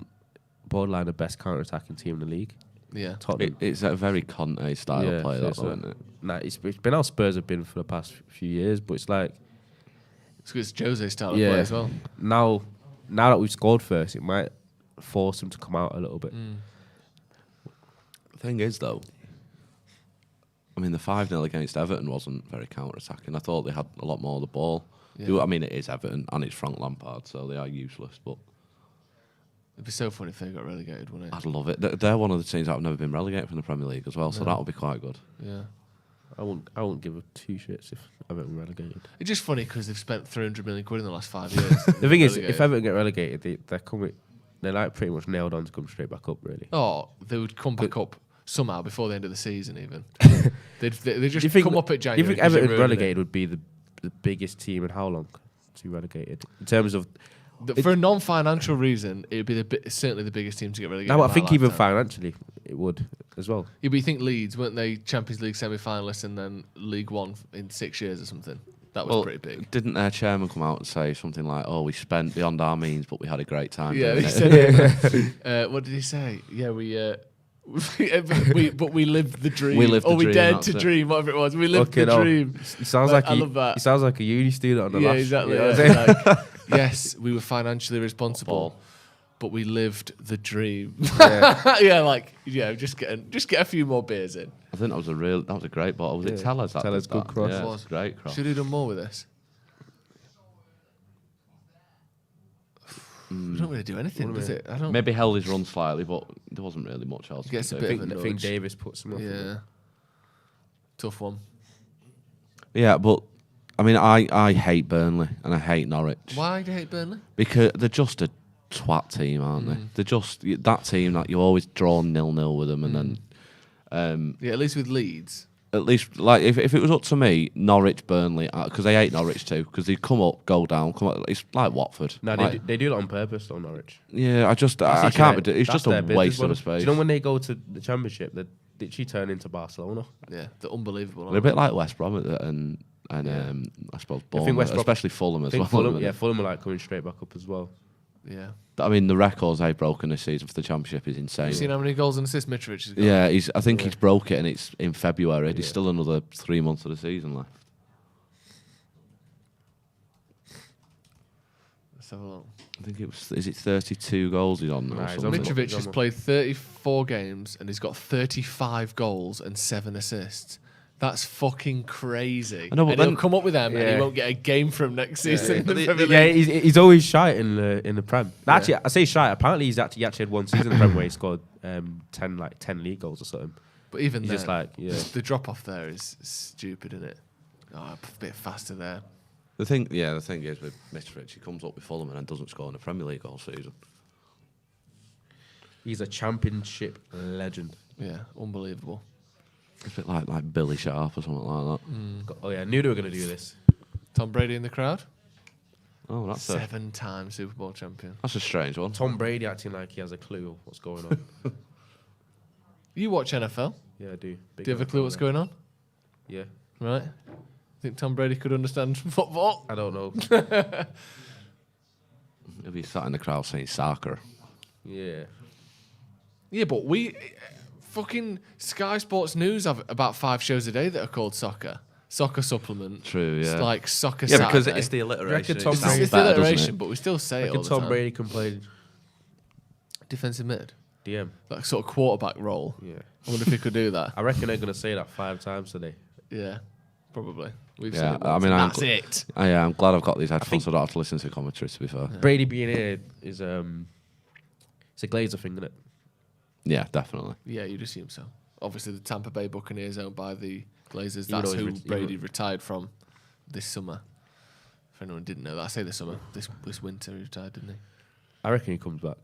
Speaker 10: borderline the best counter-attacking team in the league.
Speaker 9: Yeah,
Speaker 11: it's a very Conte style play, isn't it?
Speaker 10: Nah, it's been how Spurs have been for the past few years, but it's like
Speaker 9: it's Jose style of play as well.
Speaker 10: Now that we've scored first, it might force them to come out a little bit.
Speaker 11: The thing is, though, I mean, the 5-0 against Everton wasn't very counter-attacking. I thought they had a lot more of the ball. Yeah. I mean, it is Everton and it's Frank Lampard, so they are useless, but
Speaker 9: it'd be so funny if they got relegated, wouldn't it?
Speaker 11: I'd love it. They're one of the teams that have never been relegated from the Premier League as well, so that would be quite good.
Speaker 9: Yeah.
Speaker 10: I won't give a two shits if Everton relegated.
Speaker 9: It's just funny because they've spent 300 million quid in the last 5 years.
Speaker 10: The thing is, if Everton get relegated, they're like pretty much nailed on to come straight back up, really.
Speaker 9: Oh, they would come back up somehow before the end of the season, even. They just come up at January.
Speaker 10: Do you think Everton relegated would be the biggest team in how long to be relegated? In terms of...
Speaker 9: For a non-financial reason, it would be certainly the biggest team to get relegated.
Speaker 10: No, I think even financially, it would as well.
Speaker 9: Yeah, but you think Leeds, weren't they Champions League semi-finalists and then League One in 6 years or something? That was pretty big.
Speaker 11: Didn't their chairman come out and say something like, "Oh, we spent beyond our means, but we had a great time"?
Speaker 9: Yeah, he said. What did he say? Yeah, we lived the dream. We dared to dream, whatever it was. We lived the dream.
Speaker 10: He sounds I love that. He sounds like a uni student on the
Speaker 9: lash. Exactly.
Speaker 10: You know
Speaker 9: like, yes, we were financially responsible, but we lived the dream. Yeah. Just get a few more beers in.
Speaker 11: I think that was a great bottle. Was it Teller's?
Speaker 10: Teller's good cross.
Speaker 11: Yeah, it was great cross.
Speaker 9: Should have done more with this. We don't really do anything, does it?
Speaker 11: Maybe held his run slightly, but there wasn't really much else.
Speaker 9: Gets a bit of a
Speaker 10: I think Davis puts him off.
Speaker 9: Yeah. Tough one.
Speaker 11: Yeah, but I mean, I hate Burnley and I hate Norwich.
Speaker 9: Why do you hate Burnley?
Speaker 11: Because they're just a twat team, aren't they? They're just that team that you always draw 0-0 with them, and then
Speaker 9: at least with Leeds.
Speaker 11: At least, like, if it was up to me, Norwich, Burnley, because they hate Norwich too, because they come up, go down, come up. It's like Watford.
Speaker 10: No,
Speaker 11: like,
Speaker 10: they do it on purpose, though, Norwich.
Speaker 11: Yeah, I can't be. It's just a waste of space.
Speaker 10: Do you know when they go to the Championship, they literally turn into Barcelona?
Speaker 9: Yeah, they're unbelievable.
Speaker 11: They're a bit like West Brom and I suppose Bournemouth, especially Fulham as well.
Speaker 10: Fulham are like coming straight back up as well.
Speaker 9: Yeah.
Speaker 11: I mean, the records they've broken this season for the Championship is insane.
Speaker 9: Have you seen how many goals and assists Mitrovic has got?
Speaker 11: Yeah, I think he's broke it, and it's in February. Yeah. There's still another 3 months of the season left.
Speaker 9: Let's have a look.
Speaker 11: I think is it 32 goals he's on now?
Speaker 9: Mitrovic has played 34 games, and he's got 35 goals and 7 assists. That's fucking crazy. I know, but he'll come up with them, and he won't get a game from next season.
Speaker 10: He's always shy in the Prem. Actually, I say shy. Apparently, he's actually had one season in the Prem where he scored 10 league goals or something.
Speaker 9: But even then,
Speaker 10: just like,
Speaker 9: the drop off there is stupid, isn't it? Oh, a bit faster there.
Speaker 11: The thing is with Mitrovic, he comes up with Fulham and then doesn't score in the Premier League all season.
Speaker 10: He's a championship legend.
Speaker 9: Yeah, unbelievable.
Speaker 11: It's a bit like Billy Sharp or something like that.
Speaker 10: Oh yeah, I knew they were going to do this.
Speaker 9: Tom Brady in the crowd.
Speaker 11: Oh, that's
Speaker 9: 7-time Super Bowl champion.
Speaker 11: That's a strange one.
Speaker 10: Tom Brady acting like he has a clue what's going on.
Speaker 9: You watch NFL?
Speaker 10: Yeah, I do.
Speaker 9: Do you have a clue what's going on?
Speaker 10: Yeah.
Speaker 9: Right. Think Tom Brady could understand football?
Speaker 10: I don't know.
Speaker 11: He'll be sat in the crowd saying soccer.
Speaker 10: Yeah.
Speaker 9: Yeah, but fucking Sky Sports News have about 5 shows a day that are called soccer. Soccer supplement.
Speaker 11: True, yeah.
Speaker 9: It's like soccer
Speaker 11: Yeah,
Speaker 9: Saturday.
Speaker 11: because it's the alliteration.
Speaker 10: Tom
Speaker 11: It sounds
Speaker 9: It's the
Speaker 11: better, doesn't
Speaker 9: alliteration,
Speaker 11: it?
Speaker 9: but we still say it all the
Speaker 10: Tom
Speaker 9: time.
Speaker 10: Brady can play
Speaker 9: Defensive mid.
Speaker 10: DM.
Speaker 9: Like sort of quarterback role.
Speaker 10: Yeah.
Speaker 9: I wonder if he could do that.
Speaker 10: I reckon they're going to say that 5 times today.
Speaker 9: Yeah, probably. We've
Speaker 11: Yeah,
Speaker 9: said it
Speaker 11: I
Speaker 9: once,
Speaker 11: mean,
Speaker 9: and
Speaker 11: I'm
Speaker 9: that's it.
Speaker 11: I'm glad I've got these headphones so I don't have to listen to commentary, to be fair.
Speaker 10: Brady being here is it's a Glazer thing, isn't it?
Speaker 11: Yeah, definitely.
Speaker 9: Yeah, you'd assume so. Obviously, the Tampa Bay Buccaneers owned by the Glazers.
Speaker 10: Even
Speaker 9: That's
Speaker 10: though
Speaker 9: who
Speaker 10: he's
Speaker 9: Brady retired from this summer. If anyone didn't know that, I say this summer. This winter he retired, didn't he?
Speaker 10: I reckon he comes back.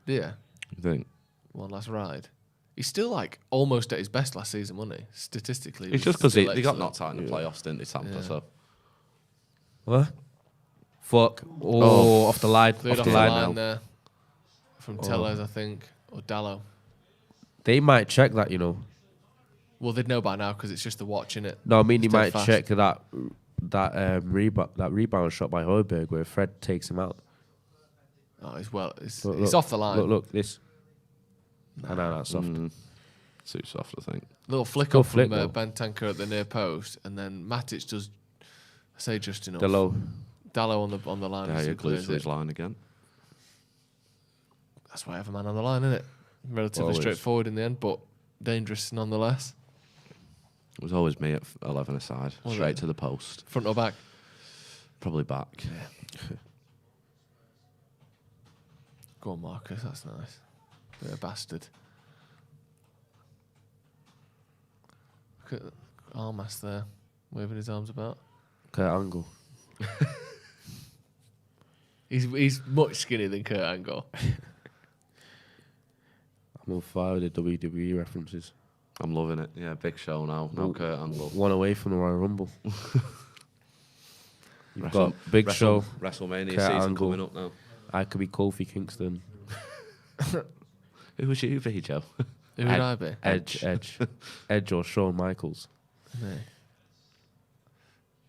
Speaker 9: Yeah.
Speaker 11: You think?
Speaker 9: One last ride. He's still like almost at his best last season, wasn't he? Statistically.
Speaker 11: It's just because they got knocked out in the playoffs, didn't they, Tampa?
Speaker 9: Yeah.
Speaker 11: So.
Speaker 10: What? Fuck. Oh, off the line.
Speaker 9: Cleared
Speaker 10: Off the line now.
Speaker 9: there. From Tellez, I think. Or Dallo.
Speaker 10: They might check that, you know.
Speaker 9: Well, they'd know by now because it's just the watch, innit?
Speaker 10: No, I mean,
Speaker 9: It's
Speaker 10: they
Speaker 9: dead
Speaker 10: might
Speaker 9: fast.
Speaker 10: check that rebound shot by Højbjerg where Fred takes him out.
Speaker 9: Oh, it's
Speaker 10: Look,
Speaker 9: off the line.
Speaker 10: Look, this. I know that's soft.
Speaker 11: Too soft, I think.
Speaker 9: Little flick
Speaker 10: Good
Speaker 9: up
Speaker 10: flick,
Speaker 9: from
Speaker 10: though.
Speaker 9: Bentancur at the near post, and then Matic does, I say just enough.
Speaker 10: Dallo.
Speaker 9: Dallo on the line.
Speaker 11: Yeah,
Speaker 9: as
Speaker 11: he
Speaker 9: he
Speaker 11: glues
Speaker 9: clears
Speaker 11: to his
Speaker 9: it.
Speaker 11: line again.
Speaker 9: That's why I have a man on the line, isn't it? Relatively
Speaker 10: Always.
Speaker 9: straightforward in the end, but dangerous nonetheless.
Speaker 11: It was always me at 11 aside,
Speaker 9: Was
Speaker 11: straight
Speaker 9: it?
Speaker 11: to the post.
Speaker 9: Front or back?
Speaker 11: Probably back.
Speaker 9: Go on, Marcus. That's nice. Bit of a bastard. Look at Armas there, waving his arms about.
Speaker 10: Kurt Angle.
Speaker 9: He's much skinnier than Kurt Angle.
Speaker 10: I'm on fire with the WWE references.
Speaker 11: I'm loving it. Yeah, big show now. No Kurt Angle.
Speaker 10: One away from the Royal Rumble. You've got Big Show.
Speaker 11: WrestleMania
Speaker 10: Kurt
Speaker 11: season
Speaker 10: Angle.
Speaker 11: coming up now.
Speaker 10: I could be Kofi Kingston.
Speaker 11: Who was you be, Joe?
Speaker 9: Who would I be?
Speaker 10: Edge or Shawn Michaels.
Speaker 9: No.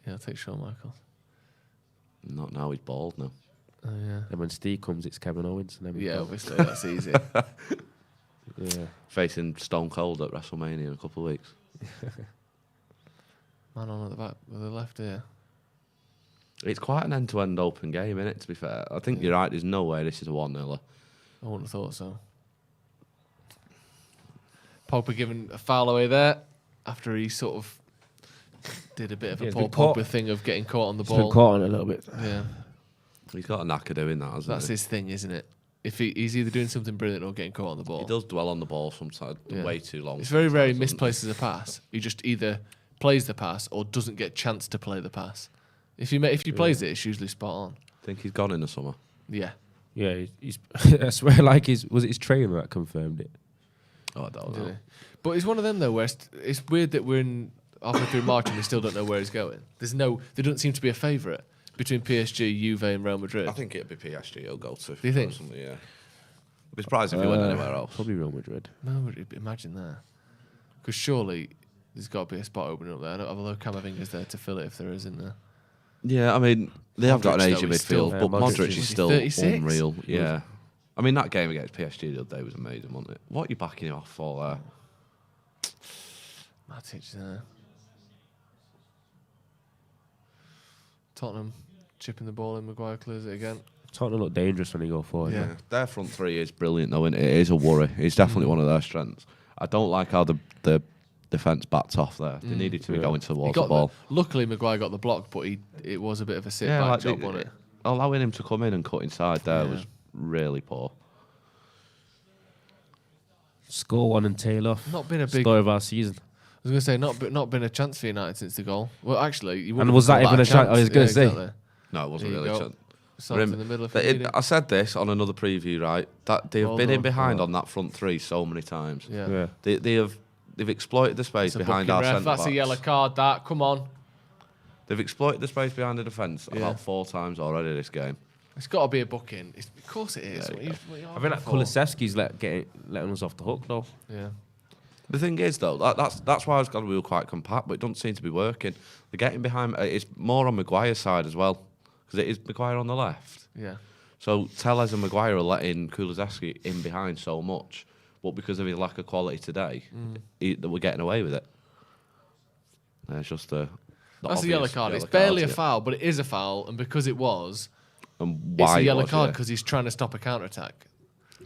Speaker 9: Yeah, I'll take Shawn Michaels.
Speaker 11: Not now, he's bald now.
Speaker 9: Oh, yeah.
Speaker 10: And when Steve comes, it's Kevin Owens. And then we've
Speaker 9: Yeah,
Speaker 10: got-
Speaker 9: obviously, that's easy.
Speaker 10: Yeah.
Speaker 11: Facing Stone Cold at WrestleMania in a couple of weeks.
Speaker 9: Man on at the back with the left ear.
Speaker 11: It's quite an end-to-end open game, isn't it, to be fair? I think you're right, there's no way this is a 1-0.
Speaker 9: I wouldn't have thought so. Pogba giving a foul away there after he sort of did a bit of a
Speaker 10: he's
Speaker 9: Paul
Speaker 10: been caught.
Speaker 9: Pogba thing of getting caught on the
Speaker 10: He's been
Speaker 9: ball.
Speaker 10: caught on it a little bit.
Speaker 9: Yeah,
Speaker 11: He's got a knack of doing that, hasn't
Speaker 9: that's
Speaker 11: he?
Speaker 9: his thing, isn't it? If he's either doing something brilliant or getting caught on the ball.
Speaker 11: He does dwell on the ball sometimes,
Speaker 9: Yeah.
Speaker 11: way too long.
Speaker 9: It's very rare he
Speaker 11: sometimes, doesn't
Speaker 9: misplaces a pass. He just either plays the pass or doesn't get chance to play the pass. If he plays it, it's usually spot on.
Speaker 11: I think he's gone in the summer.
Speaker 9: Yeah.
Speaker 10: Yeah, he's I swear, like was it his trainer that confirmed it?
Speaker 11: Oh, I don't
Speaker 9: Yeah.
Speaker 11: know.
Speaker 9: But it's one of them though where it's weird that we're in halfway through March and we still don't know where he's going. There doesn't seem to be a favourite between PSG, Juve, and Real Madrid.
Speaker 11: I think it'd be PSG he'll go to.
Speaker 9: Do you think?
Speaker 11: personally, yeah. I'd be surprised if he went anywhere else.
Speaker 10: Probably Real Madrid.
Speaker 9: No, imagine that. Because surely there's got to be a spot opening up there. Although Camavinga's there to fill it if there is, isn't there?
Speaker 11: Yeah, I mean, they have got an
Speaker 9: Modric,
Speaker 11: age of
Speaker 9: though, is still-
Speaker 11: midfield, but
Speaker 10: Modric
Speaker 11: Modric
Speaker 10: is
Speaker 11: is still
Speaker 9: 36?
Speaker 11: unreal. Yeah. I mean, that game against PSG the other day was amazing, wasn't it? What are you backing him off for there?
Speaker 9: Matic there. Tottenham chipping the ball in. Maguire clears it again.
Speaker 10: Tottenham look dangerous when he go forward.
Speaker 9: Yeah.
Speaker 10: man.
Speaker 11: Their front three is brilliant, though, and it is a worry. It's definitely one of their strengths. I don't like how the defence backed off there. They needed to be going
Speaker 9: He
Speaker 11: towards the
Speaker 9: got
Speaker 11: ball.
Speaker 9: luckily, Maguire got the block, but it was a bit of a sit back job on it.
Speaker 11: Allowing him to come in and cut inside there
Speaker 9: Yeah.
Speaker 11: was really poor.
Speaker 10: Score one and tail off.
Speaker 9: Not been a big
Speaker 10: story of our season.
Speaker 9: I was going to say, not been a chance for United since the goal. Well, actually, you
Speaker 10: and was that even a chance? I was going to say.
Speaker 9: Exactly.
Speaker 11: No, it wasn't really a chance.
Speaker 9: In the middle of
Speaker 11: I said this on another preview, right? That they've been in behind on that front three so many times.
Speaker 9: Yeah.
Speaker 11: They've exploited the space behind our centre backs.
Speaker 9: That's a yellow card. That come on.
Speaker 11: They've exploited the space behind the defence about 4 times already this game.
Speaker 9: It's got to be a booking. Of course it is.
Speaker 10: I think that Kulusevski's letting us off the hook though.
Speaker 9: Yeah.
Speaker 11: The thing is though, that's why I was going to be quite compact, but it doesn't seem to be working. They're getting behind. It's more on Maguire's side as well, because it is Maguire on the left.
Speaker 9: Yeah.
Speaker 11: So Tellez and Maguire are letting Kulusevski in behind so much, but because of his lack of quality today, we're getting away with it. It's just
Speaker 9: that's a yellow card. It's barely a foul, but it is a foul, and because it was,
Speaker 11: and why
Speaker 9: it's a yellow card because he's trying to stop a counter attack.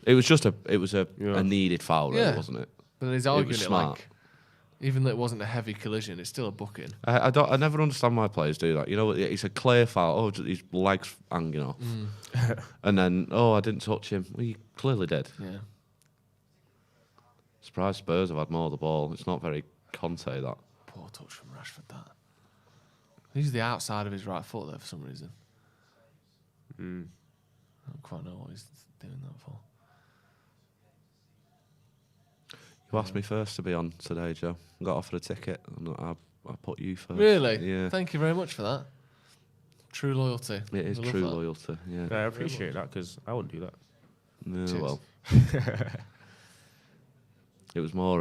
Speaker 11: It was just a needed foul, really, wasn't it?
Speaker 9: But he's arguing it like, even though it wasn't a heavy collision, it's still a booking.
Speaker 11: I never understand why players do that. You know, it's a clear foul. Oh, his legs hanging off, and then I didn't touch him. Well, you clearly did.
Speaker 9: Yeah.
Speaker 11: Surprised Spurs have had more of the ball. It's not very Conte that.
Speaker 9: Poor touch from Rashford. That. He's the outside of his right foot there for some reason. I don't quite know what he's doing that for.
Speaker 11: You asked me first to be on today, Joe. I got offered a ticket, and I put you first.
Speaker 9: Really?
Speaker 11: Yeah.
Speaker 9: Thank you very much for that. True loyalty.
Speaker 11: It is true loyalty. Yeah.
Speaker 10: I appreciate that because I wouldn't do that.
Speaker 11: No, well. It was more.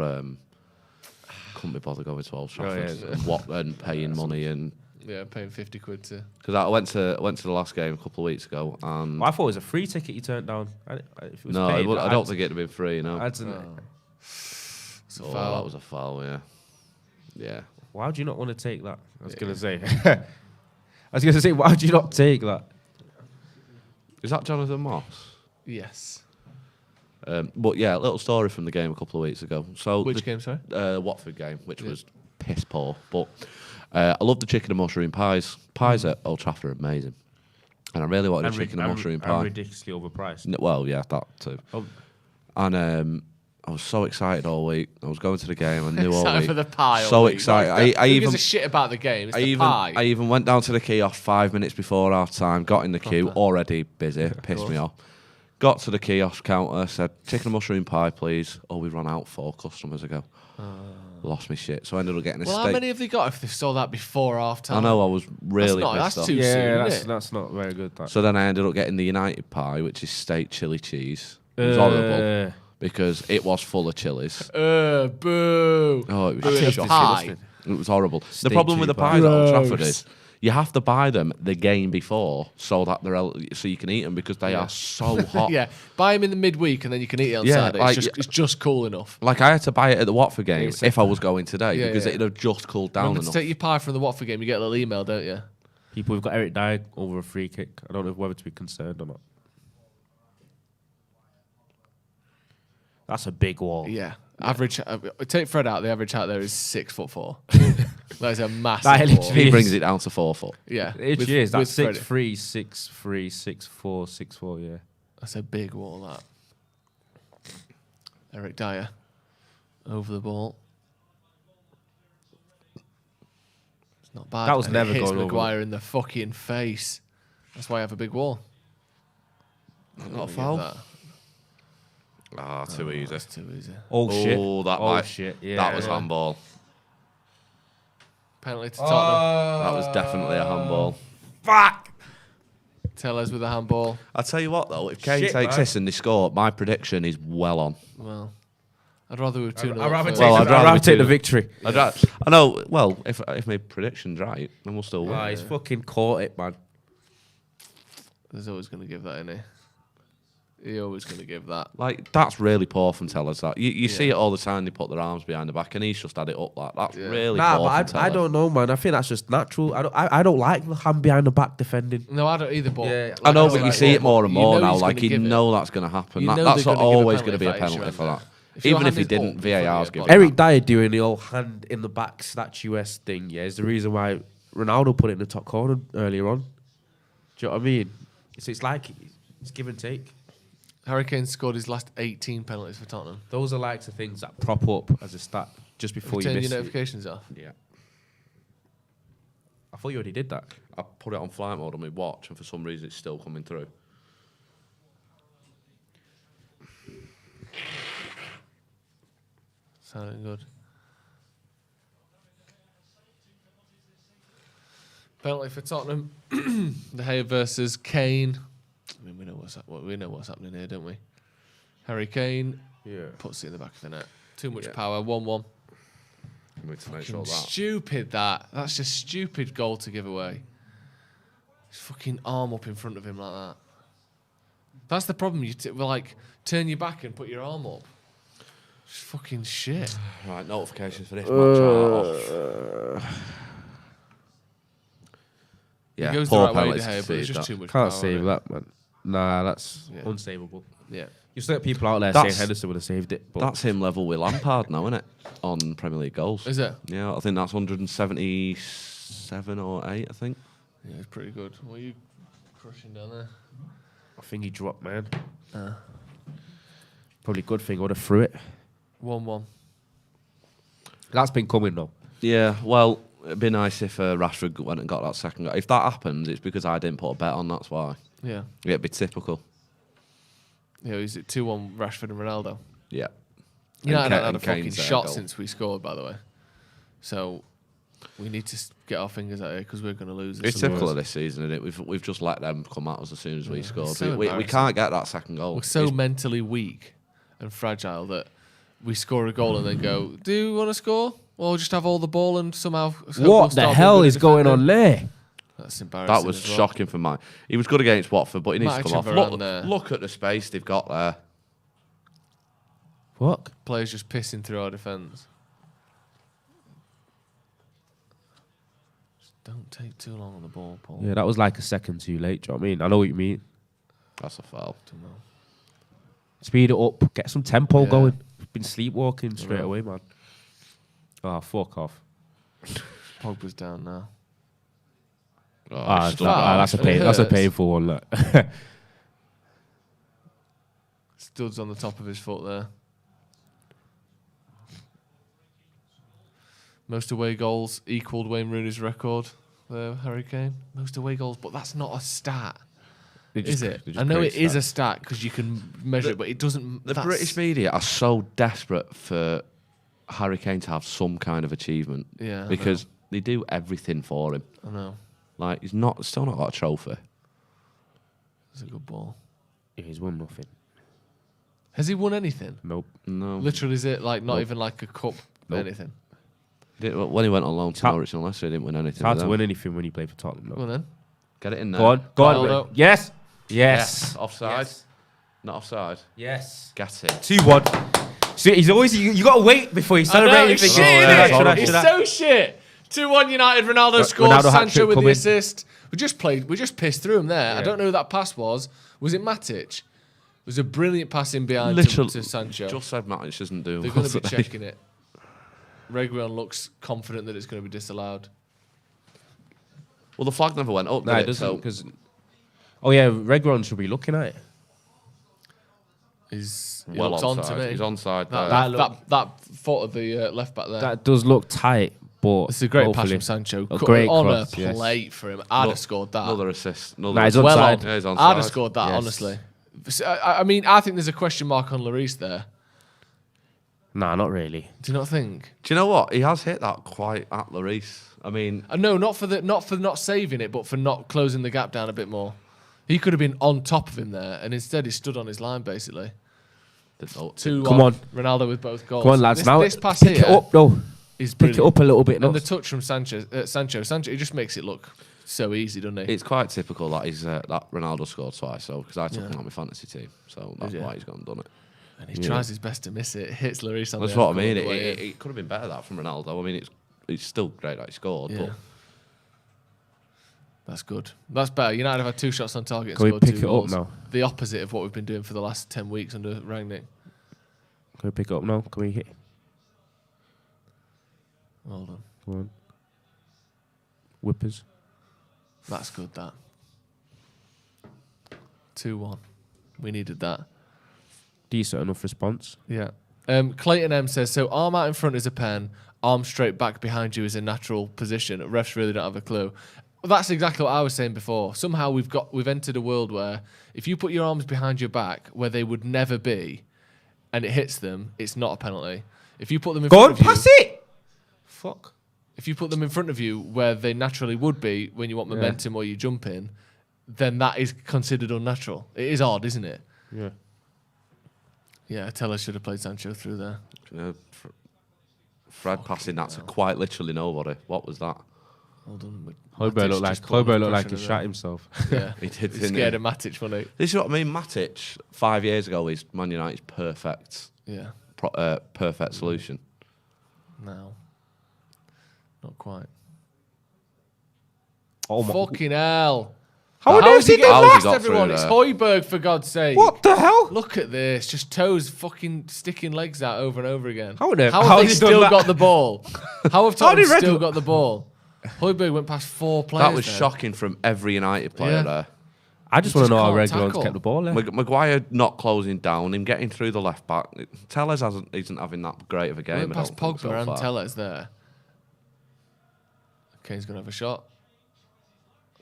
Speaker 11: Couldn't be bothered going to Old Trafford and paying money and.
Speaker 9: Yeah, paying 50 quid to.
Speaker 11: Because I went to the last game a couple of weeks ago, and
Speaker 10: I thought it was a free ticket you turned down.
Speaker 11: I don't think it'd have been free. No.
Speaker 10: That
Speaker 11: was a foul. Yeah. Yeah.
Speaker 10: Why would you not want to take that? I was gonna say. Why would you not take that?
Speaker 11: Is that Jonathan Moss?
Speaker 9: Yes.
Speaker 11: But yeah, a little story from the game a couple of weeks ago. So
Speaker 9: which game, sorry?
Speaker 11: Watford game, which was piss poor. But I love the chicken and mushroom pies. Pies at Old Trafford are amazing. And I really wanted a chicken and mushroom pie.
Speaker 10: And ridiculously overpriced.
Speaker 11: Well, yeah, that too. Oh. And I was so excited all week. I was going to the game. I knew all week.
Speaker 9: For the pie.
Speaker 11: So excited. I
Speaker 9: even gives a shit about the game. It's the pie.
Speaker 11: I even went down to the kiosk 5 minutes before half time. Got in the queue, already busy. Pissed me off. Got to the kiosk counter. Said chicken and mushroom pie, please. Oh, we ran out 4 customers ago. Lost me shit. So I ended up getting a steak.
Speaker 9: How many have they got if they sold that before half time?
Speaker 11: I know. I was really pissed off.
Speaker 9: That's too soon.
Speaker 10: That's not very good. That.
Speaker 11: So then I ended up getting the United pie, which is steak chili cheese. It was horrible. Because it was full of chilies.
Speaker 9: Boo!
Speaker 11: Oh, it was shocking. It was horrible. The problem with the pies at Old Trafford is you have to buy them the game before so that so you can eat them because they are so hot.
Speaker 9: Yeah, buy them in the midweek and then you can eat it on Saturday. It's just cool enough.
Speaker 11: Like I had to buy it at the Watford game if I was going today because it'd have just cooled down enough.
Speaker 9: To take your pie from the Watford game, you get a little email, don't you?
Speaker 10: People who've got Eric Dyer over a free kick. I don't know whether to be concerned or not. That's a big wall.
Speaker 9: Yeah. Average. Take Fred out. The average height there is 6'4". That is a massive wall.
Speaker 11: He brings it down to 4 foot.
Speaker 9: Yeah.
Speaker 10: It is. That's 6'3", 6'3", 6'4", 6'4", yeah.
Speaker 9: That's a big wall, that. Eric Dyer. Over the ball. It's not bad.
Speaker 10: That was never going over.
Speaker 9: Maguire in the fucking face. That's why I have a big wall.
Speaker 11: Not a foul. Too easy.
Speaker 9: That's too easy.
Speaker 10: Oh shit.
Speaker 11: Shit. Yeah, that was handball.
Speaker 9: Penalty to Tottenham.
Speaker 11: That was definitely a handball.
Speaker 9: Fuck! Tellez with a handball.
Speaker 11: I'll tell you what though, if Kane takes this and they score, my prediction is well on.
Speaker 9: Well, I'd rather we were 2-0.
Speaker 10: I'd rather take the victory.
Speaker 11: I know. Well, if my prediction's right, then we'll still win.
Speaker 10: He's fucking caught it, man.
Speaker 9: There's always going to give that, innit? You're always going to give that.
Speaker 11: Like, that's really poor from Tellez. That you see it all the time. They put their arms behind the back, and he's just had it up. That's really poor.
Speaker 10: But I don't know, man. I think that's just natural. I don't like the hand behind the back defending.
Speaker 9: No, I don't either. But
Speaker 11: I know, but you see it more and more now. Like you know that's going to happen. That's always going to be a penalty for that. Even if he didn't, VAR's giving.
Speaker 10: Eric Dyer doing the old hand in the back statuesque thing. Yeah, is the reason why Ronaldo put it in the top corner earlier on. Do you know what I mean? It's like it's give and take.
Speaker 9: Harry Kane scored his last 18 penalties for Tottenham.
Speaker 10: Those are like the things that prop up as a stat just before you
Speaker 9: turn
Speaker 10: miss
Speaker 9: your notifications off.
Speaker 10: Yeah. I thought you already did that.
Speaker 11: I put it on flight mode on my watch, and for some reason it's still coming through.
Speaker 9: Sounding good. Penalty for Tottenham. De Gea versus Kane. I mean, we know what's happening here, don't we? Harry Kane puts it in the back of the net. Too much power. 1-1.
Speaker 11: We need to make sure that.
Speaker 9: Stupid that. That's just stupid goal to give away. His fucking arm up in front of him like that. That's the problem. You turn your back and put your arm up. It's fucking shit.
Speaker 11: Right, notifications for this match are off.
Speaker 10: Yeah,
Speaker 9: he goes the right way, De Gea, but it's just too much
Speaker 10: Can't
Speaker 9: power,
Speaker 10: save
Speaker 9: right?
Speaker 10: that, man. Nah, that's unsavable.
Speaker 9: Yeah.
Speaker 10: You still get people out there saying Henderson would have saved it. But
Speaker 11: That's him level with Lampard now, isn't it? On Premier League goals.
Speaker 9: Is it?
Speaker 11: Yeah, I think that's 177 or 8, I think.
Speaker 9: Yeah, it's pretty good. What are you crushing down there?
Speaker 10: I think he dropped, man. Probably a good thing. I would have threw it.
Speaker 9: 1-1.
Speaker 10: That's been coming, though.
Speaker 11: Yeah, well, it'd be nice if Rashford went and got that second goal. If that happens, it's because I didn't put a bet on, that's why.
Speaker 9: Yeah.
Speaker 11: It'd be typical.
Speaker 9: Yeah, is it 2-1 Rashford and Ronaldo?
Speaker 11: Yeah.
Speaker 9: United haven't had a fucking
Speaker 11: Kane's
Speaker 9: shot
Speaker 11: goal.
Speaker 9: since we scored, by the way. So we need to get our fingers out here because we're going to lose this.
Speaker 11: It's typical of this season, isn't it? We've just let them come at us as soon as we scored.
Speaker 9: so
Speaker 11: We
Speaker 9: embarrassing.
Speaker 11: can't get that second goal.
Speaker 9: We're so mentally weak and fragile that we score a goal and then go, do you want to score? Well, we'll just have all the ball and somehow...
Speaker 10: What the hell is going on there?
Speaker 9: That's embarrassing.
Speaker 11: That was
Speaker 9: as well.
Speaker 11: shocking for mine. He was good against Watford, but he needs to
Speaker 9: Matic
Speaker 11: come off.
Speaker 9: and Varane
Speaker 11: Look at the space they've got there.
Speaker 10: What?
Speaker 9: Players just pissing through our defence. Just don't take too long on the ball, Paul.
Speaker 10: Yeah, that was like a second too late. Do you know what I mean? I know what you mean.
Speaker 11: That's a foul.
Speaker 10: Speed it up. Get some tempo going. We've been sleepwalking straight away, man. Oh, fuck off.
Speaker 9: Pogba's down now.
Speaker 10: That's a painful one. Look.
Speaker 9: Studs on the top of his foot there. Most away goals equalled Wayne Rooney's record there, Harry Kane. Most away goals, but that's not a stat. Is it? I know it is a stat because you can measure it, but it doesn't...
Speaker 11: The British media are so desperate for Harry Kane to have some kind of achievement.
Speaker 9: Yeah,
Speaker 11: because they do everything for him.
Speaker 9: I know.
Speaker 11: Like, he's still not got a trophy.
Speaker 9: It's a good ball.
Speaker 10: Yeah, he's won nothing.
Speaker 9: Has he won anything?
Speaker 10: Nope.
Speaker 11: No.
Speaker 9: Literally, is it like not even like a cup or anything?
Speaker 11: When he went on loan to Norwich and Leicester, he didn't win anything.
Speaker 10: It's hard to win anything when you play for Tottenham.
Speaker 9: Well then.
Speaker 11: Get it in there.
Speaker 10: Go on.
Speaker 9: Ronaldo.
Speaker 10: Yes. Yes.
Speaker 11: Offside.
Speaker 10: Yes.
Speaker 11: Not offside.
Speaker 10: Yes.
Speaker 11: Get it.
Speaker 10: 2-1. See, he's always... You got to wait before you celebrate
Speaker 9: It's
Speaker 10: anything.
Speaker 9: shit, isn't it? It's so shit. 2-1 United. Ronaldo scores.
Speaker 10: Ronaldo
Speaker 9: Sancho with the
Speaker 10: coming.
Speaker 9: assist. We just pissed through him there. I don't know who that pass was. Was it Matic? It was a brilliant pass in behind to Sancho.
Speaker 11: Just said Matic isn't doing
Speaker 9: They're going to be checking it. Reguilon looks confident that it's going to be disallowed.
Speaker 11: Well, the flag never went up.
Speaker 10: No, it doesn't. Because Reguilon should be looking at it.
Speaker 9: He
Speaker 11: well
Speaker 9: looks
Speaker 11: onside.
Speaker 9: on to me.
Speaker 11: He's onside.
Speaker 9: That foot of the left back there.
Speaker 10: That does look tight, but
Speaker 9: it's a great pass from Sancho.
Speaker 10: Great
Speaker 9: on
Speaker 10: cross,
Speaker 9: a plate for him. I'd have scored that.
Speaker 11: Another assist.
Speaker 10: He's onside.
Speaker 11: Yeah, he's onside.
Speaker 9: I'd have scored that, honestly. I mean, I think there's a question mark on Lloris there.
Speaker 10: Nah, not really.
Speaker 9: Do you not think?
Speaker 11: Do you know what? He has hit that quite at Lloris. I mean,
Speaker 9: no, not for not saving it, but for not closing the gap down a bit more. He could have been on top of him there, and instead he stood on his line basically.
Speaker 10: Come on,
Speaker 9: Ronaldo with both goals.
Speaker 10: Come on, lads. Now
Speaker 9: this pass
Speaker 10: pick
Speaker 9: here
Speaker 10: it up, though.
Speaker 9: Pick
Speaker 10: it up a little bit.
Speaker 9: And the touch from Sancho, he just makes it look so easy, doesn't he?
Speaker 11: it's quite typical that that Ronaldo scored twice. So because I took him on my fantasy team, so that's why he's gone and done it.
Speaker 9: And he tries his best to miss it. Hits Lloris on
Speaker 11: That's
Speaker 9: the
Speaker 11: what I mean.
Speaker 9: the
Speaker 11: It could have been better that from Ronaldo. I mean, it's still great that he scored.
Speaker 9: Yeah.
Speaker 11: But
Speaker 9: that's good. That's better. United have had 2 shots on target and
Speaker 10: Can we
Speaker 9: scored
Speaker 10: pick
Speaker 9: 2
Speaker 10: it up
Speaker 9: goals.
Speaker 10: now?
Speaker 9: The opposite of what we've been doing for the last 10 weeks under Rangnick.
Speaker 10: Can we pick it up now? Can we hit?
Speaker 9: Hold on.
Speaker 10: Come on. Whippers.
Speaker 9: That's good, that. 2-1. We needed that.
Speaker 10: Decent enough response.
Speaker 9: Yeah. Clayton M says, so arm out in front is a pen, arm straight back behind you is a natural position. Refs really don't have a clue. Well, that's exactly what I was saying before. Somehow we've entered a world where if you put your arms behind your back where they would never be and it hits them, it's not a penalty. If you put them in front of you... Go and
Speaker 10: pass it! Fuck.
Speaker 9: If you put them in front of you where they naturally would be when you want momentum or you jump in, then that is considered unnatural. It is odd, isn't it?
Speaker 10: Yeah.
Speaker 9: Yeah, Teller should have played Sancho through there.
Speaker 11: Fred passing that to quite literally nobody. What was that?
Speaker 9: Hold on.
Speaker 10: Højbjerg looked like he shot himself.
Speaker 9: Yeah,
Speaker 11: he did.
Speaker 9: He's scared of Matic, wasn't he?
Speaker 11: This is what I mean. Matic 5 years ago is Man United's perfect.
Speaker 9: Yeah.
Speaker 11: Perfect solution.
Speaker 9: No, not quite.
Speaker 10: Oh my!
Speaker 9: Fucking hell!
Speaker 10: How has he done
Speaker 9: last, everyone? It's Højbjerg, for God's sake.
Speaker 10: What the hell?
Speaker 9: Look at this. Just toes fucking sticking legs out over and over again.
Speaker 10: How have
Speaker 9: they still got the ball? How have Tottenham still got the ball? Højbjerg went past 4 players.
Speaker 11: That was shocking from every United player there.
Speaker 10: I just want to know how Reguilón's kept the ball there.
Speaker 11: Maguire not closing down, him getting through the left back. Tellers isn't having that great of a game.
Speaker 9: Went past Pogba and Tellers there. Kane's going to have a shot.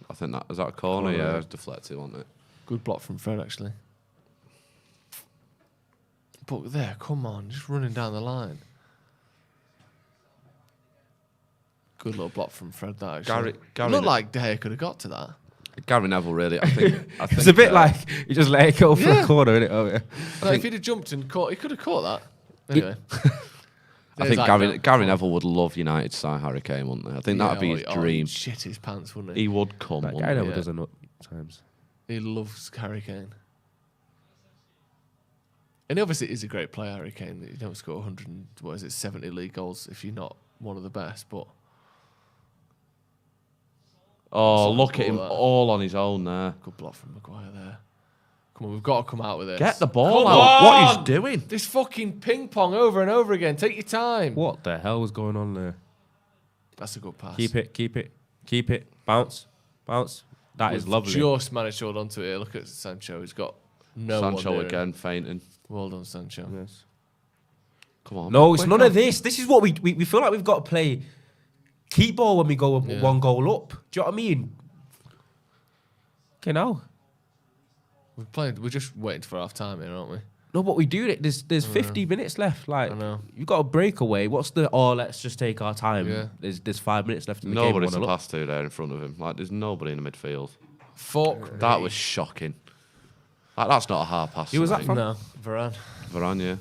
Speaker 11: I think that was that a corner. Yeah, it was deflected, wasn't it?
Speaker 9: Good block from Fred, actually. But there, come on, just running down the line. Good little block from Fred, that actually.
Speaker 11: Gary
Speaker 9: looked like De Gea could have got to that.
Speaker 11: Gary Neville, really. I think
Speaker 10: it's a bit like you just let it go for a corner, isn't it? Oh, yeah.
Speaker 9: Like if he'd have jumped and caught, he could have caught that. Anyway.
Speaker 11: I think Gary Neville would love United to sign Harry Kane, wouldn't they? I think that'd be his dream.
Speaker 9: He'd shit his pants, wouldn't he?
Speaker 11: He would come.
Speaker 10: Gary Neville does enough times.
Speaker 9: He loves Harry Kane. And obviously he's a great player, Harry Kane. You don't score 70 league goals if you're not one of the best, but...
Speaker 11: Oh, look at him all on his own there.
Speaker 9: Good block from Maguire there. Come on, we've got to come out with this.
Speaker 11: Get the ball out. What are you doing?
Speaker 9: This fucking ping pong over and over again. Take your time.
Speaker 10: What the hell was going on there?
Speaker 9: That's a good pass.
Speaker 10: Keep it. Bounce. That is lovely.
Speaker 9: Just managed to hold on to it. Look at Sancho. He's got no
Speaker 11: Sancho again, fainting.
Speaker 9: Well done, Sancho.
Speaker 10: Yes.
Speaker 11: Come on.
Speaker 10: No, it's none of this. This is what we feel like we've got to play keep ball when we go one goal up. Do you know what I mean? Okay, now.
Speaker 9: We're just waiting for half time here, aren't we?
Speaker 10: No, but we do it. There's 50 minutes left. Like,
Speaker 9: I know.
Speaker 10: You've got a breakaway. What's the, let's just take our time. Yeah. There's 5 minutes left in the game.
Speaker 11: Nobody's to pass to there in front of him. Like, there's nobody in the midfield.
Speaker 9: Fuck.
Speaker 11: That was shocking. Like, that's not a hard pass.
Speaker 10: Who was that from?
Speaker 9: No, Varane.
Speaker 11: Varane, yeah.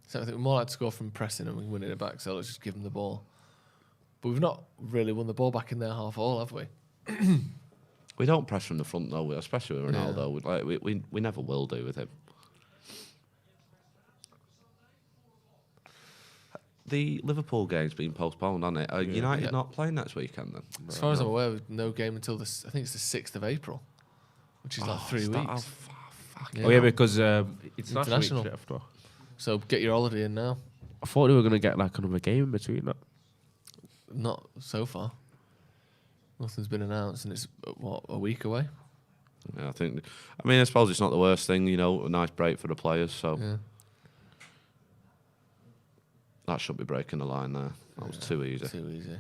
Speaker 9: So I think we're more like to score from pressing and we're winning it back, so let's just give them the ball. But we've not really won the ball back in their half all, have we?
Speaker 11: We don't press from the front, though, especially with Ronaldo. Yeah. We never will do with him. The Liverpool game's been postponed, hasn't it? Are United not playing next weekend, then?
Speaker 9: As far as I'm aware, no game until I think it's the 6th of April, which is like 3 weeks.
Speaker 10: Oh, yeah, because it's
Speaker 9: international. So get your holiday in now.
Speaker 10: I thought we were going to get like another game in between that.
Speaker 9: Not so far. Nothing's been announced, and it's a week away.
Speaker 11: Yeah, I suppose it's not the worst thing, a nice break for the players. So that should be breaking the line there. That was too easy.
Speaker 9: Too easy.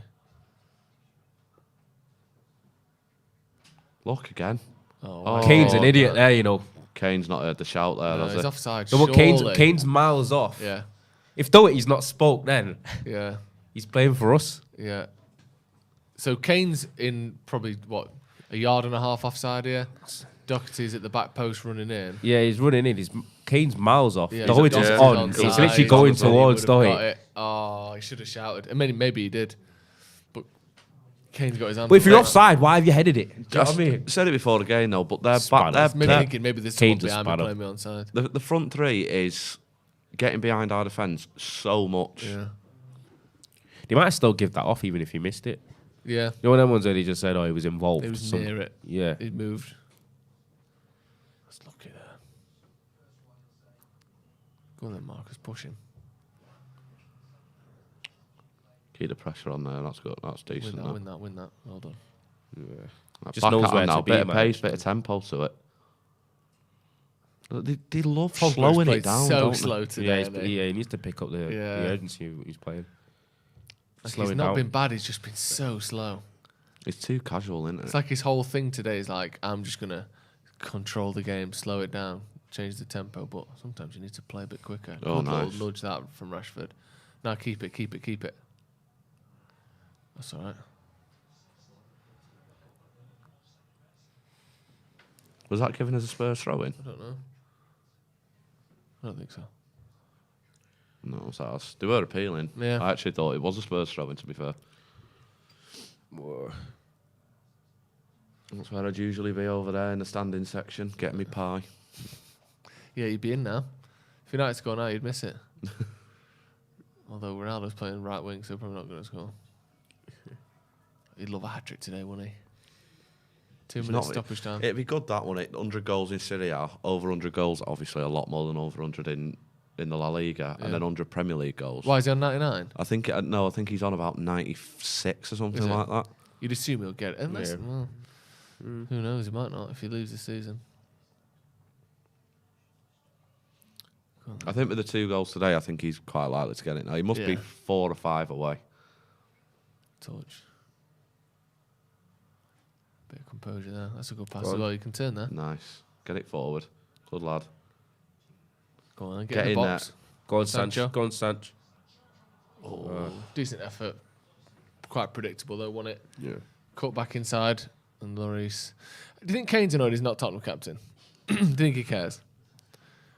Speaker 11: Look again.
Speaker 10: Kane's an idiot there,
Speaker 11: Kane's not heard the shout there, has he?
Speaker 9: He's offside.
Speaker 10: No, but Kane's miles off.
Speaker 9: Yeah.
Speaker 10: If Doherty's not spoke, then he's playing for us.
Speaker 9: Yeah. So Kane's in probably a yard and a half offside here. Doherty's at the back post running in.
Speaker 10: Yeah, he's running in. Kane's miles off.
Speaker 9: Yeah,
Speaker 10: Doherty's on. He's literally going towards Doherty.
Speaker 9: Oh, he should have shouted. I mean, maybe he did. But Kane's got his hand.
Speaker 10: But if you're offside, why have you headed it? Do you know what I mean?
Speaker 11: Said it before the game, though, but they're back.
Speaker 9: Maybe thinking maybe this is behind me playing me onside.
Speaker 11: The front three is getting behind our defence so much.
Speaker 9: Yeah.
Speaker 10: They might still give that off even if he missed it.
Speaker 9: Yeah.
Speaker 10: You know, them ones where he just said, he was involved.
Speaker 9: He was near it.
Speaker 10: Yeah.
Speaker 9: He moved. That's lucky there. Go on then, Marcus. Push him.
Speaker 11: Keep the pressure on there. That's good. That's decent.
Speaker 9: Win that. Well done.
Speaker 10: Just knows where to be,
Speaker 11: bit of
Speaker 10: man.
Speaker 11: pace, bit of tempo to it. They love slowing it down.
Speaker 9: So
Speaker 11: don't
Speaker 9: slow today.
Speaker 10: He needs to pick up the urgency he's playing.
Speaker 9: Like he's not been bad. He's just been so slow.
Speaker 11: It's too casual, isn't it?
Speaker 9: It's like his whole thing today is like, I'm just gonna control the game, slow it down, change the tempo. But sometimes you need to play a bit quicker.
Speaker 11: Oh,
Speaker 9: Good
Speaker 11: nice.
Speaker 9: little nudge that from Rashford. Now keep it. That's all right.
Speaker 11: Was that given as a Spurs throw-in?
Speaker 9: I don't know. I don't think so.
Speaker 11: No, they were appealing.
Speaker 9: Yeah.
Speaker 11: I actually thought it was a Spurs throw-in, to be fair.
Speaker 9: Whoa.
Speaker 11: That's where I'd usually be, over there in the standing section, getting me pie.
Speaker 9: Yeah, you'd be in now. If United score now, you'd miss it. Although Ronaldo's playing right wing, so probably not going to score. He'd love a hat-trick today, wouldn't he? 2 minutes stoppage time.
Speaker 11: It'd be good, that, wouldn't it? 100 goals in Serie A, over 100 goals, obviously a lot more than over 100 in the La Liga, and then 100 Premier League goals.
Speaker 9: Why is he on 99?
Speaker 11: I think he's on about 96 or something like that.
Speaker 9: You'd assume he'll get it. Unless, well, who knows? He might not if he leaves the season.
Speaker 11: I think with the 2 goals today, I think he's quite likely to get it now. He must be 4 or 5 away.
Speaker 9: Touch. Bit of composure there. That's a good pass as well. You can turn there.
Speaker 11: Nice. Get it forward. Good lad.
Speaker 9: Go on, get in the box.
Speaker 11: There.
Speaker 10: Go on, Sancho. Go on, Sancho.
Speaker 9: Decent effort. Quite predictable though, wasn't it?
Speaker 11: Yeah.
Speaker 9: Cut back inside, and Lloris. Do you think Kane's annoyed he's not Tottenham captain? Do you think he cares?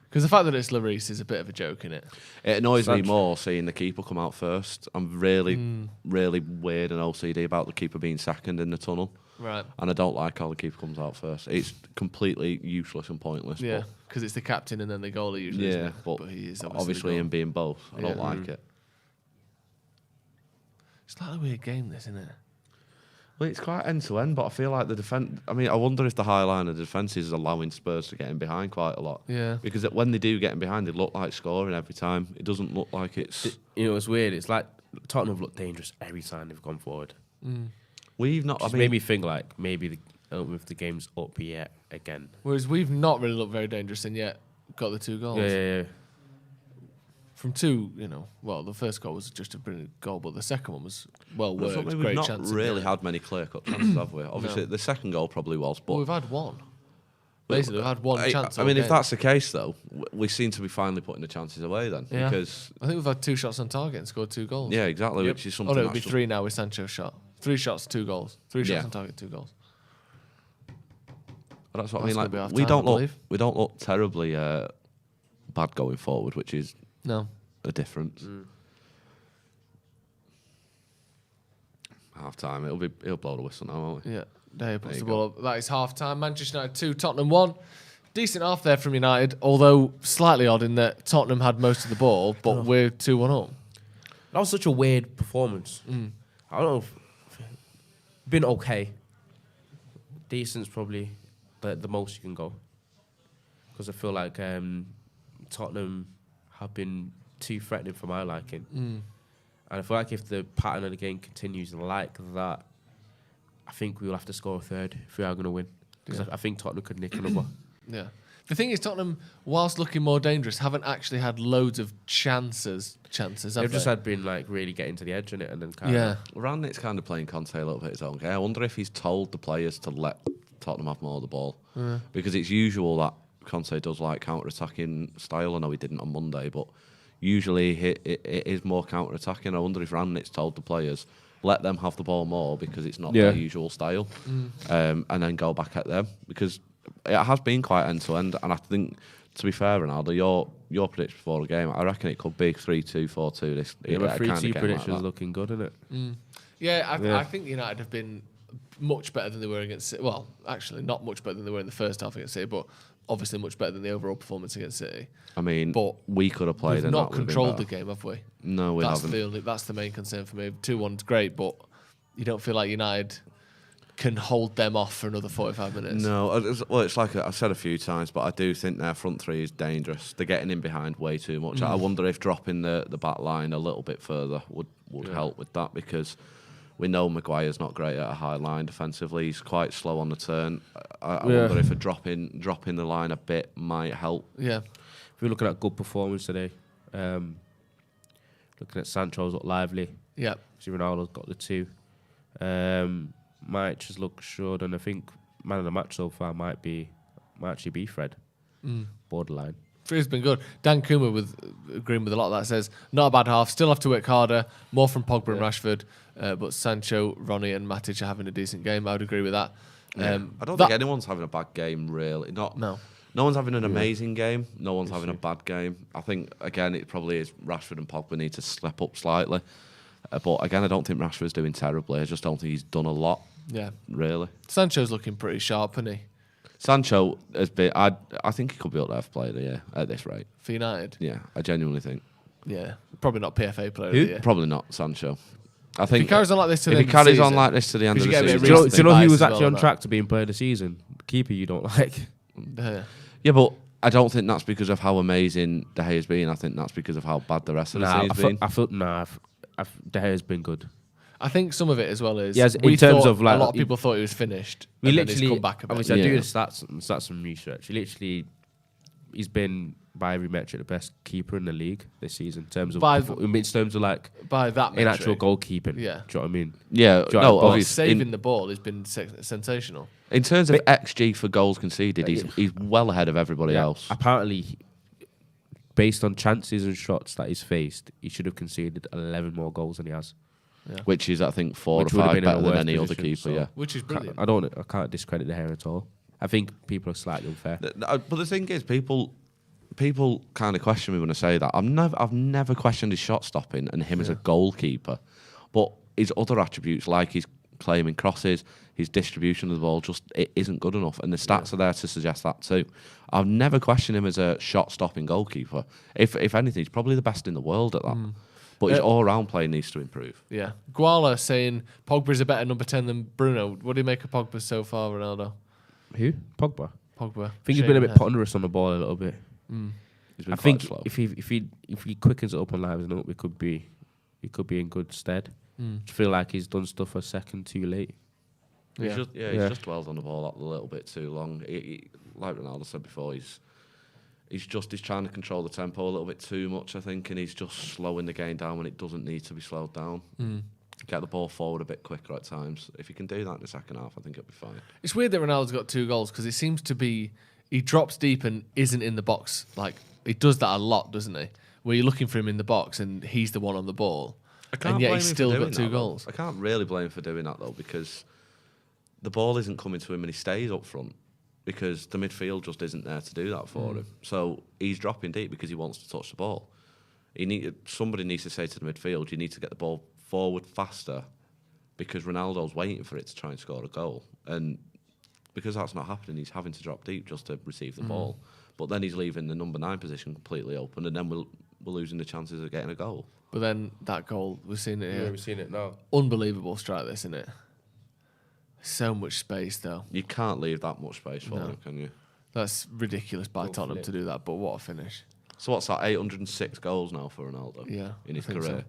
Speaker 9: Because the fact that it's Lloris is a bit of a joke, innit?
Speaker 11: It annoys me more seeing the keeper come out first. I'm really weird and OCD about the keeper being second in the tunnel.
Speaker 9: Right.
Speaker 11: And I don't like how the keeper comes out first. It's completely useless and pointless.
Speaker 9: Yeah, because it's the captain and then the goalie usually.
Speaker 11: Yeah,
Speaker 9: but he is
Speaker 11: obviously him being both. I don't like it.
Speaker 9: It's like a weird game, this, isn't it?
Speaker 11: Well, it's quite end-to-end, but I feel like the defence... I mean, I wonder if the high line of defence is allowing Spurs to get in behind quite a lot.
Speaker 9: Yeah.
Speaker 11: Because when they do get in behind, they look like scoring every time. It doesn't look like it's...
Speaker 10: You know, it's weird. It's like Tottenham have looked dangerous every time they've gone forward.
Speaker 11: We've not...
Speaker 10: Made me think like maybe if the game's up yet again.
Speaker 9: Whereas we've not really looked very dangerous and yet got the 2 goals.
Speaker 10: Yeah.
Speaker 9: From 2, the first goal was just a brilliant goal, but the second one was well worked.
Speaker 11: We've not really had many clear-cut chances, have we? Obviously, the second goal probably was, but...
Speaker 9: we've had one. Basically, we've had one chance.
Speaker 11: I mean, if that's the case, though, we seem to be finally putting the chances away then.
Speaker 9: Yeah.
Speaker 11: Because
Speaker 9: I think we've had 2 shots on target and scored 2 goals.
Speaker 11: Yeah, exactly, which is something...
Speaker 9: it would be 3 now with Sancho's shot. 3 shots, 2 goals. 3 shots on target, 2 goals.
Speaker 11: That's what I mean. Like, we don't look terribly bad going forward, which is a difference. Half time, he'll blow the whistle now, won't he?
Speaker 9: Yeah, there he puts the ball up. That is half time. Manchester United 2, Tottenham 1. Decent half there from United, although slightly odd in that Tottenham had most of the ball, but we're 2-1 up.
Speaker 10: That was such a weird performance. I don't know. Been okay. Decent's probably the most you can go. Because I feel like Tottenham have been too threatening for my liking. And I feel like if the pattern of the game continues like that, I think we will have to score a third if we are going to win. Because I think Tottenham could nick another.
Speaker 9: Yeah. The thing is, Tottenham, whilst looking more dangerous, haven't actually had loads of chances.
Speaker 10: They've just had been like really getting to the edge in it and then kind of...
Speaker 11: Rangnick's kind of playing Conte a little bit his own game. I wonder if he's told the players to let Tottenham have more of the ball. Because it's usual that Conte does like counter-attacking style. I know he didn't on Monday, but usually it is more counter-attacking. I wonder if Rangnick's told the players, let them have the ball more because it's not their usual style. And then go back at them. Because it has been quite end-to-end. And I think, to be fair, Ronaldo, your prediction before the game, I reckon it could be 3-2, 4-2. This
Speaker 10: 3-2 prediction's looking good, isn't it?
Speaker 9: I think United have been much better than they were against City. Well, actually, not much better than they were in the first half against City, but obviously much better than the overall performance against City.
Speaker 11: I mean,
Speaker 9: but
Speaker 11: we could have played.
Speaker 9: We've not controlled the game, have we?
Speaker 11: No, we haven't.
Speaker 9: That's the main concern for me. 2-1's great, but you don't feel like United can hold them off for another 45 minutes.
Speaker 11: No, well, it's like I've said a few times, but I do think their front three is dangerous. They're getting in behind way too much. I wonder if dropping the back line a little bit further would help with that, because We know Maguire's not great at a high line defensively. He's quite slow on the turn. I wonder if a dropping the line a bit might help.
Speaker 9: Yeah.
Speaker 10: If we're looking at good performance today, looking at Sancho's look lively.
Speaker 9: Yeah.
Speaker 10: Ronaldo's got the 2. Might just look short, and I think man of the match so far might actually be Fred. Borderline.
Speaker 9: Fred's been good. Dan Kuma agreeing with a lot of that, says, not a bad half, still have to work harder, more from Pogba and Rashford, but Sancho, Ronnie and Matic are having a decent game. I would agree with that.
Speaker 11: I don't think anyone's having a bad game, really. No one's having an amazing game. No one's having a bad game. I think, again, it probably is Rashford and Pogba need to step up slightly. But, again, I don't think Rashford's doing terribly. I just don't think he's done a lot.
Speaker 9: Yeah.
Speaker 11: Really.
Speaker 9: Sancho's looking pretty sharp, isn't he?
Speaker 11: Sancho has been... I think he could be up there for player of the year at this rate.
Speaker 9: For United?
Speaker 11: Yeah, I genuinely think.
Speaker 9: Yeah. Probably not PFA player of the year.
Speaker 11: Probably not Sancho. I think
Speaker 9: if he carries on like this to the
Speaker 11: end of the season...
Speaker 10: Do you know who was actually on track to being player of the season? The keeper you don't like.
Speaker 11: Yeah, but I don't think that's because of how amazing De Gea's been. I think that's because of how bad the rest of the season's been.
Speaker 10: De Gea's been good.
Speaker 9: I think some of it as well is
Speaker 10: in terms of like
Speaker 9: a lot of people thought he was finished.
Speaker 10: We
Speaker 9: and
Speaker 10: literally
Speaker 9: then he's come back a bit.
Speaker 10: Obviously, I do the stats and research. He's been by every metric the best keeper in the league this season in terms of
Speaker 9: by
Speaker 10: that
Speaker 9: in
Speaker 10: actual goalkeeping.
Speaker 9: Yeah,
Speaker 10: do you know what I mean?
Speaker 11: Yeah,
Speaker 9: obviously saving the ball has been sensational.
Speaker 11: In terms of XG for goals conceded, he's well ahead of everybody else.
Speaker 10: Apparently, based on chances and shots that he's faced, he should have conceded 11 more goals than he has.
Speaker 11: Yeah. Which is, I think, 4 or 5 better than any other keeper.
Speaker 9: Which is brilliant.
Speaker 10: I can't discredit De Gea at all. I think people are slightly unfair.
Speaker 11: But the thing is, people kind of question me when I say that. I've never questioned his shot stopping and him as a goalkeeper, but his other attributes, like his claiming crosses, his distribution of the ball, just it isn't good enough. And the stats are there to suggest that too. I've never questioned him as a shot stopping goalkeeper. If anything, he's probably the best in the world at that. But his all-round play needs to improve.
Speaker 9: Yeah. Guala saying Pogba's a better number 10 than Bruno. What do you make of Pogba so far, Ronaldo?
Speaker 10: Who? Pogba.
Speaker 9: I
Speaker 10: think he's been a bit ponderous on the ball a little bit.
Speaker 11: I think slow.
Speaker 10: if he quickens it up and livens it up, he could be in good stead. I feel like he's done stuff a second too late.
Speaker 11: He's just dwelled on the ball a little bit too long. Like Ronaldo said before, he's trying to control the tempo a little bit too much, I think, and he's just slowing the game down when it doesn't need to be slowed down. Get the ball forward a bit quicker at times. If he can do that in the second half, I think it'll be fine.
Speaker 9: It's weird that Ronaldo's got 2 goals because it seems to be he drops deep and isn't in the box. Like, he does that a lot, doesn't he? Where you're looking for him in the box and he's the one on the ball, and yet he's still got 2 goals.
Speaker 11: I can't really blame him for doing that, though, because the ball isn't coming to him and he stays up front because the midfield just isn't there to do that for him. So he's dropping deep because he wants to touch the ball. Somebody needs to say to the midfield, you need to get the ball forward faster because Ronaldo's waiting for it to try and score a goal. And because that's not happening, he's having to drop deep just to receive the ball. But then he's leaving the number 9 position completely open, and then we're losing the chances of getting a goal.
Speaker 9: But then that goal, we've seen it here.
Speaker 10: Yeah, we've seen it now.
Speaker 9: Unbelievable strike, this, isn't it? So much space, though.
Speaker 11: You can't leave that much space for him, can you?
Speaker 9: That's ridiculous by Tottenham to do that, but what a finish.
Speaker 11: So what's that, 806 goals now for Ronaldo in his career?
Speaker 9: So.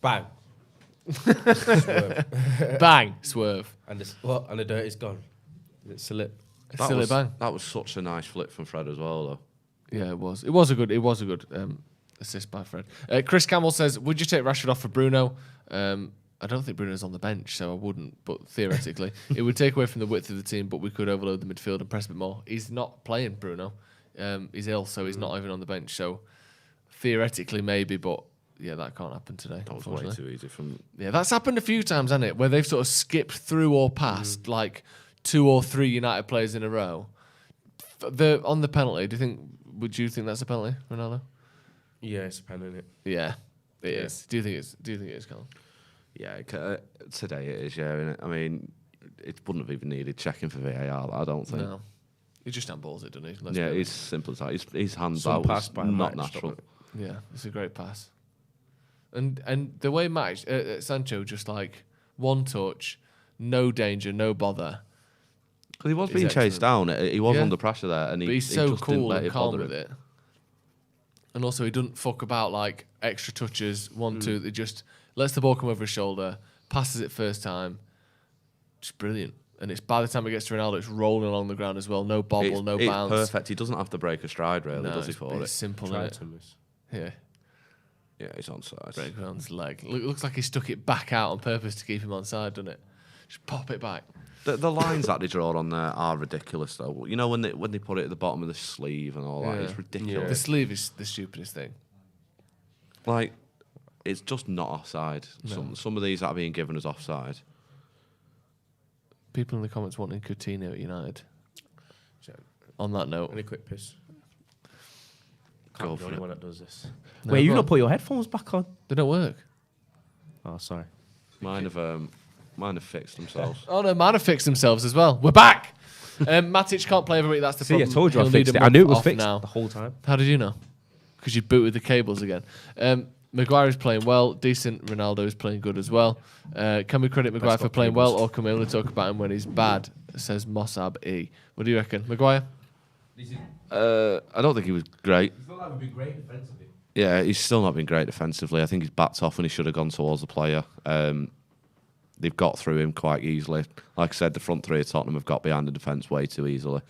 Speaker 10: Bang.
Speaker 9: Bang. Swerve.
Speaker 10: And the dirt is gone. It's silly.
Speaker 9: Bang.
Speaker 11: That was such a nice flip from Fred as well, though.
Speaker 9: Yeah, it was. It was a good assist by Fred. Chris Campbell says, would you take Rashford off for Bruno? I don't think Bruno's on the bench, so I wouldn't, but theoretically. It would take away from the width of the team, but we could overload the midfield and press a bit more. He's not playing, Bruno. He's ill, so he's not even on the bench. So theoretically, maybe, but yeah, that can't happen today.
Speaker 11: That was way too easy from...
Speaker 9: Yeah, that's happened a few times, hasn't it? Where they've sort of skipped through or past like 2 or 3 United players in a row. On the penalty, would you think that's a penalty, Ronaldo?
Speaker 10: Yeah, it's a penalty, isn't it?
Speaker 9: Yeah, it is. Do you think it is, Colin?
Speaker 11: Yeah, today it is, yeah. I mean, it wouldn't have even needed checking for VAR, I don't think.
Speaker 9: No. He just handballs it, doesn't he?
Speaker 11: Yeah, it's simple as that. His hands out was not natural.
Speaker 9: Yeah, it's a great pass. And the way Sancho just like one touch, no danger, no bother.
Speaker 11: Because he was being chased down. He was under pressure there. And
Speaker 9: but he's so cool and calm with it. And also, he doesn't fuck about like extra touches, 1, 2. He just lets the ball come over his shoulder, passes it first time. Just brilliant. And it's by the time it gets to Ronaldo, it's rolling along the ground as well. No bobble, no bounce.
Speaker 11: It's perfect. He doesn't have to break a stride, really, does he, for
Speaker 9: it's
Speaker 11: it?
Speaker 9: Simple, isn't it? Yeah.
Speaker 11: Yeah, he's onside.
Speaker 9: Break around his leg. Looks like he stuck it back out on purpose to keep him onside, doesn't it? Just pop it back.
Speaker 11: The lines that they draw on there are ridiculous, though. You know, when they put it at the bottom of the sleeve and all that, it's ridiculous.
Speaker 9: Yeah. The sleeve is the stupidest thing.
Speaker 11: Like, it's just not offside.
Speaker 9: No.
Speaker 11: Some of these that are being given as offside.
Speaker 9: People in the comments wanting Coutinho at United. On that note,
Speaker 10: any quick piss?
Speaker 11: Go for it.
Speaker 10: Anyone that does this.
Speaker 9: No,
Speaker 10: Wait, you've not put your headphones back on?
Speaker 9: They don't work.
Speaker 10: Oh, sorry.
Speaker 11: Mine have fixed themselves.
Speaker 9: Oh no, mine have fixed themselves as well. We're back. Matic can't play every week. That's the problem.
Speaker 10: I told you I
Speaker 9: He'll
Speaker 10: fixed
Speaker 9: need
Speaker 10: it.
Speaker 9: a
Speaker 10: I knew it
Speaker 9: month
Speaker 10: was
Speaker 9: off
Speaker 10: fixed
Speaker 9: now.
Speaker 10: the whole time.
Speaker 9: How did you know? Because you booted the cables again. Maguire is playing well. Decent. Ronaldo is playing good as well. Can we credit Maguire for playing well, or can we only talk about him when he's bad? Says Mossab E. What do you reckon, Maguire?
Speaker 11: I don't think he was great.
Speaker 10: He's not been great defensively.
Speaker 11: Yeah, he's still not been great defensively. I think he's backed off when he should have gone towards the player. They've got through him quite easily. Like I said, the front three of Tottenham have got behind the defence way too easily.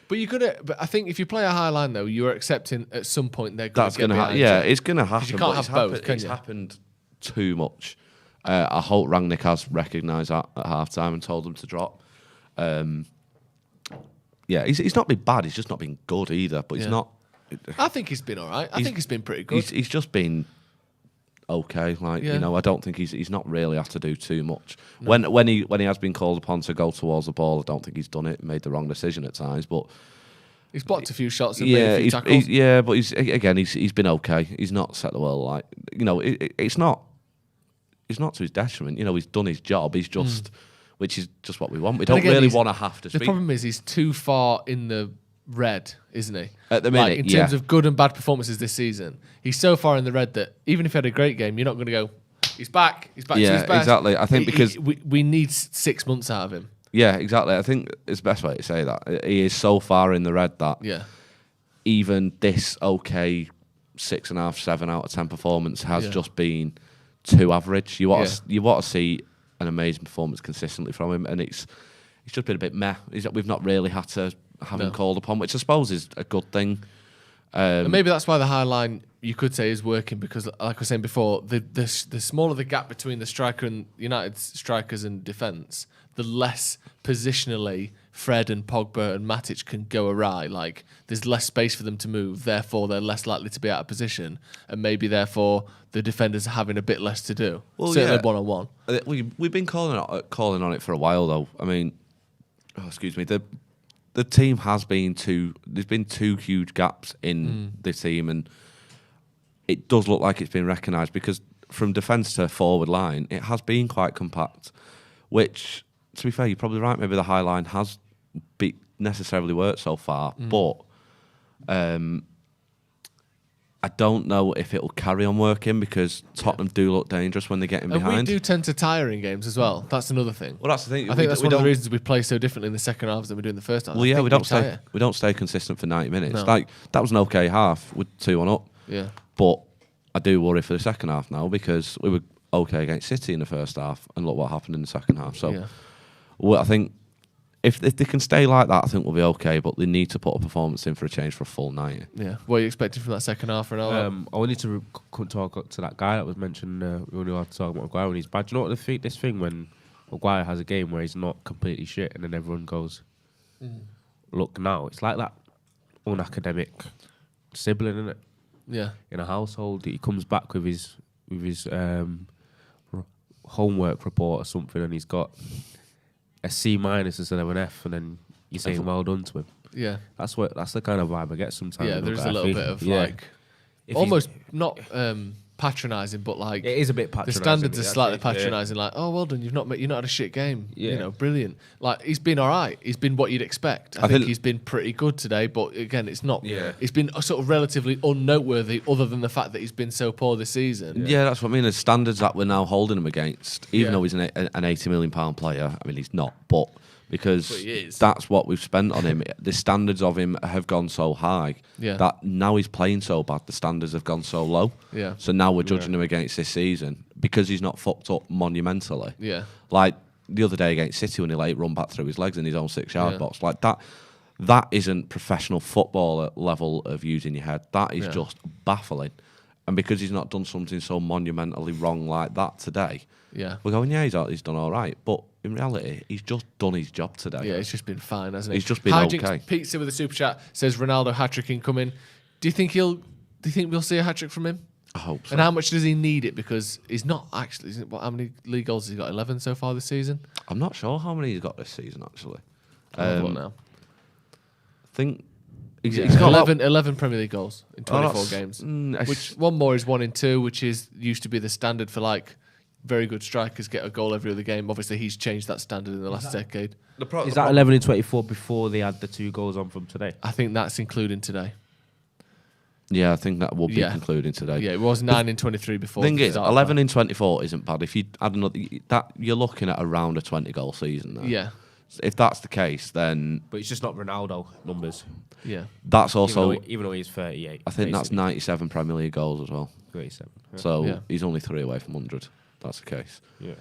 Speaker 9: But you could. But I think if you play a high line, though, you are accepting at some point they're going to get behind.
Speaker 11: Yeah, it's going to happen.
Speaker 9: You can't have both, can
Speaker 11: It's
Speaker 9: you?
Speaker 11: happened too much. I hope Rangnick has recognised that at half time and told them to drop. Yeah, he's not been bad. He's just not been good either. But he's not.
Speaker 9: I think he's been all right. I think he's been pretty good.
Speaker 11: He's just been okay. Like you know, I don't think he's not really had to do too much. No. When he has been called upon to go towards the ball, I don't think he's done it. Made the wrong decision at times, but
Speaker 9: he's blocked a few shots and made a few tackles.
Speaker 11: But he's been okay. He's not set the world like it's not to his detriment. You know, he's done his job. He's just which is just what we want. We don't really want to have to.
Speaker 9: The problem is he's too far in the red, isn't he?
Speaker 11: At the minute,
Speaker 9: like, in terms of good and bad performances this season, he's so far in the red that even if he had a great game, you're not going to go, he's back. He's back to his best.
Speaker 11: Exactly. I think because
Speaker 9: we need 6 months out of him.
Speaker 11: Yeah, exactly. I think it's the best way to say that. He is so far in the red that even this okay 6.5, 7 out of 10 performance has just been too average. You want to see an amazing performance consistently from him, and it's just been a bit meh. We've not really had to have him called upon, which I suppose is a good thing.
Speaker 9: And maybe that's why the high line, you could say, is working, because, like I was saying before, the smaller the gap between the striker and United's strikers and defence, the less positionally Fred and Pogba and Matic can go awry. Like, there's less space for them to move, therefore they're less likely to be out of position, and maybe therefore the defenders are having a bit less to do. Well, certainly one-on-one.
Speaker 11: We've been calling on it for a while, though. I mean, the team has been there's been 2 huge gaps in the team, and it does look like it's been recognised, because from defence to forward line, it has been quite compact, which, to be fair, you're probably right, maybe the high line has necessarily worked so far, but I don't know if it'll carry on working, because Tottenham do look dangerous when they get in behind.
Speaker 9: And we do tend to tire in games as well. That's another thing.
Speaker 11: Well, that's the thing.
Speaker 9: I think that's one of the reasons we play so differently in the second half than we do in the first half.
Speaker 11: Well, yeah, we don't stay consistent for 90 minutes.
Speaker 9: No.
Speaker 11: Like, that was an okay half with 2-1 up.
Speaker 9: Yeah.
Speaker 11: But I do worry for the second half now, because we were okay against City in the first half, and look what happened in the second half. So, well, I think if they can stay like that, I think we'll be okay. But they need to put a performance in for a change for a full 90.
Speaker 9: Yeah. What are you expecting from that second half, Ronaldo?
Speaker 10: I wanted to talk to that guy that was mentioned when we were talking about Maguire when he's bad. Do you know what this thing when Maguire has a game where he's not completely shit, and then everyone goes, "Look now." It's like that unacademic sibling, isn't it?
Speaker 9: Yeah.
Speaker 10: In a household, he comes back with his homework report or something, and he's got a C- instead of an F, and then you're saying well done to him.
Speaker 9: Yeah.
Speaker 10: That's the kind of vibe I get sometimes.
Speaker 9: Yeah, there's a little bit of like almost not patronising, but like
Speaker 10: it is a bit patronising.
Speaker 9: The standards are slightly patronising, like, oh, well done, you've not had a shit game.
Speaker 10: Yeah.
Speaker 9: You know, brilliant. Like, he's been all right. He's been what you'd expect. I think he's been pretty good today, but again, it's not.
Speaker 11: Yeah.
Speaker 9: It's been sort of relatively unnoteworthy, other than the fact that he's been so poor this season.
Speaker 11: Yeah, that's what I mean. The standards that we're now holding him against, even though he's an £80 million player. I mean, he's not, but because that's what we've spent on him. The standards of him have gone so high that now he's playing so bad, the standards have gone so low.
Speaker 9: Yeah.
Speaker 11: So now we're judging him against this season because he's not fucked up monumentally.
Speaker 9: Yeah.
Speaker 11: Like the other day against City when he let it run back through his legs in his own 6-yard box. Like that isn't professional football level of using your head. That is just baffling. And because he's not done something so monumentally wrong like that today, we're going, he's done all right. But in reality, he's just done his job today.
Speaker 9: Yeah, it's just been fine, hasn't it?
Speaker 11: He's just been okay.
Speaker 9: Pizza with a super chat says Ronaldo hat-trick incoming. Do you think we'll see a hat-trick from him?
Speaker 11: I hope so.
Speaker 9: And how much does he need it? Because he's not actually. How many league goals has he got? 11 so far this season?
Speaker 11: I'm not sure how many he's got this season, actually.
Speaker 9: I'll look now.
Speaker 11: I think
Speaker 9: he's got 11 Premier League goals in 24 games. Which one more is 1 in 2, which used to be the standard for like very good strikers get a goal every other game. Obviously, he's changed that standard in the last decade.
Speaker 10: Is that 11 in 24 before they had the 2 goals on from today?
Speaker 9: I think that's including today.
Speaker 11: Yeah, I think that will be concluding today.
Speaker 9: Yeah, it was 9 in 23 before.
Speaker 11: The thing is, 11 in 24 isn't bad. If you add another, you're looking at around a 20-goal season there.
Speaker 9: Yeah.
Speaker 11: If that's the case, then...
Speaker 10: But it's just not Ronaldo numbers.
Speaker 9: Yeah.
Speaker 11: That's also...
Speaker 10: Even though he's 38.
Speaker 11: I think that's 97 Premier League goals as well.
Speaker 10: 37. Yeah.
Speaker 11: So he's only 3 away from 100. That's the case.
Speaker 10: Yeah.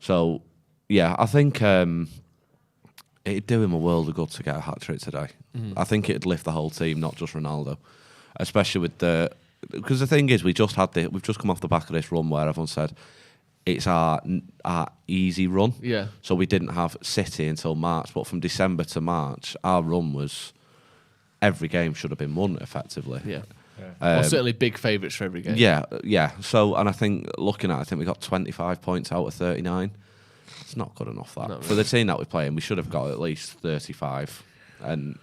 Speaker 11: So, yeah, I think it'd do him a world of good to get a hat-trick today. I think it'd lift the whole team, not just Ronaldo. Especially with because the thing is, we've just come off the back of this run where everyone said it's our easy run.
Speaker 9: Yeah.
Speaker 11: So we didn't have City until March, but from December to March, our run was every game should have been won effectively.
Speaker 9: Yeah. Well, certainly big favourites for every game.
Speaker 11: Yeah. So, and I think looking at it, I think we got 25 points out of 39. It's not good enough that.
Speaker 9: Not
Speaker 11: For the team that we're playing, we should have got at least 35. And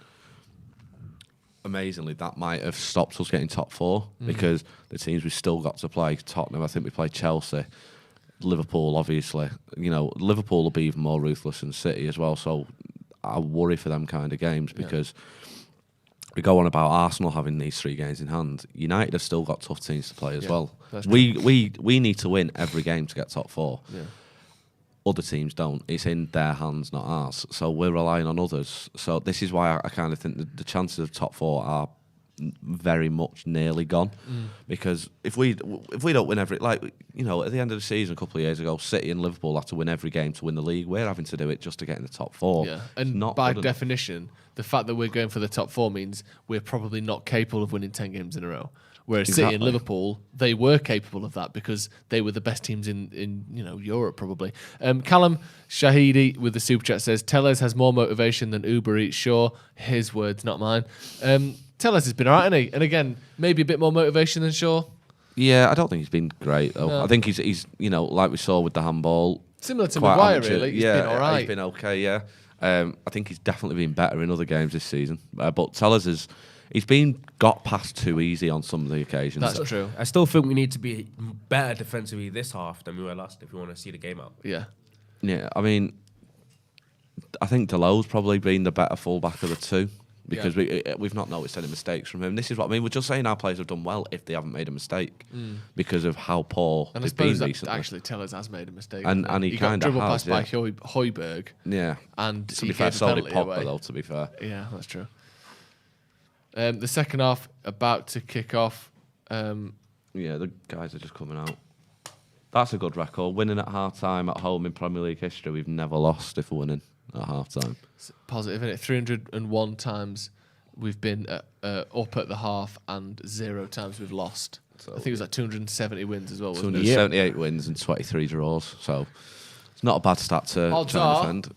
Speaker 11: amazingly, that might have stopped us getting top 4 because the teams we've still got to play, Tottenham, I think we played Chelsea, Liverpool, obviously. Liverpool will be even more ruthless than City as well. So I worry for them kind of games because we go on about Arsenal having these 3 games in hand. United have still got tough teams to play as well. We need to win every game to get top 4.
Speaker 9: Yeah.
Speaker 11: Other teams don't. It's in their hands, not ours. So we're relying on others. So this is why I kind of think the chances of top 4 are very much nearly gone. Because if we don't win every, at the end of the season a couple of years ago, City and Liverpool had to win every game to win the league. We're having to do it just to get in the top 4.
Speaker 9: Yeah, and by definition, the fact that we're going for the top 4 means we're probably not capable of winning 10 games in a row. Whereas City and Liverpool, they were capable of that because they were the best teams in Europe probably. Callum Shahidi with the super chat says Tellez has more motivation than Uber Eats. Sure, his words, not mine. Tellez has been alright, hasn't he? And again, maybe a bit more motivation than Shaw.
Speaker 11: Yeah, I don't think he's been great though.
Speaker 9: No.
Speaker 11: I think he's like we saw with the handball,
Speaker 9: similar to Maguire really. He's been alright.
Speaker 11: He's been okay. Yeah, I think he's definitely been better in other games this season. But Tellez he's been got past too easy on some of the occasions.
Speaker 9: That's true.
Speaker 10: I still think we need to be better defensively this half than we were last if we want to see the game out.
Speaker 9: Yeah.
Speaker 11: Yeah, I mean, I think Deleu's probably been the better fullback of the 2 because we've not noticed any mistakes from him. This is what I mean. We're just saying our players have done well if they haven't made a mistake because of how poor they've been recently.
Speaker 9: Actually, Tellez has made a mistake.
Speaker 11: And he kind of has.
Speaker 9: Got dribble past by Højbjerg.
Speaker 11: Yeah.
Speaker 9: And
Speaker 11: to be fair, so did Pogba though, to be fair.
Speaker 9: Yeah, that's true. The second half about to kick off.
Speaker 11: Yeah, the guys are just coming out. That's a good record. Winning at half-time at home in Premier League history. We've never lost if we're winning at half-time.
Speaker 9: It's positive, isn't it? 301 times we've been up at the half and 0 times we've lost. So I think it was like 270 wins as well, wasn't it?
Speaker 11: 278 wins and 23 draws. So it's not a bad stat to try and defend.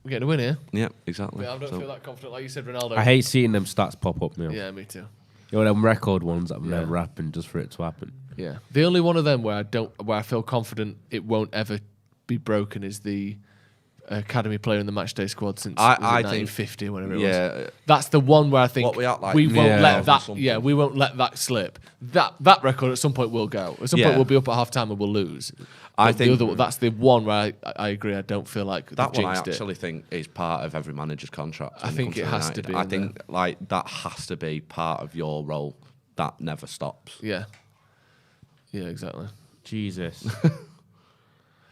Speaker 9: We're getting a win here.
Speaker 11: Yeah, exactly.
Speaker 9: I don't feel that confident. Like you said, Ronaldo.
Speaker 10: I hate seeing them stats pop up now.
Speaker 9: Yeah, me too.
Speaker 10: Them record ones that have never happened just for it to happen.
Speaker 9: Yeah. The only one of them where I feel confident it won't ever be broken is the academy player in the matchday squad since 1950 or whatever it was. That's the one where I think we won't let that. Yeah, we won't let that slip. That record at some point will go. At some point we'll be up at half time and we'll lose.
Speaker 11: I think
Speaker 9: that's the one where I agree. I don't feel like
Speaker 11: that one. I actually think is part of every manager's contract.
Speaker 9: I think it has to be.
Speaker 11: I think that has to be part of your role. That never stops.
Speaker 9: Yeah. Yeah, exactly.
Speaker 10: Jesus.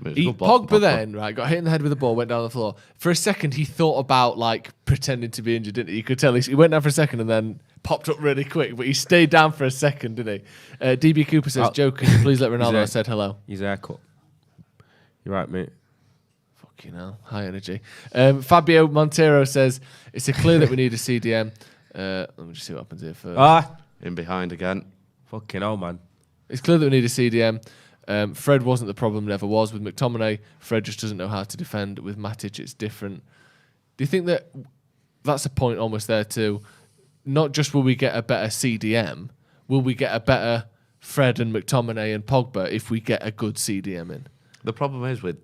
Speaker 9: Pogba then, right, got hit in the head with the ball, went down the floor. For a second, he thought about like pretending to be injured, didn't he? You could tell he went down for a second and then popped up really quick, but he stayed down for a second, didn't he? DB Cooper says, Joe, can you please let Ronaldo have said hello?
Speaker 10: His haircut. You're right, mate.
Speaker 9: Fucking hell, high energy. Fabio Montero says, it's clear that we need a CDM. Let me just see what happens here first.
Speaker 11: In behind again.
Speaker 10: Fucking hell, man.
Speaker 9: It's clear that we need a CDM. Fred wasn't the problem, never was. With McTominay, Fred just doesn't know how to defend. With Matic, it's different. Do you think that that's a point almost there too? Not just will we get a better CDM, will we get a better Fred and McTominay and Pogba if we get a good CDM in?
Speaker 11: The problem is with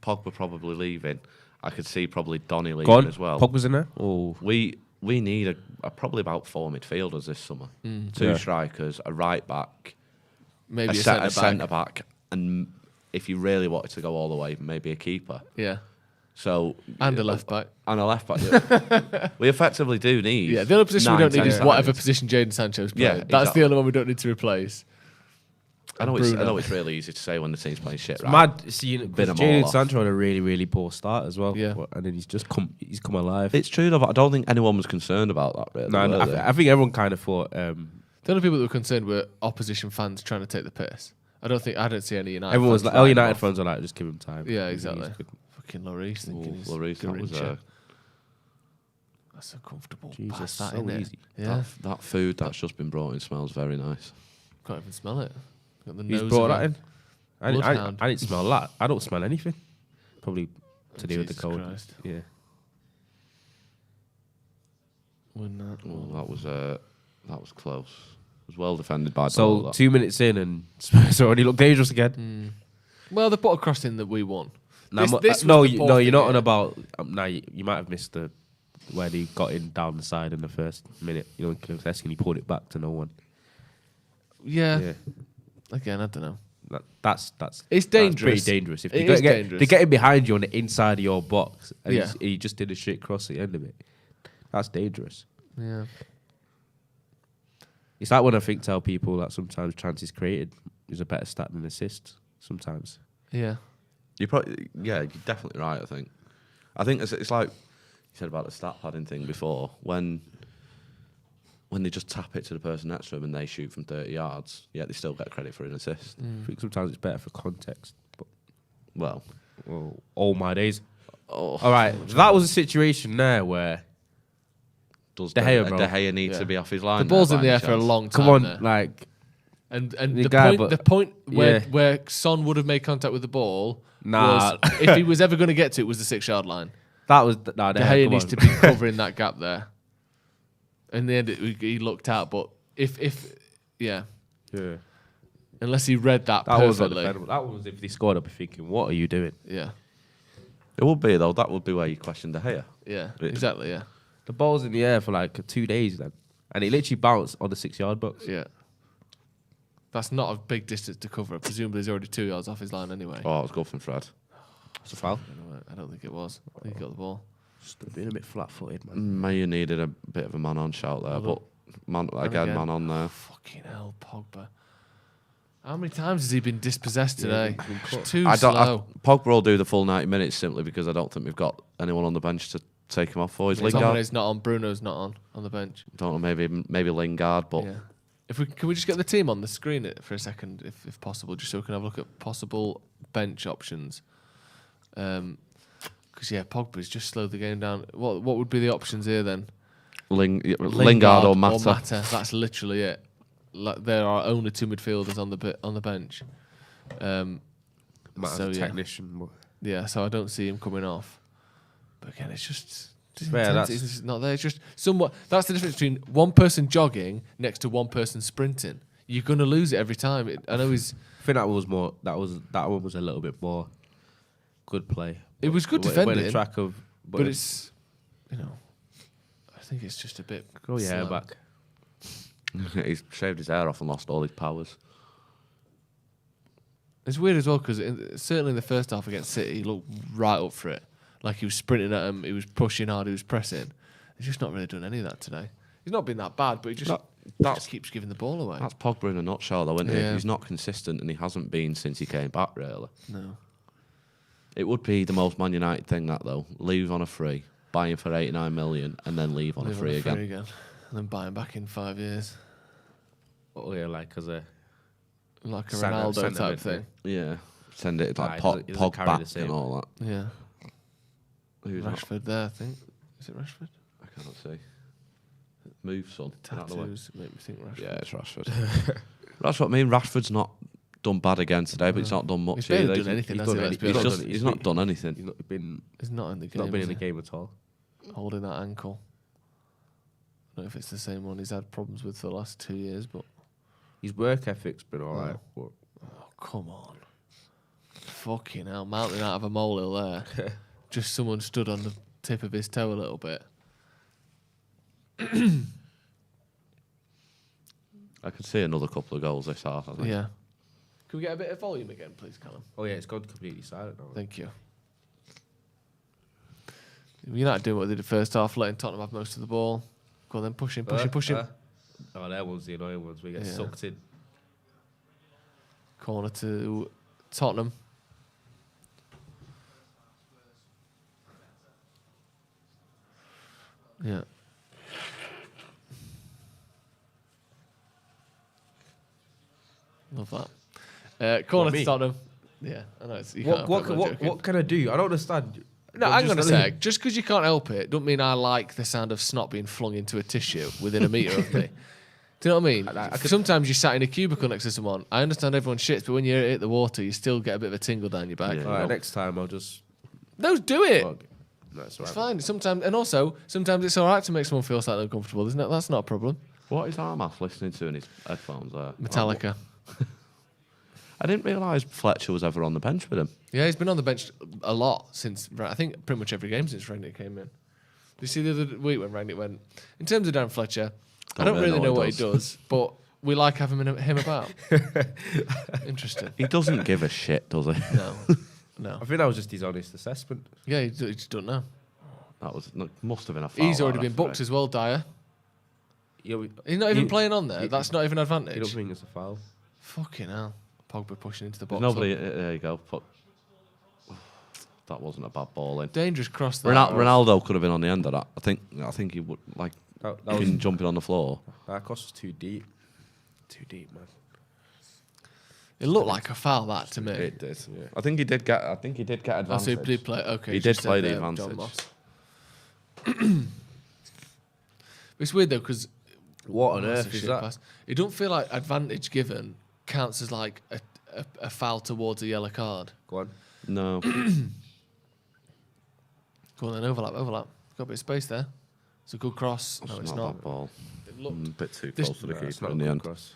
Speaker 11: Pogba probably leaving, I could see probably Donny leaving as well.
Speaker 10: Pogba's in there? Oh.
Speaker 11: We need probably about 4 midfielders this summer. 2 strikers, a right back,
Speaker 9: maybe a
Speaker 11: centre back, and if you really wanted to go all the way, maybe a keeper.
Speaker 9: Yeah.
Speaker 11: So
Speaker 9: and a left back.
Speaker 11: And a left back. We effectively do need.
Speaker 9: Yeah, the only position we don't need is whatever position Jadon Sancho's playing. That's exactly. The only one we don't need to replace.
Speaker 11: I know it's really easy to say when the team's playing shit, right?
Speaker 10: Mad seeing Jadon Sancho had a really, really poor start as well. Yeah. And then he's come alive.
Speaker 11: It's true though, but I don't think anyone was concerned about that really.
Speaker 10: No, I think everyone kind of thought
Speaker 9: the only people that were concerned were opposition fans trying to take the piss. I don't see any United.
Speaker 10: Everyone was like, United fans were like, just give him time.
Speaker 9: Yeah, exactly. Fucking Lloris thinking he's Lloris, that's so comfortable.
Speaker 10: Jesus,
Speaker 9: pass that,
Speaker 10: so easy.
Speaker 9: Yeah.
Speaker 11: That food that's just been brought in smells very nice.
Speaker 9: Can't even smell it. Got the
Speaker 10: Who's
Speaker 9: nose
Speaker 10: brought that in? I
Speaker 9: Bloodhound.
Speaker 10: didn't smell that. I don't smell anything. Probably to do with the
Speaker 9: Jesus
Speaker 10: cold.
Speaker 9: Christ.
Speaker 10: Yeah.
Speaker 11: That was close. It was well defended by
Speaker 10: So
Speaker 11: Dole,
Speaker 10: 2 minutes in and Spurs already look dangerous again.
Speaker 9: Well, they put a cross in that we won.
Speaker 10: No, you're not on about. You might have missed the where he got in down the side in the first minute. You know, Kulusevski, he pulled it back to no one.
Speaker 9: Yeah. Again, I don't know.
Speaker 10: That's
Speaker 9: it's dangerous.
Speaker 10: That's pretty dangerous. If they're getting behind you on the inside of your box, and he just did a shit cross at the end of it. That's dangerous.
Speaker 9: Yeah.
Speaker 10: It's like when I tell people that sometimes chances created is a better stat than assists. Sometimes.
Speaker 9: Yeah.
Speaker 11: You're definitely right. I think it's like you said about the stat padding thing before. When they just tap it to the person next to them and they shoot from 30 yards, they still get credit for an assist.
Speaker 10: I think sometimes it's better for context. But
Speaker 11: well,
Speaker 10: all my days. All right, that was a situation there where
Speaker 11: does De Gea need to be off his line?
Speaker 9: The ball's in the air for a long time.
Speaker 10: Come on,
Speaker 9: there.
Speaker 10: like.
Speaker 9: And the point where Son would have made contact with the ball was, if he was ever going to get to it, was the 6 yard line.
Speaker 10: That was De
Speaker 9: Gea needs to be covering that gap there. In the end, he looked out, but if unless he read that perfectly.
Speaker 10: That was if they scored, I'd be thinking, what are you doing?
Speaker 9: Yeah.
Speaker 11: It would be though. That would be where you question De Gea.
Speaker 9: Yeah, exactly. Yeah.
Speaker 10: The ball's in the air for like 2 days then, and it literally bounced on the 6 yard box.
Speaker 9: Yeah. That's not a big distance to cover. Presumably, he's already 2 yards off his line anyway.
Speaker 11: Oh, it was good from Fred.
Speaker 10: It's a foul.
Speaker 9: I don't think it was. I think he got the ball.
Speaker 10: Just being a bit flat-footed, man.
Speaker 11: May needed a bit of a man on shout there, but man on there.
Speaker 9: Fucking hell, Pogba. How many times has he been dispossessed today? Too
Speaker 11: slow.
Speaker 9: Pogba
Speaker 11: will do the full 90 minutes simply because I don't think we've got anyone on the bench to take him off for. Is Lingard?
Speaker 9: McTominay's not on. Bruno's not on the bench.
Speaker 11: Don't know. Maybe Lingard, but.
Speaker 9: Yeah. Can we just get the team on the screen for a second, if possible, just so we can have a look at possible bench options. Because Pogba's just slowed the game down. What would be the options here then?
Speaker 11: Lingard or Mata.
Speaker 9: That's literally it. Like, there are only 2 midfielders on the bench.
Speaker 10: Mata's a technician.
Speaker 9: Yeah, so I don't see him coming off. But again, it's just.
Speaker 10: It's
Speaker 9: not there. It's just somewhat. That's the difference between one person jogging next to one person sprinting. You're going to lose it every time. I know he's.
Speaker 10: I think that was more. That one was a little bit more good play.
Speaker 9: It was good defending.
Speaker 10: But
Speaker 9: it's, I think it's just a bit.
Speaker 10: Grow your hair back.
Speaker 11: He's shaved his hair off and lost all his powers.
Speaker 9: It's weird as well because certainly in the first half against City, he looked right up for it. Like he was sprinting at him, he was pushing hard, he was pressing. He's just not really done any of that today. He's not been that bad, but he just keeps giving the ball away.
Speaker 11: That's Pogba in a nutshell, though, isn't it? He's not consistent, and he hasn't been since he came back, really.
Speaker 9: No.
Speaker 11: It would be the most Man United thing, that though. Leave on a free, buy him for 89 million, and then leave on a free again.
Speaker 9: And then buy him back in 5 years.
Speaker 10: Oh yeah, like as a
Speaker 9: Ronaldo type thing.
Speaker 11: Yeah, send it like Pogba back and all that.
Speaker 9: Yeah.
Speaker 11: Who's
Speaker 9: Rashford there, I think. Is it Rashford?
Speaker 11: I cannot see. Move, son.
Speaker 9: Tattoos make me think Rashford.
Speaker 11: Yeah, it's Rashford. That's what I mean. Rashford's not done bad again today, but he's not done much.
Speaker 9: He's barely done anything.
Speaker 11: He's not done anything.
Speaker 9: He's not in the game.
Speaker 10: Not been in the game at all.
Speaker 9: Holding that ankle. I don't know if it's the same one he's had problems with for the last 2 years, but
Speaker 10: his work ethic's been alright.
Speaker 9: Oh, come on. Fucking hell, mounting out of a molehill there. Just someone stood on the tip of his toe a little bit.
Speaker 11: I could see another couple of goals this half, I think.
Speaker 9: Yeah. Can we get a bit of volume again, please, Callum?
Speaker 10: Oh yeah, it's gone completely silent now.
Speaker 9: Thank you. United doing what they did first half, letting Tottenham have most of the ball. Go on then, push him.
Speaker 10: Oh, that one's the annoying ones. We get sucked in.
Speaker 9: Corner to Tottenham. Yeah. Love that. Corner to Tottenham. Yeah, I know.
Speaker 10: What can I do? I don't understand.
Speaker 9: No, hang on a sec. Just because you can't help it, don't mean I like the sound of snot being flung into a tissue within a metre of me. Do you know what I mean? Sometimes you're sat in a cubicle next to someone. I understand everyone shits, but when you hit the water, you still get a bit of a tingle down your back.
Speaker 10: Yeah. All right, next time I'll just...
Speaker 9: No, do it.
Speaker 10: No, it's
Speaker 9: fine. Sometimes it's all right to make someone feel slightly uncomfortable, isn't it? That's not a problem.
Speaker 11: What is Armath listening to in his headphones there?
Speaker 9: Metallica.
Speaker 11: I didn't realise Fletcher was ever on the bench with him.
Speaker 9: Yeah, he's been on the bench a lot since, I think, pretty much every game since Rangnick came in. Did you see the other week when Rangnick went? In terms of Dan Fletcher, I don't really know what he does, but we like having him about. Interesting.
Speaker 11: He doesn't give a shit, does he?
Speaker 9: No.
Speaker 10: I think that was just his honest assessment.
Speaker 9: Yeah, he just don't know.
Speaker 11: Must have been a foul.
Speaker 9: He's already been booked as well, Dyer.
Speaker 10: Yeah,
Speaker 9: he's not even playing on there. That's not even an advantage.
Speaker 10: You don't think it's a foul?
Speaker 9: Fucking hell. Pogba pushing into the box.
Speaker 11: There you go. That wasn't a bad ball in.
Speaker 9: Dangerous cross there.
Speaker 11: Ronaldo could have been on the end of that. I think he would that was jumping on the floor.
Speaker 10: That cross was too deep. Too deep, man.
Speaker 9: It looked like a foul that to me.
Speaker 11: It did. Yeah. I think he did get advantage.
Speaker 9: Oh, so he did play. Okay,
Speaker 11: he did play the advantage.
Speaker 9: It's weird though because
Speaker 10: what on earth is that?
Speaker 9: Pass. It don't feel like advantage given counts as like a foul towards a yellow card.
Speaker 10: Go on.
Speaker 11: No.
Speaker 9: Go on then, overlap. Got a bit of space there. It's a good cross. No, it's not.
Speaker 11: That ball.
Speaker 9: It looked
Speaker 11: a bit too close to the keeper in the end.
Speaker 10: Cross.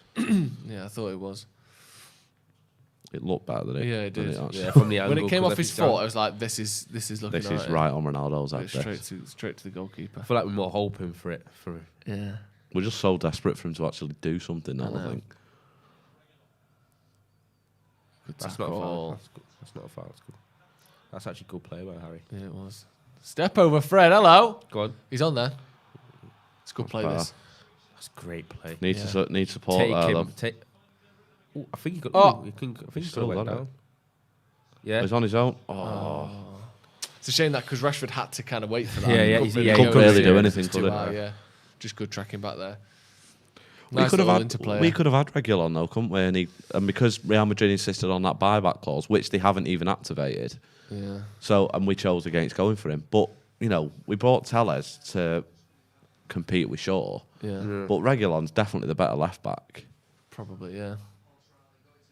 Speaker 9: Yeah, I thought it was.
Speaker 11: It looked better than it.
Speaker 9: Yeah, it did.
Speaker 10: Yeah, from the angle.
Speaker 9: When it came off his foot, I was like, "This is looking."
Speaker 11: This is right on Ronaldo's head.
Speaker 9: Straight to the goalkeeper.
Speaker 10: I feel like we're more hoping for it.
Speaker 9: Yeah.
Speaker 11: We're just so desperate for him to actually do something now, I think.
Speaker 10: That's not a foul. That's not a foul. That's good. That's actually good play by Harry.
Speaker 9: Yeah, it was. Step over, Fred. Hello.
Speaker 10: Go on.
Speaker 9: He's on there. It's good play. This.
Speaker 10: That's great play.
Speaker 11: Need support there, though.
Speaker 10: Ooh, I think he got. I think he still went down. Yeah,
Speaker 11: he's on his own. Oh.
Speaker 9: It's a shame that because Rashford had to kind of wait for that.
Speaker 11: He couldn't really do anything.
Speaker 9: Yeah, just good tracking back there.
Speaker 11: We could have had Reguilon though, couldn't we? And because Real Madrid insisted on that buyback clause, which they haven't even activated.
Speaker 9: Yeah.
Speaker 11: So we chose against going for him, but we brought Telles to compete with Shaw.
Speaker 9: Yeah.
Speaker 11: But Reguilon's definitely the better left back.
Speaker 9: Probably, yeah.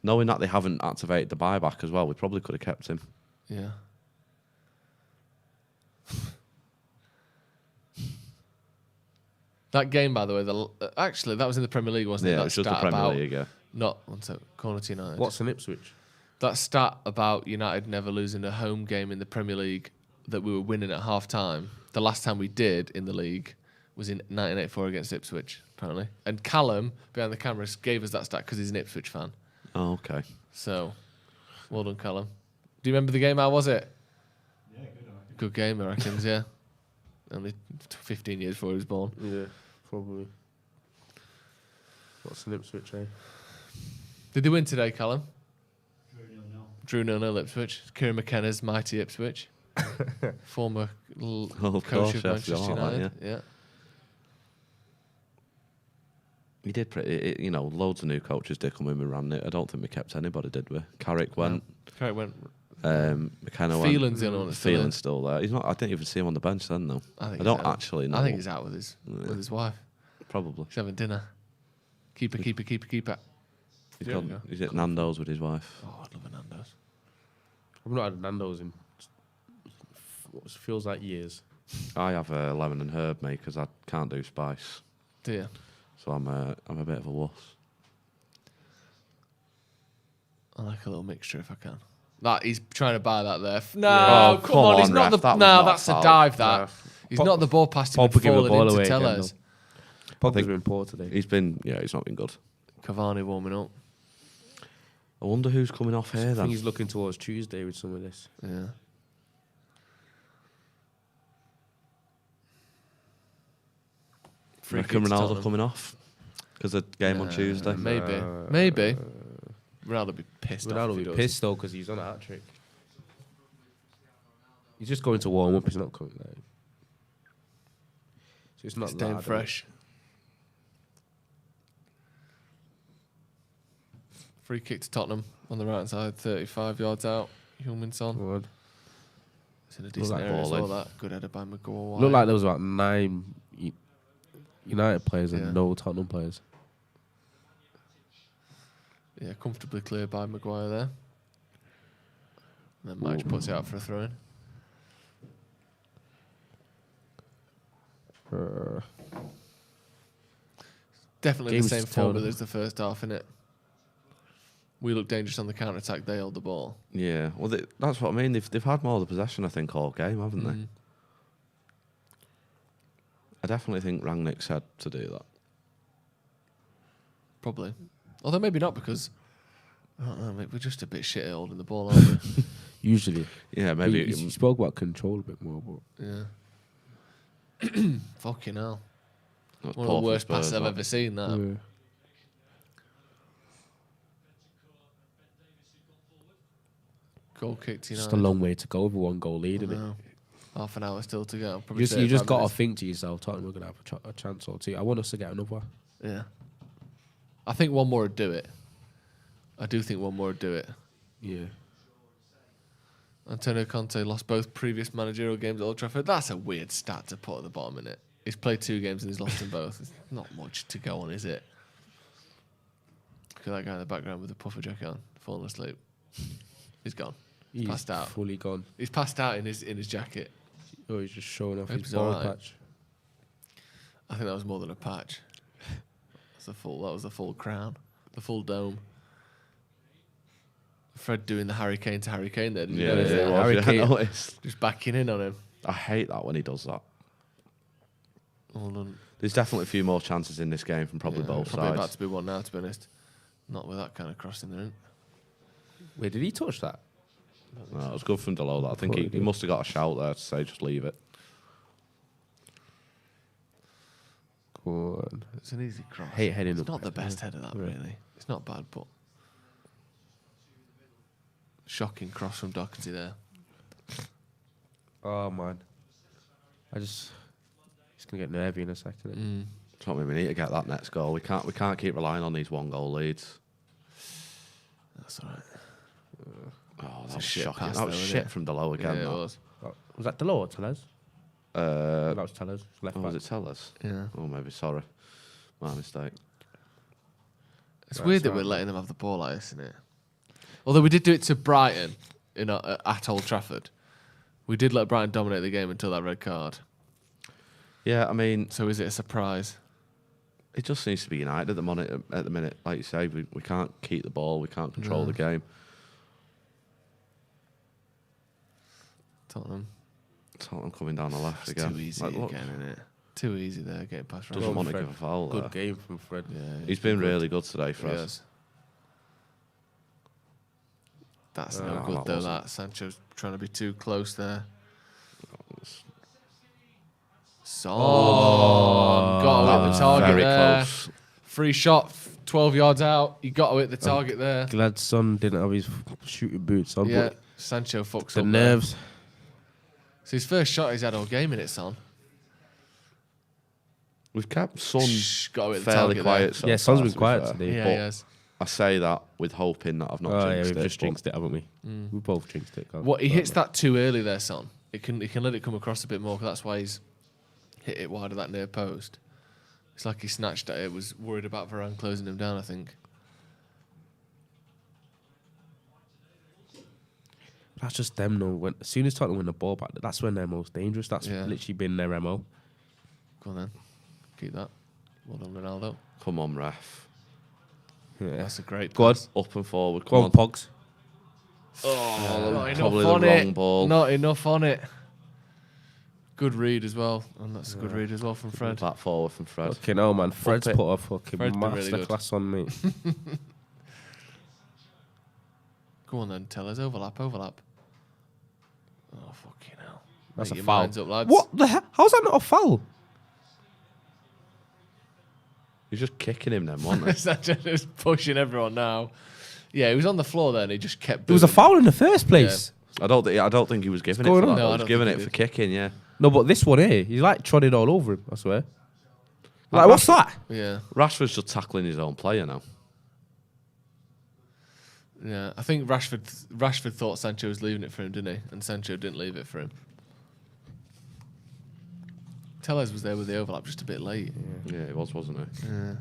Speaker 11: Knowing that they haven't activated the buyback as well, we probably could have kept him.
Speaker 9: Yeah. That game, by the way, actually, that was in the Premier League, wasn't it?
Speaker 11: Yeah, it was just the Premier League, yeah.
Speaker 9: Not, one sec, corner to United.
Speaker 10: What's an Ipswich?
Speaker 9: That stat about United never losing a home game in the Premier League that we were winning at half-time, the last time we did in the league was in 1984 against Ipswich, apparently. And Callum, behind the cameras, gave us that stat because he's an Ipswich fan.
Speaker 11: Oh, okay.
Speaker 9: So, well done, Callum. Do you remember the game? How was it?
Speaker 12: Yeah,
Speaker 9: good game, I reckon, yeah. Only 15 years before he was born.
Speaker 10: Yeah, probably. What's an Ipswich, eh?
Speaker 9: Did they win today, Callum? Drew 0-0 Ipswich. Kieran McKenna's mighty Ipswich. Former coach of Manchester United. Yeah.
Speaker 11: He did pretty, loads of new coaches did come in and ran it. I don't think we kept anybody, did we? Carrick went.
Speaker 9: Carrick went.
Speaker 11: McKenna
Speaker 9: Phelan's
Speaker 11: went.
Speaker 9: the only one that's
Speaker 11: Phelan's still there. He's not. I didn't even see him on the bench then, though. I don't actually know.
Speaker 9: I think he's out with his wife.
Speaker 11: Probably.
Speaker 9: He's having dinner. Keeper.
Speaker 11: He's at Nando's with his wife.
Speaker 9: Oh, I'd love a Nando's.
Speaker 10: I've not had Nando's in what feels like years.
Speaker 11: I have a lemon and herb, mate, because I can't do spice.
Speaker 9: Do you?
Speaker 11: So I'm a bit of a wuss.
Speaker 9: I like a little mixture if I can. That he's trying to buy that there. No, come on, he's not the. No, that's a dive. That he's not the ball past him and falling into Tellez.
Speaker 10: Pogba's been poor today.
Speaker 11: He's not been good.
Speaker 9: Cavani warming up.
Speaker 11: I wonder who's coming off here
Speaker 10: I
Speaker 11: then.
Speaker 10: think he's looking towards Tuesday with some of this.
Speaker 9: Yeah.
Speaker 11: Reckon Ronaldo coming off because of the game on Tuesday.
Speaker 9: Maybe. Ronaldo be pissed.
Speaker 10: Ronaldo be pissed though because he's on a hat trick. He's just going to warm up. He's not coming there. So it's not
Speaker 9: staying fresh. Free kick to Tottenham on the right side, 35 yards out. Heung-min-son. It's in a decent area as well, that. Good header by Maguire.
Speaker 10: Looked like there was about 9 United players and no Tottenham players.
Speaker 9: Yeah, comfortably cleared by Maguire there. And then Mike puts it out for a throw-in. Definitely the same formula as the first half, innit? We look dangerous on the counter-attack, they hold the ball.
Speaker 11: Yeah, well, that's what I mean. They've had more of the possession, I think, all game, haven't they? I definitely think Rangnick said to do that.
Speaker 9: Probably. Although maybe not, because I don't know, maybe we're just a bit shit at holding the ball, aren't we?
Speaker 11: Usually. Yeah, maybe.
Speaker 10: He spoke about control a bit more, but...
Speaker 9: Yeah. Fucking hell. One of the worst passes I've ever seen, that.
Speaker 10: Yeah.
Speaker 9: Goal kicked,
Speaker 10: Just a long way to go with a 1-goal lead, isn't it?
Speaker 9: Half an hour still to go.
Speaker 10: You just got to think to yourself, Tottenham are going to have a chance or two. I want us to get another.
Speaker 9: Yeah. I think one more would do it. I do think one more would do it.
Speaker 10: Yeah.
Speaker 9: Antonio Conte lost both previous managerial games at Old Trafford. That's a weird stat to put at the bottom, innit? He's played 2 games and he's lost them both. It's not much to go on, is it? Look at that guy in the background with the puffer jacket on, falling asleep. He's gone. He's passed out.
Speaker 10: Fully gone.
Speaker 9: He's passed out in his jacket.
Speaker 10: Oh, he's just showing off his
Speaker 9: ball
Speaker 10: patch.
Speaker 9: I think that was more than a patch. That was the full crown, the full dome. Fred doing the Harry Kane to Harry Kane there. Didn't you notice that?
Speaker 11: Harry Kane
Speaker 9: just backing in on him.
Speaker 11: I hate that when he does that.
Speaker 9: Hold on.
Speaker 11: There's definitely a few more chances in this game from both sides.
Speaker 9: Probably about to be one now, to be honest. Not with that kind of crossing there.
Speaker 10: Wait, did he touch that?
Speaker 11: No, it was good from Delo. I think he must have got a shout there to say just leave it.
Speaker 10: Go on.
Speaker 9: It's an easy cross.
Speaker 10: Hate heading
Speaker 9: it's
Speaker 10: up.
Speaker 9: Not the best header, that really. It's not bad, but shocking cross from Doherty there.
Speaker 10: Oh man, he's gonna get nervy in a second.
Speaker 11: That's what we need to get that next goal. We can't keep relying on these 1-goal leads.
Speaker 9: That's all right.
Speaker 11: Oh, that was shocking. That was shit from Delo again.
Speaker 9: Yeah, it was.
Speaker 10: Was that Delo or Tellez? That was Tellez. Left back.
Speaker 11: Was it Tellez?
Speaker 9: Yeah.
Speaker 11: Oh, maybe. Sorry, my mistake.
Speaker 9: It's weird that we're letting them have the ball like this, isn't it? Although we did do it to Brighton at Old Trafford. We did let Brighton dominate the game until that red card.
Speaker 11: Yeah, I mean...
Speaker 9: So is it a surprise?
Speaker 11: It just seems to be United at the minute. Like you say, we can't keep the ball. We can't control the game.
Speaker 9: Tottenham
Speaker 11: coming down the left again.
Speaker 9: Too easy again, isn't it? Too easy there, getting past.
Speaker 11: Doesn't want to give a foul.
Speaker 10: Good game from Fred.
Speaker 11: Yeah, he's been really good today for us.
Speaker 9: That's no good though. That Sancho's trying to be too close there. Son got away the target
Speaker 11: very
Speaker 9: there.
Speaker 11: Close.
Speaker 9: Free shot 12 yards out. You got to hit the target there.
Speaker 10: Glad Son didn't have his shooting boots on.
Speaker 9: Yeah,
Speaker 10: But
Speaker 9: Sancho fucks
Speaker 10: the
Speaker 9: up
Speaker 10: nerves.
Speaker 9: There. So his first shot he's had all game in it, Son.
Speaker 11: We've kept Son
Speaker 9: fairly
Speaker 11: quiet.
Speaker 10: So Son's been quiet today.
Speaker 9: Yeah, he has.
Speaker 11: I say that with hoping that I've not jinxed it.
Speaker 10: We've just jinxed it, haven't we? We both jinxed it.
Speaker 9: What he hits that too early there, Son. He can let it come across a bit more, because that's why he's hit it wide of that near post. It's like he snatched at it, was worried about Varane closing him down, I think.
Speaker 10: That's just them, though. As soon as Tottenham win the ball back, that's when they're most dangerous. That's literally been their MO.
Speaker 9: Go on then. Keep that. Well done, Ronaldo.
Speaker 11: Come on, ref.
Speaker 9: Yeah. That's a great
Speaker 10: pass.
Speaker 11: Up and forward.
Speaker 10: Go on, Pogs.
Speaker 11: Oh,
Speaker 9: not
Speaker 11: probably
Speaker 9: enough on
Speaker 11: the wrong
Speaker 9: it.
Speaker 11: ball.
Speaker 9: Not enough on it. Good read as well. And that's a good read as well from Fred.
Speaker 11: That forward from Fred.
Speaker 10: Okay, no, man. Fred's put a fucking masterclass on me.
Speaker 9: Go on then, tell us. Overlap. Oh, fucking hell.
Speaker 10: That's
Speaker 9: Make
Speaker 10: a
Speaker 9: your
Speaker 10: foul.
Speaker 9: minds up, lads.
Speaker 10: What the hell? How's that not a foul?
Speaker 11: He's just kicking him then, wasn't he?
Speaker 9: Sancho's pushing everyone now. Yeah, he was on the floor there and he just kept
Speaker 10: It was a foul in the first place.
Speaker 11: I don't think he was giving it
Speaker 10: going
Speaker 11: for
Speaker 10: on?
Speaker 11: that.
Speaker 9: No,
Speaker 11: He
Speaker 9: I
Speaker 11: was
Speaker 9: don't
Speaker 11: giving
Speaker 9: think
Speaker 11: it
Speaker 9: he
Speaker 11: for
Speaker 9: did.
Speaker 11: kicking, yeah.
Speaker 10: No, but this one here, he's like trotted all over him, I swear. Like, what's that?
Speaker 9: Yeah.
Speaker 11: Rashford's just tackling his own player now.
Speaker 9: Yeah, I think Rashford thought Sancho was leaving it for him, didn't he? And Sancho didn't leave it for him. Tellez was there with the overlap just a bit late.
Speaker 11: Yeah, it was, wasn't it?
Speaker 9: Yeah.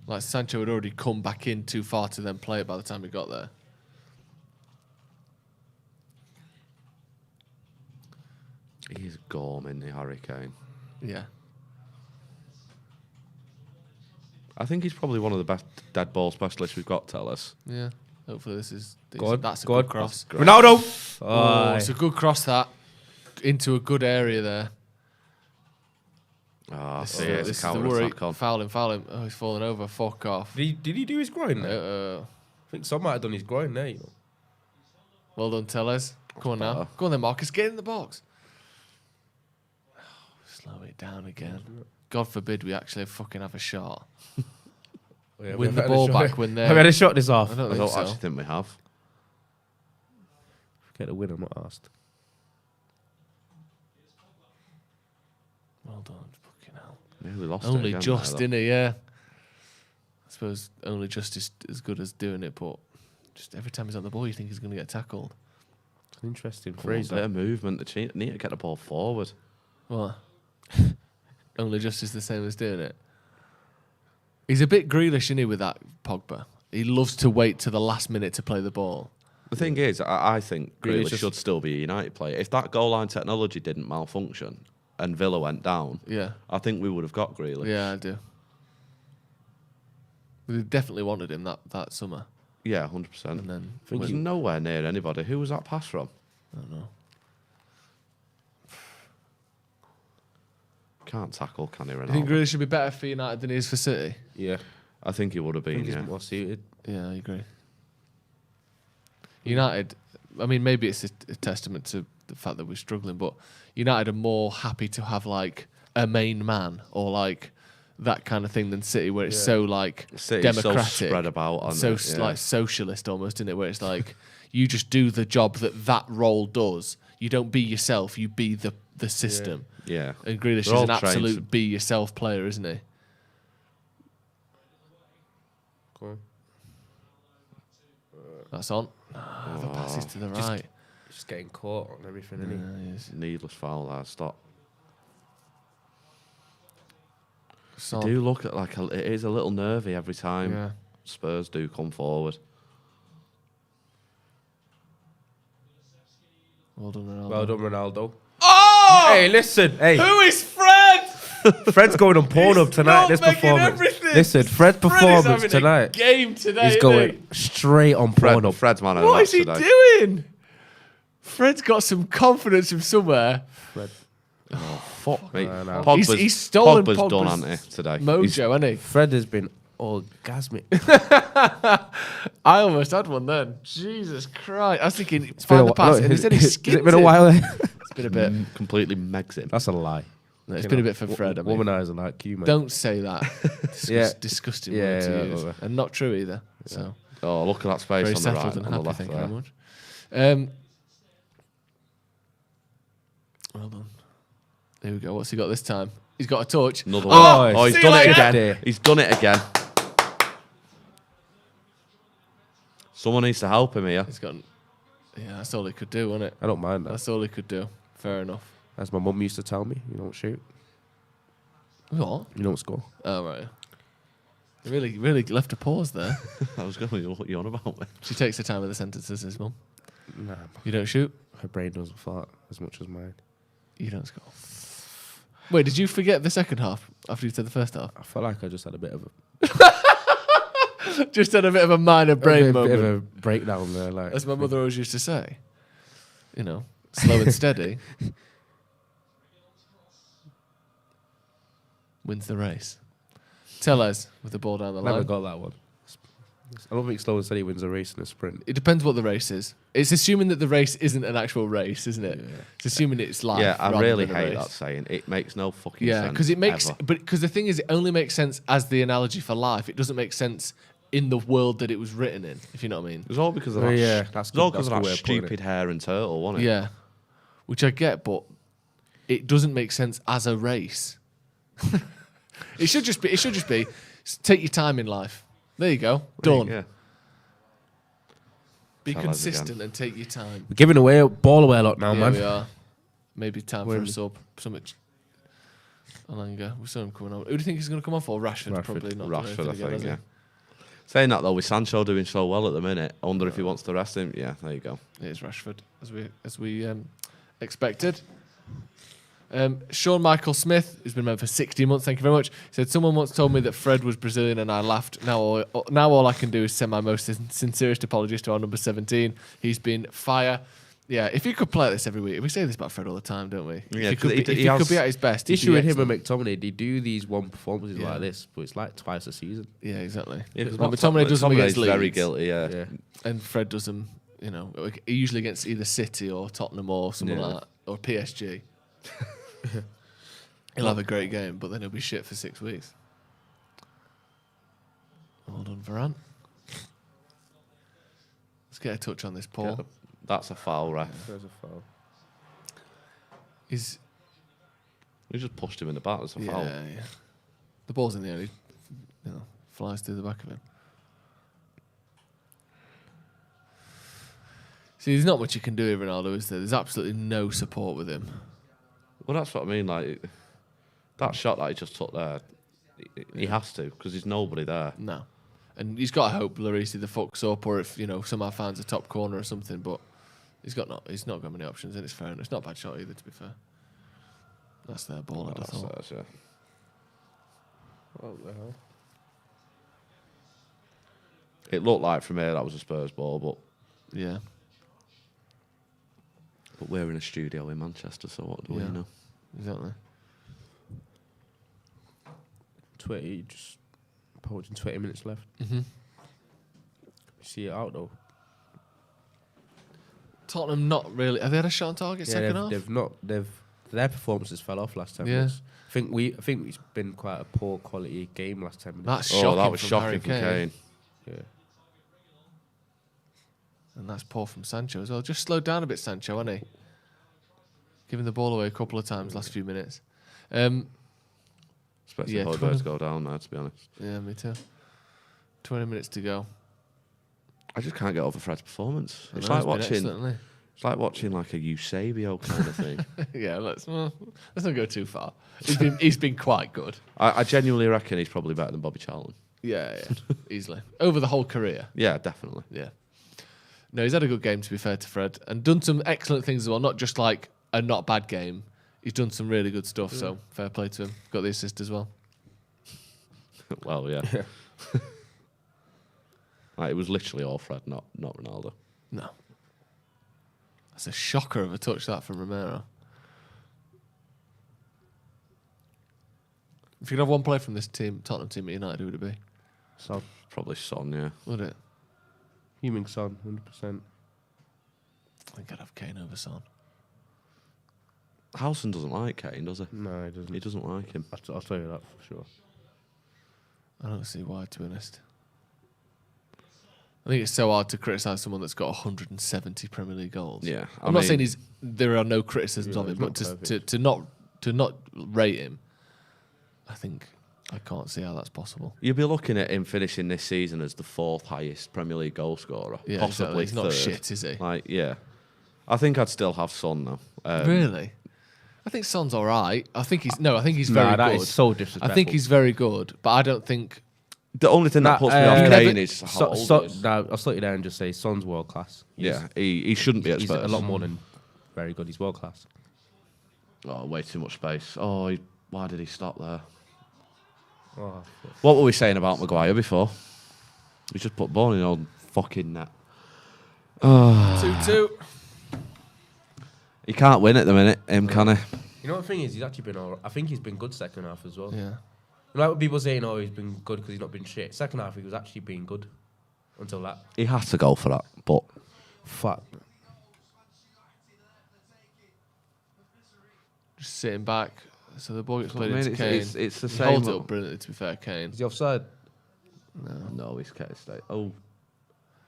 Speaker 9: Like Sancho had already come back in too far to then play it by the time he got there.
Speaker 11: He's gorming the Hurricane.
Speaker 9: Yeah.
Speaker 11: I think he's probably one of the best dead ball specialists we've got, Tellez.
Speaker 9: Yeah. Hopefully this is decent.
Speaker 10: Go on,
Speaker 9: That's a
Speaker 10: go
Speaker 9: good
Speaker 10: on.
Speaker 9: cross.
Speaker 10: Ronaldo!
Speaker 9: Oh, it's a good cross that. Into a good area there.
Speaker 11: This
Speaker 9: This is the worry. Foul him. Oh, he's falling over. Fuck off.
Speaker 10: Did he do his groin there? I think some might have done his groin there, you know.
Speaker 9: Well done, Tellez. Come on now. Go on then, Marcus. Get in the box. Slow it down again. God forbid we actually fucking have a shot.
Speaker 10: Yeah,
Speaker 9: win the ball back when they're...
Speaker 10: Have we had a shot this off?
Speaker 9: I don't
Speaker 11: actually think we have.
Speaker 10: Get a win, I'm not asked.
Speaker 9: Well done, fucking hell.
Speaker 11: Yeah, we lost
Speaker 9: only
Speaker 11: it again,
Speaker 9: just, didn't it? Yeah. I suppose only just is as good as doing it, but just every time he's on the ball, you think he's going to get tackled.
Speaker 10: It's an interesting
Speaker 11: Come
Speaker 10: phrase.
Speaker 11: on, bit of movement. They need to get the ball forward.
Speaker 9: What? Only just is the same as doing it. He's a bit Grealish, isn't he, with that Pogba? He loves to wait to the last minute to play the ball.
Speaker 11: The thing is, I think Grealish should still be a United player. If that goal line technology didn't malfunction and Villa went down, I think we would have got Grealish.
Speaker 9: Yeah, I do. We definitely wanted him that summer.
Speaker 11: Yeah, 100%.
Speaker 9: And then
Speaker 11: he's nowhere near anybody. Who was that pass from?
Speaker 9: I don't know.
Speaker 11: Can't tackle, can he, Ronaldo?
Speaker 9: You think Grealish should be better for United than he is for City?
Speaker 10: Yeah.
Speaker 11: I think he would have been,
Speaker 10: He's more suited.
Speaker 9: Yeah, I agree. United, I mean, maybe it's a testament to the fact that we're struggling, but United are more happy to have, like, a main man or, like, that kind of thing than City, where it's so, like,
Speaker 11: City's
Speaker 9: democratic.
Speaker 11: so spread about.
Speaker 9: So, like, socialist almost, isn't it? Where it's like, you just do the job that role does. You don't be yourself, you be the system.
Speaker 11: Yeah.
Speaker 9: And Grealish is an absolute be-yourself player, isn't he?
Speaker 10: Cool.
Speaker 9: That's on. The passes to the right.
Speaker 10: Just getting caught on everything, isn't he?
Speaker 9: He is.
Speaker 11: Needless foul there. Stop.
Speaker 9: Son.
Speaker 11: Do look at it is a little nervy every time Spurs do come forward.
Speaker 9: Well done, Ronaldo.
Speaker 10: Well done, Ronaldo.
Speaker 9: Oh!
Speaker 10: Hey, listen. Hey.
Speaker 9: Who is Fred?
Speaker 10: Fred's going on Pornhub tonight. This performance. Listen, Fred's performance tonight.
Speaker 9: Game today.
Speaker 10: He's going straight on Pornhub.
Speaker 11: Fred's man of the
Speaker 9: What
Speaker 11: match
Speaker 9: is he
Speaker 11: today.
Speaker 9: doing? Fred's got some confidence from somewhere.
Speaker 10: Fred.
Speaker 11: Oh, fuck me.
Speaker 9: He's stolen
Speaker 11: Pogba's done,
Speaker 9: Pogba's
Speaker 11: hasn't he, today?
Speaker 9: mojo, hasn't he?
Speaker 10: Fred has been orgasmic.
Speaker 9: I almost had one then. Jesus Christ. I was thinking, find the pass, and instead he skipped
Speaker 10: Has it been a while?
Speaker 9: It's been a bit.
Speaker 11: Completely megs him.
Speaker 10: That's a lie.
Speaker 9: No, it's been a bit for Fred.
Speaker 10: Womanizer like you, mate.
Speaker 9: Don't say that. Disgusting word to use. And not true either. So.
Speaker 11: Oh, look at that space
Speaker 9: Very
Speaker 11: on the
Speaker 9: settled
Speaker 11: right
Speaker 9: and
Speaker 11: and
Speaker 9: happy,
Speaker 11: the left
Speaker 9: thank
Speaker 11: there.
Speaker 9: you very much. Well done. Here we go. What's he got this time? He's got a touch.
Speaker 11: Another one. Oh, he's done it again. He's done it again. Someone needs to help him here.
Speaker 9: He's got. Yeah, that's all he could do, wasn't it?
Speaker 10: I don't mind that.
Speaker 9: That's all he could do. Fair enough.
Speaker 10: As my mum used to tell me, you don't shoot.
Speaker 9: What?
Speaker 10: You don't score.
Speaker 9: Oh, right. Really, really left a pause there.
Speaker 11: I was going to what you on about me.
Speaker 9: She takes the time with the sentences, his mum.
Speaker 10: Nah.
Speaker 9: You don't shoot?
Speaker 10: Her brain doesn't fart as much as mine.
Speaker 9: You don't score. Wait, did you forget the second half after you said the first half?
Speaker 10: I felt like I just had a bit of a...
Speaker 9: Just had a bit of a minor brain moment.
Speaker 10: Bit of a breakdown there. Like,
Speaker 9: as my mother always used to say. You know, slow and steady wins the race. Tell us with the ball down the line.
Speaker 10: Never got that one. I don't think slow and steady wins a race in a sprint.
Speaker 9: It depends what the race is. It's assuming that the race isn't an actual race, isn't it? Yeah. It's assuming it's live.
Speaker 11: Yeah, I really hate that saying. It makes no fucking sense.
Speaker 9: Yeah, because it makes,
Speaker 11: ever.
Speaker 9: but because the thing is, it only makes sense as the analogy for life. It doesn't make sense in the world that it was written in. If you know what I mean.
Speaker 11: It was all because of that. That's all because of that stupid hair and turtle, wasn't it?
Speaker 9: Yeah, which I get, but it doesn't make sense as a race. It should just be. Take your time in life. There you go. Done.
Speaker 11: Yeah.
Speaker 9: Be consistent and take your time.
Speaker 10: We're giving away ball away a lot now, man.
Speaker 9: We are. Maybe time for a sub. Alanga. We saw him coming on. Who do you think he's going to come on for? Rashford. Probably not.
Speaker 11: Rashford, I think, yeah. Saying that, though, with Sancho doing so well at the minute, I wonder if he wants to rest him. Yeah, there you go.
Speaker 9: It is Rashford, as we expected. Sean Michael Smith, who's been a member for 60 months, thank you very much, said, someone once told me that Fred was Brazilian and I laughed. Now all I can do is send my most sincerest apologies to our number 17. He's been fire. Yeah, if you could play this every week. We say this about Fred all the time, don't we?
Speaker 11: Yeah,
Speaker 9: if he could be at his best.
Speaker 10: The issue with him and McTominay, they do these one performances like this, but it's like twice a season.
Speaker 9: Yeah, exactly.
Speaker 11: Yeah,
Speaker 9: McTominay does them against Leeds.
Speaker 11: Very guilty, yeah.
Speaker 9: And Fred does them, usually against either City or Tottenham or something like that, or PSG. He'll have a great game, but then he'll be shit for 6 weeks. Well done, Varane. Let's get a touch on this, Paul.
Speaker 11: Yeah, that's a foul, ref.
Speaker 10: There's a foul.
Speaker 11: He just pushed him in the back. That's a foul.
Speaker 9: Yeah. The ball's in the air. He flies through the back of him. See, there's not much you can do with Ronaldo, is there? There's absolutely no support with him.
Speaker 11: Well, that's what I mean. Like that shot that he just took there, he has to because there's nobody there.
Speaker 9: No, and he's got to hope Lloris either fucks up or if somehow finds a top corner or something. But he's not got many options, and it's fair enough. It's not a bad shot either, to be fair. That's their ball. I thought.
Speaker 11: Theirs, yeah.
Speaker 10: What the hell?
Speaker 11: It looked like from here that was a Spurs ball, but
Speaker 9: yeah.
Speaker 11: But we're in a studio in Manchester, so what do we know?
Speaker 9: Exactly.
Speaker 10: Just approaching 20 minutes left.
Speaker 9: Mm-hmm.
Speaker 10: See it out though.
Speaker 9: Tottenham not really. Have they had a shot on target second half?
Speaker 10: They've not. Their performances fell off last 10 minutes. I think it's been quite a poor quality game last 10 minutes.
Speaker 9: That's shocking.
Speaker 11: That was
Speaker 9: from
Speaker 11: shocking
Speaker 9: Harry
Speaker 11: from Kane.
Speaker 10: Yeah.
Speaker 9: And that's poor from Sancho as well. Just slowed down a bit, Sancho, hasn't he? Giving the ball away a couple of times last few minutes.
Speaker 11: Expecting Højbjerg to go down now, to be honest.
Speaker 9: Yeah, me too. 20 minutes to go.
Speaker 11: I just can't get over Fred's performance. It's like watching like a Eusebio kind of thing.
Speaker 9: Yeah, let's not go too far. He's been quite good.
Speaker 11: I genuinely reckon he's probably better than Bobby Charlton.
Speaker 9: Yeah, easily. Over the whole career.
Speaker 11: Yeah, definitely.
Speaker 9: Yeah. No, he's had a good game, to be fair to Fred, and done some excellent things as well, not just like a not bad game. He's done some really good stuff, so fair play to him. Got the assist as well.
Speaker 11: Well, yeah. Like, it was literally all Fred, not Ronaldo.
Speaker 9: No. That's a shocker of a touch, that, from Romero. If you could have one player from this team, Tottenham team at United, who would it be?
Speaker 10: Son.
Speaker 11: Probably Son, yeah.
Speaker 9: Would it?
Speaker 10: Heung-min Son, 100%.
Speaker 9: I think I'd have Kane over Son.
Speaker 11: Howson doesn't like Kane, does he?
Speaker 10: No, he doesn't.
Speaker 11: He doesn't like him.
Speaker 10: I'll tell you that for sure.
Speaker 9: I don't see why, to be honest. I think it's so hard to criticise someone that's got 170 Premier League goals.
Speaker 11: Yeah,
Speaker 9: I'm not saying there are no criticisms of him, but to not rate him, I think I can't see how that's possible.
Speaker 11: You'll be looking at him finishing this season as the 4th highest Premier League goal scorer.
Speaker 9: Yeah,
Speaker 11: possibly
Speaker 9: exactly. He's
Speaker 11: third.
Speaker 9: not shit, is he?
Speaker 11: Like, yeah. I think I'd still have Son though.
Speaker 9: Really? I think Son's all right. I think he's very good.
Speaker 10: That is so disrespectful.
Speaker 9: I think he's very good, but I don't think.
Speaker 11: The only thing that puts me off Kane is how old he is.
Speaker 10: No, I'll slow you down and just say Son's world class.
Speaker 11: Yeah, he shouldn't be at
Speaker 10: He's
Speaker 11: Spurs.
Speaker 10: a lot more than very good. He's world class.
Speaker 11: Oh, way too much space. Oh, why did he stop there?
Speaker 10: Oh,
Speaker 11: What were we saying about Maguire before? We just put ball in the old fucking net.
Speaker 9: 2-2.
Speaker 11: He can't win at the minute, can he?
Speaker 10: You know what the thing is? He's actually been all right. I think he's been good second half as well.
Speaker 9: Yeah.
Speaker 10: Like what people saying, he's been good because he's not been shit. Second half, he was actually being good until that.
Speaker 11: He has to go for that, but
Speaker 10: Fuck.
Speaker 9: Just sitting back. So the ball gets played into Kane.
Speaker 11: It's the
Speaker 9: He
Speaker 11: same.
Speaker 9: holds it up brilliantly, to be fair, Kane.
Speaker 10: Is he offside?
Speaker 11: No, he's Kane State. Oh,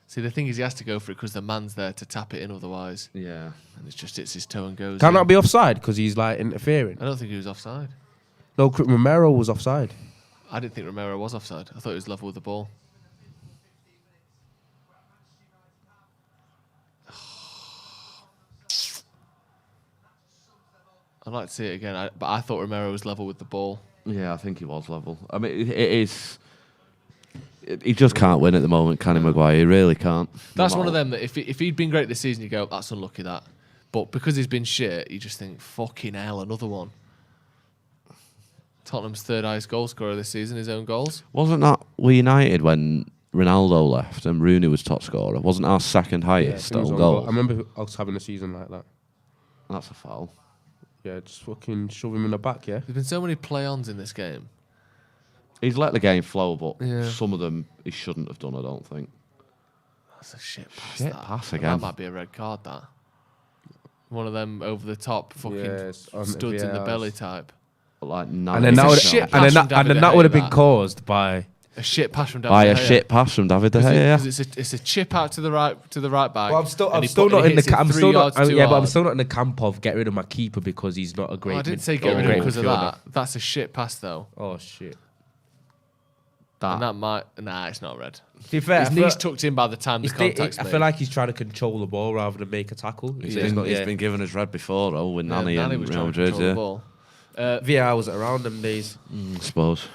Speaker 9: See, the thing is, he has to go for it because the man's there to tap it in otherwise.
Speaker 11: yeah.
Speaker 9: And it's just hits his toe and goes
Speaker 10: Can
Speaker 9: in.
Speaker 10: that be offside because he's like interfering?
Speaker 9: I don't think he was offside.
Speaker 10: No, Romero was offside.
Speaker 9: I didn't think Romero was offside. I thought he was level with the ball. I'd like to see it again, but I thought Romero was level with the ball.
Speaker 11: Yeah, I think he was level. I mean, it is. He just can't win at the moment, can he, Maguire? He really can't.
Speaker 9: That's one of them that if he'd been great this season, you go, that's unlucky that. But because he's been shit, you just think, fucking hell, another one. Tottenham's 3rd highest goal scorer this season, his own goals.
Speaker 11: Wasn't that we United when Ronaldo left and Rooney was top scorer? Wasn't our 2nd highest
Speaker 10: Yeah,
Speaker 11: own goal?
Speaker 10: I remember us having a season like that.
Speaker 11: That's a foul.
Speaker 10: Yeah, just fucking shove him in the back, yeah?
Speaker 9: There's been so many play-ons in this game.
Speaker 11: He's let the game flow, but
Speaker 9: Yeah.
Speaker 11: some of them he shouldn't have done, I don't think.
Speaker 9: That's a shit pass.
Speaker 11: Shit
Speaker 9: that.
Speaker 11: pass
Speaker 9: That
Speaker 11: again.
Speaker 9: might be a red card, that. One of them over the top fucking
Speaker 10: Yes, on
Speaker 9: studs in the
Speaker 10: VARs.
Speaker 9: belly type.
Speaker 11: But like
Speaker 10: And
Speaker 11: nine
Speaker 10: then
Speaker 9: It's
Speaker 10: that
Speaker 9: a
Speaker 10: would
Speaker 9: shit
Speaker 10: and
Speaker 9: pass
Speaker 10: then
Speaker 9: from
Speaker 10: that, and then
Speaker 9: David
Speaker 10: that
Speaker 9: De
Speaker 10: would have
Speaker 9: Gea,
Speaker 10: been caused by
Speaker 9: A shit pass from David
Speaker 11: by
Speaker 9: De
Speaker 11: a
Speaker 9: Gea.
Speaker 11: shit pass from David De Gea.
Speaker 9: Because it's a chip out to the right back.
Speaker 10: Well, I'm still not in the I'm still not but I'm still not in the camp of get rid of my keeper because he's not a great.
Speaker 9: I didn't say get rid of him because of that. That's a shit pass though.
Speaker 10: Oh shit!
Speaker 9: And that might it's not red.
Speaker 10: To be fair,
Speaker 9: His knee's tucked in by the time the contact's
Speaker 10: I
Speaker 9: made.
Speaker 10: feel like he's trying to control the ball rather than make a tackle.
Speaker 11: He's been given his red before, though, with Nani
Speaker 9: Nani
Speaker 11: and
Speaker 9: was
Speaker 11: Real
Speaker 9: trying to
Speaker 11: Madrid.
Speaker 9: control the
Speaker 11: Yeah,
Speaker 9: ball.
Speaker 10: VAR was around them days.
Speaker 11: I suppose.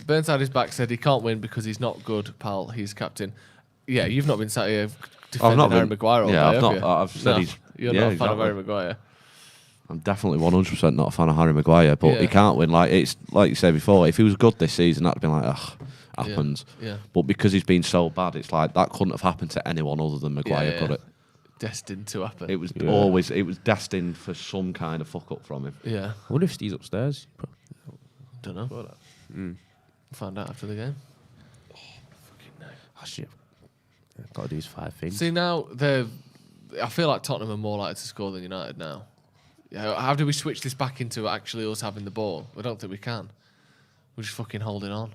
Speaker 9: Burnside is back, said he can't win because he's not good, pal. He's captain. Yeah, you've not been sat here defending Harry Maguire all day,
Speaker 11: I've
Speaker 9: have
Speaker 11: not.
Speaker 9: you?
Speaker 11: I've said he's.
Speaker 9: You're
Speaker 11: yeah,
Speaker 9: not a fan
Speaker 11: exactly.
Speaker 9: of Harry Maguire.
Speaker 11: I'm definitely 100% not a fan of Harry Maguire, but he can't win. Like it's like you said before, if he was good this season, that'd been like, happens.
Speaker 9: Yeah.
Speaker 11: But because he's been so bad, it's like that couldn't have happened to anyone other than Maguire, could it?
Speaker 9: Destined to happen.
Speaker 11: It was always. It was destined for some kind of fuck up from him.
Speaker 9: Yeah.
Speaker 10: I wonder if Steve's upstairs.
Speaker 9: Don't know. Find out after the game.
Speaker 10: Oh shit! Got to do his 5 things.
Speaker 9: See now I feel like Tottenham are more likely to score than United now. Yeah, how do we switch this back into actually us having the ball? I don't think we can. We're just fucking holding on.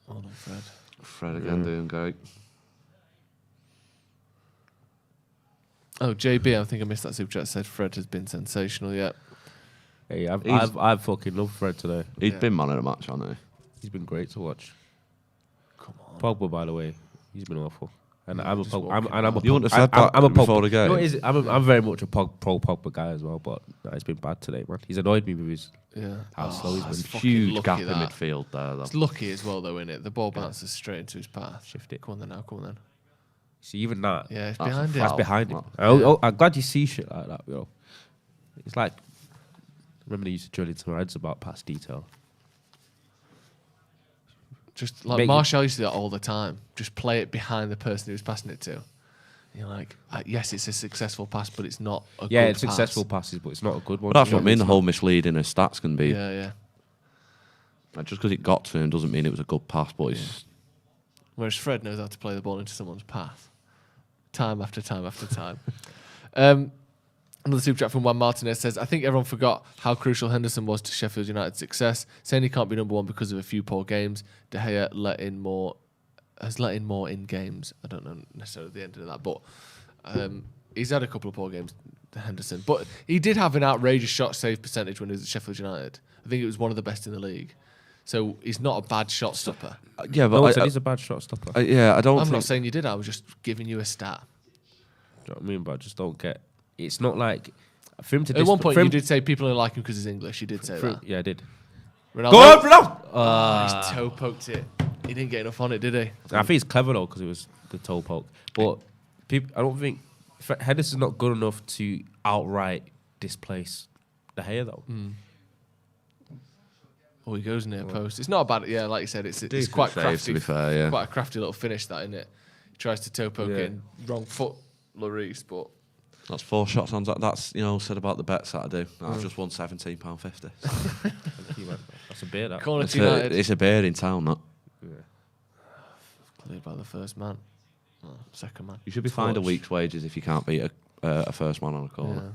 Speaker 9: Hold on, Fred.
Speaker 11: Fred again doing great.
Speaker 9: Oh, JB, I think I missed that super chat. Said Fred has been sensational. Yeah.
Speaker 10: Hey, I've fucking loved Fred today.
Speaker 11: He's been man of the match, hasn't he?
Speaker 10: He's been great to watch.
Speaker 9: Come on.
Speaker 10: Pogba, by the way, he's been awful. And I'm a
Speaker 9: just
Speaker 10: Pogba.
Speaker 9: walking
Speaker 10: I'm a
Speaker 11: You wouldn't have said that before the game.
Speaker 10: No, I'm very much a pro Pogba guy as well, but it's been bad today, man. He's annoyed me with his how slow he's
Speaker 9: that's
Speaker 10: been.
Speaker 9: fucking
Speaker 11: Huge
Speaker 9: lucky
Speaker 11: gap in
Speaker 9: that.
Speaker 11: midfield there, though.
Speaker 9: It's lucky as well, though, isn't it? The ball bounces straight into his path.
Speaker 10: Shift it.
Speaker 9: Come on then now. Come on then.
Speaker 10: See, even that.
Speaker 9: Yeah, it's
Speaker 11: That's a
Speaker 9: behind
Speaker 11: foul.
Speaker 9: him.
Speaker 10: That's behind him.
Speaker 11: Wow.
Speaker 10: I'm glad you see shit like that, yo. It's like, remember they used to drill into my heads about past detail.
Speaker 9: Just like Martial used to do that all the time. Just play it behind the person who's passing it to. And you're like, yes, it's a successful pass, but it's not a good
Speaker 10: it's
Speaker 9: pass.
Speaker 10: successful passes, but it's not a good one.
Speaker 11: But that's what I mean. The whole misleading of stats can be.
Speaker 9: Yeah.
Speaker 11: Like, just because it got to him doesn't mean it was a good pass, but it's.
Speaker 9: Whereas Fred knows how to play the ball into someone's path. Time after time after time. Another super chat from Juan Martinez says, I think everyone forgot how crucial Henderson was to Sheffield United's success. Saying he can't be number one because of a few poor games. De Gea has let in more in games. I don't know necessarily the end of that, but he's had a couple of poor games, Henderson. But he did have an outrageous shot save percentage when he was at Sheffield United. I think it was one of the best in the league. So he's not a bad shot stopper.
Speaker 11: Yeah, but
Speaker 10: he's a bad shot stopper.
Speaker 9: I'm not saying you did. I was just giving you a stat.
Speaker 10: Do you know what I mean? But I just don't get. It's not like for him to.
Speaker 9: At one point, you did say people only like him because he's English. You did say that.
Speaker 10: Yeah, I did.
Speaker 9: Ronaldo?
Speaker 10: Go on, Ronaldo!
Speaker 9: His toe poked it. He didn't get enough on it, did he?
Speaker 10: I think he's clever though because it was the toe poke. But I don't think Henderson's not good enough to outright displace De Gea though.
Speaker 9: Oh, he goes near post. It's not a bad. Yeah, like you said, it's quite crafty.
Speaker 11: To be fair, yeah.
Speaker 9: Quite a crafty little finish, that, isn't it? He tries to toe poke it in wrong foot, Lloris, but.
Speaker 11: That's 4 shots on. That's said about the bets that I do. I've just won £17.50.
Speaker 10: That's a beer.
Speaker 11: That. It's a beer in town. That.
Speaker 10: Yeah.
Speaker 9: Cleared by the first man. Second man.
Speaker 11: You should be fined a week's wages if you can't beat a first man on a corner.
Speaker 9: Yeah.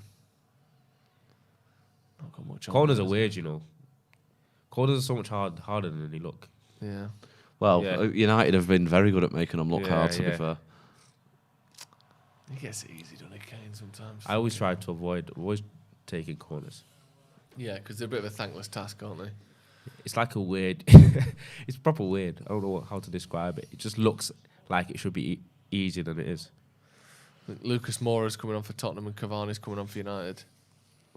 Speaker 9: Not got much on
Speaker 10: corners are weird, you know. Corners are so much harder than they look.
Speaker 9: Yeah.
Speaker 11: Well, United have been very good at making them look hard. To be fair.
Speaker 9: He gets it easy, doesn't he, Kane, sometimes?
Speaker 10: I always try to avoid taking corners.
Speaker 9: Yeah, because they're a bit of a thankless task, aren't they?
Speaker 10: It's like a weird... it's proper weird. I don't know how to describe it. It just looks like it should be easier than it is.
Speaker 9: Lucas Moura's coming on for Tottenham and Cavani's coming on for United.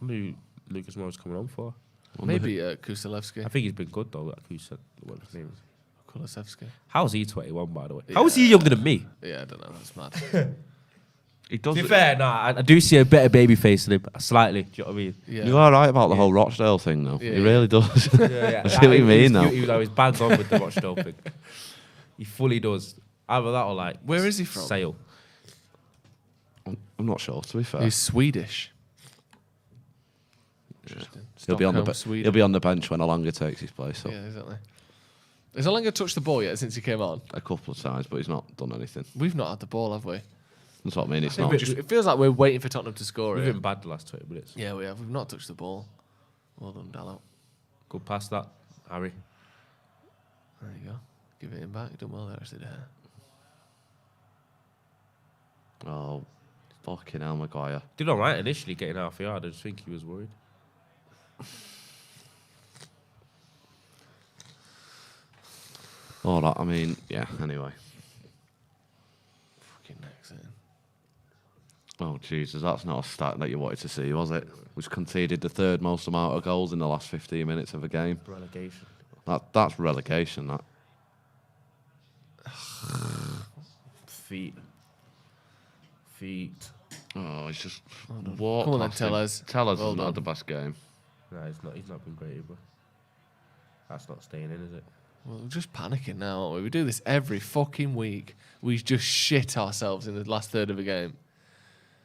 Speaker 10: What are Lucas Moura's coming on for?
Speaker 9: Maybe Kulusevski.
Speaker 10: I think he's been good, though, that Kulusevski. What his name is?
Speaker 9: Kulusevski.
Speaker 10: How's he 21, by the way? How is he younger than me?
Speaker 9: Yeah, I don't know. That's mad.
Speaker 11: He does.
Speaker 10: To be fair, I do see a better baby face than him, slightly. Do you know what I mean?
Speaker 11: Yeah. You're all right about the whole Rochdale thing, though. He really does. I see what you mean, though.
Speaker 10: He was bang on with the Rochdale thing. He fully does. Either that or like...
Speaker 9: Where is he from?
Speaker 10: Sale.
Speaker 11: I'm not sure, to be fair.
Speaker 9: He's Swedish.
Speaker 11: Interesting. He'll be on the bench when Alanga takes his place. So.
Speaker 9: Yeah, exactly. Has Alanga touched the ball yet since he came on?
Speaker 11: A couple of times, but he's not done anything.
Speaker 9: We've not had the ball, have we?
Speaker 11: That's what I mean. It's
Speaker 9: not. It feels like we're waiting for Tottenham to score.
Speaker 10: We've been bad the last 20 minutes.
Speaker 9: Yeah, we have. We've not touched the ball. Well done, Dallo.
Speaker 10: Good pass that, Harry.
Speaker 9: There you go. Give it him back. Done well there, actually.
Speaker 11: Oh, fucking hell, Maguire.
Speaker 10: Did all right initially getting half a yard. I just think he was worried.
Speaker 11: Oh, that, I mean, yeah, anyway.
Speaker 9: Fucking next.
Speaker 11: Oh, Jesus, that's not a stat that you wanted to see, was it? We've conceded the third most amount of goals in the last 15 minutes of a game.
Speaker 10: Relegation.
Speaker 11: That's relegation, that.
Speaker 10: Feet.
Speaker 11: Oh, it's just...
Speaker 9: What? Come on then, tell us.
Speaker 11: Tell us he's not had the best game.
Speaker 10: No, he's not been great, but that's not staying in, is it?
Speaker 9: Well, we're just panicking now, aren't we? We do this every fucking week. We just shit ourselves in the last third of a game.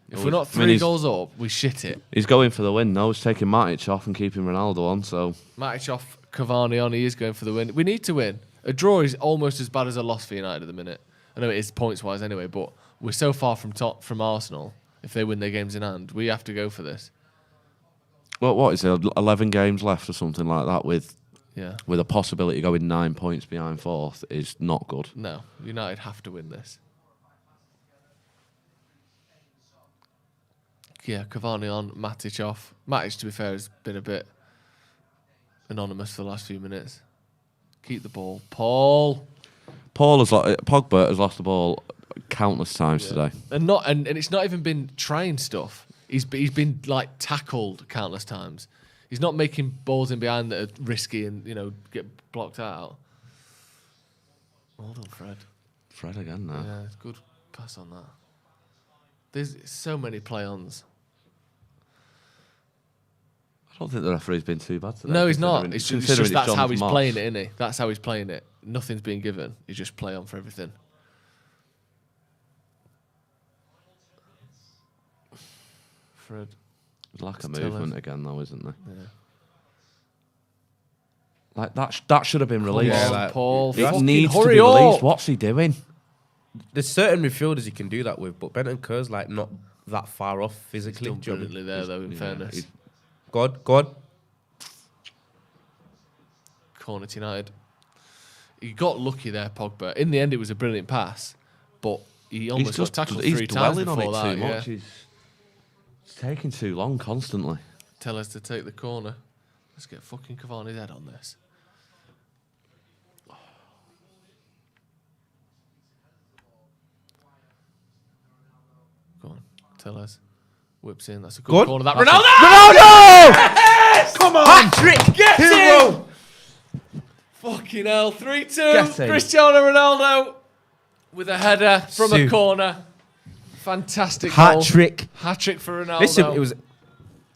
Speaker 9: If we're not 3 goals up, we shit it.
Speaker 11: He's going for the win, though. He's taking Matic off and keeping Ronaldo on, so...
Speaker 9: Matic off, Cavani on. He is going for the win. We need to win. A draw is almost as bad as a loss for United at the minute. I know it is points-wise anyway, but we're so far from Arsenal. If they win their games in hand, we have to go for this.
Speaker 11: Well, what is it? 11 games left or something like that with a possibility of going 9 points behind fourth is not good.
Speaker 9: No, United have to win this. Yeah, Cavani on, Matic off. Matic, to be fair, has been a bit anonymous for the last few minutes. Keep the ball. Pogba has lost the ball countless times today. And it's not even been trying stuff. He's been like tackled countless times. He's not making balls in behind that are risky and get blocked out. Well done, Fred.
Speaker 11: Fred again now.
Speaker 9: Yeah, it's good pass on that. There's so many play-ons.
Speaker 11: I don't think the referee's been too bad today.
Speaker 9: No, he's not. It's just that's how he's playing it, isn't he? That's how he's playing it. Nothing's being given. You just play on for everything. Fred.
Speaker 11: Lack of movement again, though, isn't there?
Speaker 9: Yeah.
Speaker 11: Like that should have been released.
Speaker 9: Yeah, like, Paul,
Speaker 11: it needs to be released. What's he doing?
Speaker 10: There's certain midfielders he can do that with, but Bentancur's like not that far off physically.
Speaker 9: He's done brilliantly there, though, in fairness.
Speaker 10: Go on.
Speaker 9: Corner to United. He got lucky there, Pogba. In the end, it was a brilliant pass, but he almost got tackled 3 times before
Speaker 11: on it
Speaker 9: that.
Speaker 11: too much. He's taking too long constantly.
Speaker 9: Tell us to take the corner. Let's get fucking Cavani's head on this. Go on, tell us. Whips in. That's a good corner. That Ronaldo!
Speaker 10: Yes! Come on! Hat-trick!
Speaker 9: Get him! Fucking hell. 3-2. Cristiano Ronaldo with a header from a corner. Fantastic goal.
Speaker 10: Hat-trick.
Speaker 9: Hat-trick for Ronaldo.
Speaker 10: Listen, it was...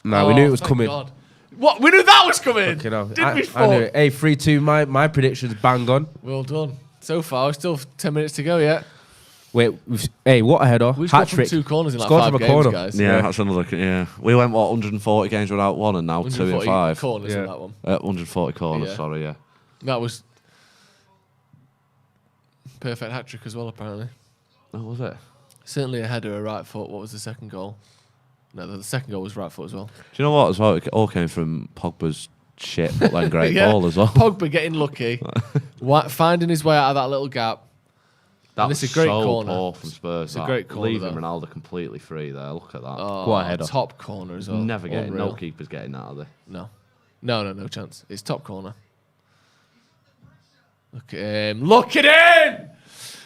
Speaker 10: No, we knew it was coming.
Speaker 9: God. What? We knew that was coming.
Speaker 10: Did we?
Speaker 9: I knew
Speaker 10: it. Hey, 3-2. My prediction's bang on.
Speaker 9: Well done. So far, still 10 minutes to go yet.
Speaker 10: Wait, what a header.
Speaker 9: We've scored from 2 corners in like 5 games,
Speaker 10: corner.
Speaker 9: guys.
Speaker 11: Yeah, that's another. Yeah, we went 140 games without one, and now 2 in 5
Speaker 9: corners in that one.
Speaker 11: 140 corners. Sorry, yeah.
Speaker 9: That was perfect hat trick as well, apparently.
Speaker 11: Oh, was it?
Speaker 9: Certainly a header, a right foot. What was the second goal? No, the second goal was right foot as well.
Speaker 11: Do you know what? As well, it all came from Pogba's shit, but then great ball as well.
Speaker 9: Pogba getting lucky, finding his way out of that little gap.
Speaker 11: That was
Speaker 9: a great
Speaker 11: so
Speaker 9: corner.
Speaker 11: poor from Spurs.
Speaker 9: It's a great corner,
Speaker 11: leaving
Speaker 9: though.
Speaker 11: Ronaldo completely free there. Look at that.
Speaker 9: Oh,
Speaker 10: What a header.
Speaker 9: top corner as well.
Speaker 11: Never getting.
Speaker 9: Unreal.
Speaker 11: No keepers getting that, are they?
Speaker 9: No chance. It's top corner. Look at him. Look at him!